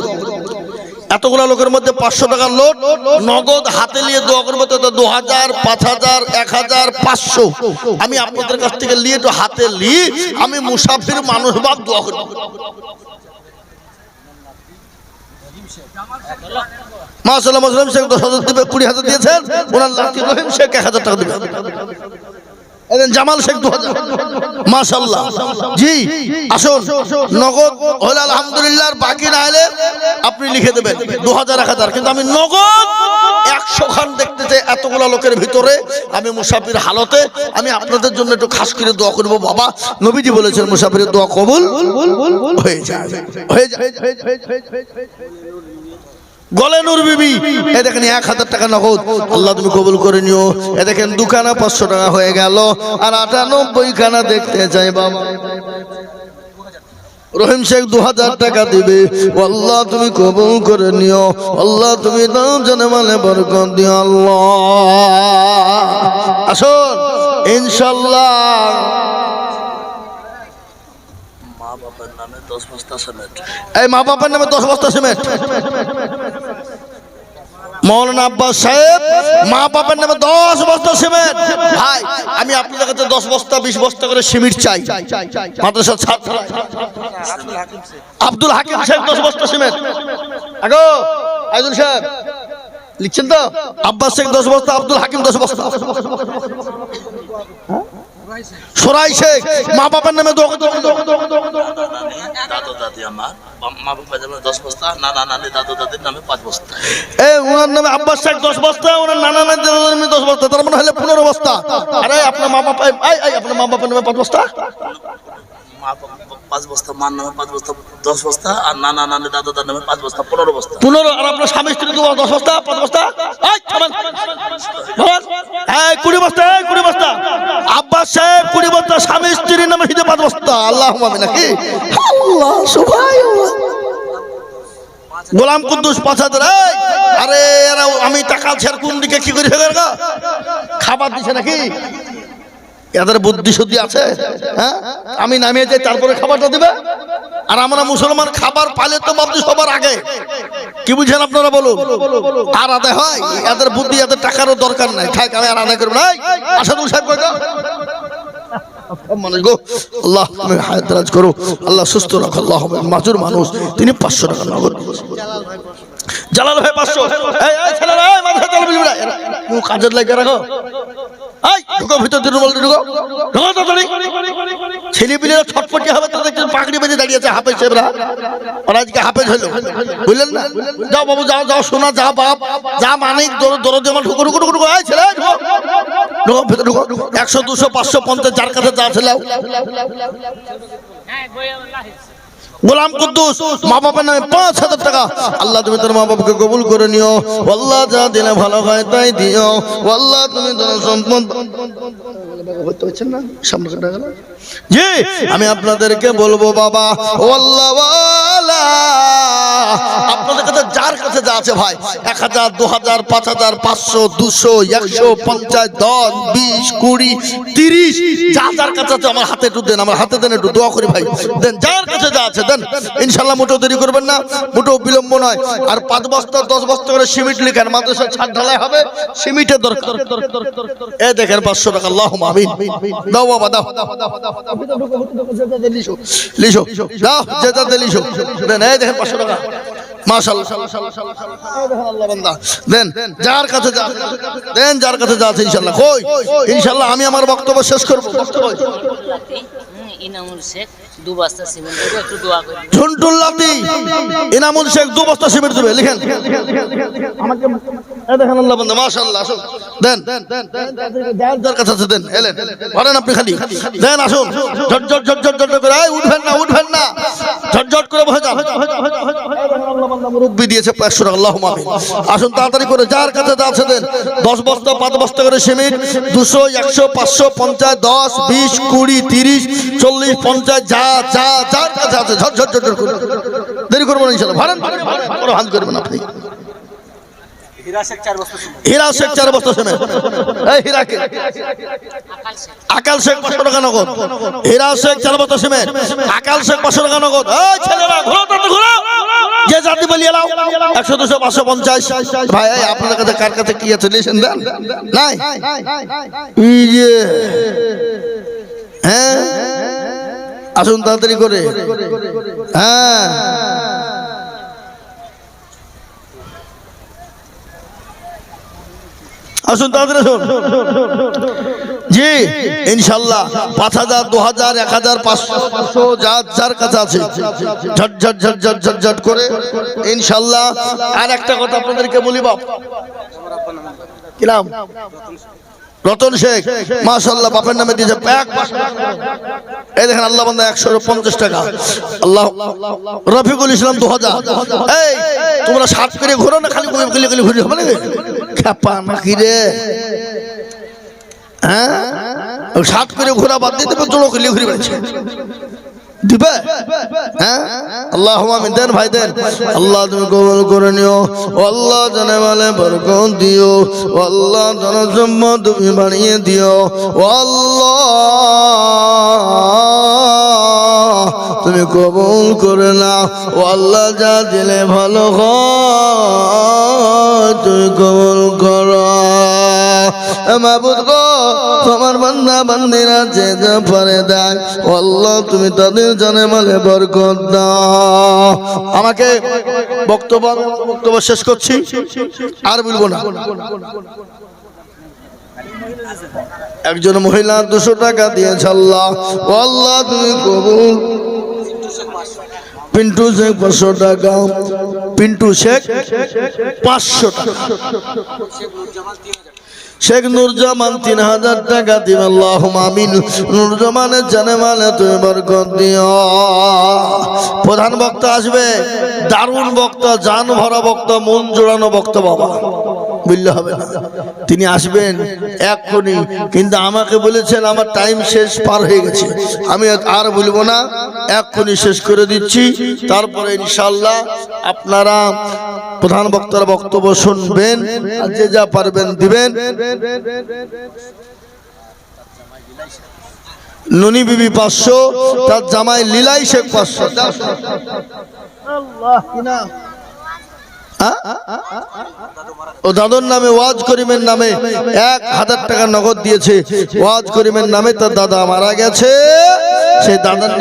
এতগুলা লোকের মধ্যে 500 টাকার লোট নগদ হাতে নিয়ে দোয়া করবো, তো 2000, 5000, 1000, 500 আমি আপনাদের কাছ থেকে নিয়ে তো হাতে নিয়ে আমি মুসাফির মানুষ বাদ দোয়া করবো। মাশাআল্লাহ, মুসলিম শেখ 10,000 দিবে, 20,000 দিয়েছেন। ওনার লাকি রহিম শেখ 1000 টাকা দিবে। জামাল শেখ 2000। মাশাআল্লাহ জি, আসুন নগদ হলে আলহামদুলিল্লাহ, আর বাকি না হলে আপনি লিখে দেবেন 2000, 1000। কিন্তু আমি নগদ 100 খান দেখতে চাই এতগুলা লোকের ভিতরে। আমি মুসাফির হালতে আমি আপনাদের জন্য একটু খাস করে দোয়া করবো। বাবা নবীজি বলেছেন মুসাফিরের দোয়া কবুল হয়ে যায়, হয়ে যায়। গলে নূর বিবি, এ দেখেন 1000 টাকা নগদ, আল্লাহ তুমি কবুল করে নিও। এ দেখেন দুখানা 500 টাকা হয়ে গেল, আর 98 খানা দেখতে চাই বাবা। রহিম শেখ 2000 টাকা দিবে, আল্লাহ তুমি কবুল করে নিও। আল্লাহ তুমি দাও জানে মানে বরকত দিও আল্লাহ। আসুন ইনশাআল্লাহ। মা বাবার নামে 10 বস্তা সিমেন্ট, এই মা বাবার নামে 10 বস্তা সিমেন্ট। মৌলানা আব্বাস সাহেব মা বাবার নামে 10 বস্তা সিমেন্ট। ভাই আমি আপনাদের কাছে 10 বস্তা 20 বস্তা করে সিমেন্ট চাই। মাদ্রাসার ছাত্র আব্দুল হাকিম শেখ 10 বস্তা সিমেন্ট। আগো আইজুল সাহেব লিখছেন তো? আব্বাস শেখ 10 বস্তা, আব্দুল হাকিম 10 বস্তা। সোরাই শেখ মা বাবার নামে দাদু দাদি আমার মা বাবার নামে 10 বস্তা, নানা নানি দাদু দাদির নামে 5 বস্তা। ওনার নামে আব্বাস শেখ 10 বস্তা, ওনার নানা নানি দাদার নামে 10 বস্তা, তার মানে হলে 15 বস্তা। আরে আপনার মা বাবা, আপনার মা বাবার নামে 5 বস্তা, মা বাবা 5 বস্তা, মার নামে 5 বস্তা 10 বস্তা, আর নানা নানি দাদু দাদির নামে 5 বস্তা 15 বস্তা। 15। আর আপনার স্বামী স্ত্রী 10 বস্তা 5 বস্তা, 20 বস্তা, 20 বস্তা। আব্বাস সাহেব 20 বস্তা, স্বামী স্ত্রীর নামে হিতে 5 বস্তা। আল্লাহুম্মা আমিন নাকি? আল্লাহ সুবহানাল্লাহ। গোলাম কুদ্দুস 5000। আরে এরা আমি টাকা ছেড়ে কোন দিকে কি করে ফেলে গা? খাবার দিছে নাকি? এদের বুদ্ধি শুদ্ধি আছে? হ্যাঁ, আমি নামিয়ে যাই তারপরে খাবারটা দিবে। আর আমরা মুসলমান খাবার পাইলে তো ভাবছি সবার আগে। কি বুঝেন আপনারা বলুন? আর আদায় হয়? এদের বুদ্ধি, এদের টাকারও দরকার নাই। ঠাক আমি আর আদায় করবো না। আসাদুল সাহেব কই গো? মানুষ গো, আল্লাহ তুমি হায়াত দারাজ করো, আল্লাহ সুস্থ রাখো। আল্লাহ মাজুর মানুষ, তিনি 500 টাকা নগদ। জালাল ভাই 500। এই ছেলেরা মাথা চাল বুঝবি না, তুই কাজের লাগে রাখো। এই ঢুকো ভিতর দিয়ে, বলতে ঢুকো, ঢুকো তাড়াতাড়ি। ছেলে পিলেরা ছটফটি হবে, তাদের পাগড়ি বেঁধে দাঁড়িয়ে আছে হাফেজ সাহেবরা। ওরা আজকে হাফেজ হলো, বুঝলেন না? যাও বাবু যাও, যাও শোনা, যা বাপ যা, মানিক দরদ যেমন ঢুকো ঢুকো ঢুকো ঢুকো। এই ছেলে ঢুকো, ঢুকো ভিতর ঢুকো। 100, 200, 500, 50 যার কাছে যা আছে লাও। গোলাম কুদ্দুস মা বাবার নামে 5000 টাকা। আল্লাহ তুমি তোর মা বাবাকে কবুল করে নিও। আল্লাহ যা দিলে ভালো হয় তাই দিও। আল্লাহ তুমি তোর সম্পদ হতে পারছেন না সামনে গেল। জি আমি আপনাদেরকে বলবো বাবা, ও আল্লাহ ওয়ালা, আপনাদের কাছে যার কাছে যা আছে ভাই, 1000, 2000, 5000, 500, 200, 150, 10, 20, 20, 30 যা যার কাছে আছে আমার হাতে একটু দেন, আমার হাতে দেন, একটু দোয়া করি ভাই। দেন যার কাছে যা আছে দেন ইনশাআল্লাহ। মোটেও দেরি করবেন না, মোটেও বিলম্ব নয়। আর 5 বস্তা 10 বস্তা করে সিমেন্ট লিখেন, মাদ্রাসার ছাদ ঢালাই হবে, সিমেন্টের দরকার। এই দেখেন 500 টাকা। আল্লাহুম্মা আমিন। দাও বাবা দাও, লিশো লিশো দাও, যেটাতে লিশো দেন। এই দেখেন 500 টাকা। মাশাআল্লাহ, আল্লাহ বান্দা দেন যার কাছে যা দেন, যার কাছে যা আছে ইনশাআল্লাহ। কই ইনশাআল্লাহ আমি আমার বক্তব্য শেষ করব। ইনামুল শেখ 2 বস্তা সিমেন্ট দেবে, একটু দোয়া করে দিবেন। ঝুন্টুল লাতি ইনামুল শেখ 2 বস্তা সিমেন্ট দেবে, লিখেন আমাকে। এই দেখেন আল্লাহ বান্দা, মাশাআল্লাহ। আসুন দেন, যার কাছে আছে দেন, এলেন ধরেন আপনি, খালি দেন। আসুন ঝটঝট ঝটঝট ঝটঝট করে, এই উঠবেন না, উঠবেন না, ঝটঝট করে বসে যান। আল্লাহ বান্দা মুরব্বি দিয়েছে 500 টাকা, আল্লাহুম্মা আমিন। আসুন তাড়াতাড়ি করে, যার কাছে যা আছে দেন। 10 বস্তা 5 বস্তা করে সিমেন্ট, 200 100 500 50 10 20 20 30 40 50, যা যা যার কাছে আছে ঝটঝট ঝটঝট করে, দেরি করবেন না ইনশাআল্লাহ। ভরেন বড় হাত করবেন আপনি। হীরা শেখ 4 বস্তা সিমেন্ট। হীরা শেখ 4 বস্তা সিমেন্ট। এই হীরাকে আকাল শেখ 500 টাকা নগদ। হীরা শেখ 4 বস্তা সিমেন্ট, আকাল শেখ 500 টাকা নগদ। এই ছেলেরা ঘোরো তো, ঘোরো, যে জাতি বলি এলাও। 100 200 500 50। ভাই এই আপনাদের কাছে কার কাছে কি আছে লিখেন দেন। নাই এই যে, হ্যাঁ আসুন তাড়াতাড়ি করে, হ্যাঁ আসুন তাড়াতাড়ি আসুন। জি ইনশাআল্লাহ 5000 2000 1000 500 যার কাছে আছে ঝট ঝট ঝট ঝট ঝট ঝট করে ইনশাআল্লাহ। আর একটা কথা আপনাদেরকে বলি বাপ, কি নাম? রতন শেখ, মাশাআল্লাহ, বাপের নামে দিয়েছে প্যাক। এই দেখেন আল্লাহ বান্দা 150 টাকা। আল্লাহ রফিকুল ইসলাম 2000। এই তোমরা 7 করে ঘোরো না, খালি গলি গলি ঘুরে হবে নাকি? খেপা নাকি রে? হ্যাঁ 7 করে ঘোরা বাদ দিয়ে দেবে, জোড়ো গলি ঘুরে বেড়াচ্ছে দিবে। হ্যাঁ আল্লাহুম্মা আমিন। দেন ভাই দেন। আল্লাহ তুমি কবুল করে নিও, আল্লাহ জানে মালে বরকত দিও, আল্লাহ জানা সম্পদ তুমি বাড়িয়ে দিও, আল্লাহ তুমি কবুল করে নাও, আল্লাহ যা দিলে ভালো হয় তুমি কবুল করো। মাবুদ গো, তোমার বান্দা বান্দিরা যে যা পারে দেয়, আল্লাহ তুমি তাদের জানে মালে বরকত দাও। আমাকে বক্তব্য শেষ করছি, আর বলবো না। একজন মহিলা 200 টাকা দিয়েছে, আল্লাহ আল্লাহ তুমি কবুল। পিন্টু শেখ 500 টাকা, পিন্টু শেখ 500 টাকা, শেখ নুরজামান 3000 টাকা দিবেন। আল্লাহুম্মা আমিন। নুরজামানের জানে মালে তুমি বরকত দিও। প্রধান বক্তা আসবে, দারুণ বক্তা, জান ভরা বক্তা, মন জোড়ানো বক্তা বাবা, বললে হবে না। তিনি আসবেন এক্ষুনি, কিন্তু আমাকে বলেছেন আমার টাইম শেষ, পার হয়ে গেছে, আমি আর বলবো না, এক্ষুনি শেষ করে দিচ্ছি। তারপরে ইনশাআল্লাহ আপনারা প্রধান বক্তার বক্তব্য শুনবেন, আর যে যা পারবেন দিবেন। নুনি বিবি 500, তার জামাই লীলাই শেখ 500। আল্লাহ কি নাম? ও দাদুর নামে ওয়াজ করিমের নামে 1000 টাকা নগদ দিয়েছে। ওয়াজ করিমের নামে তার দাদা মারা গেছে, সেই দাদার নামে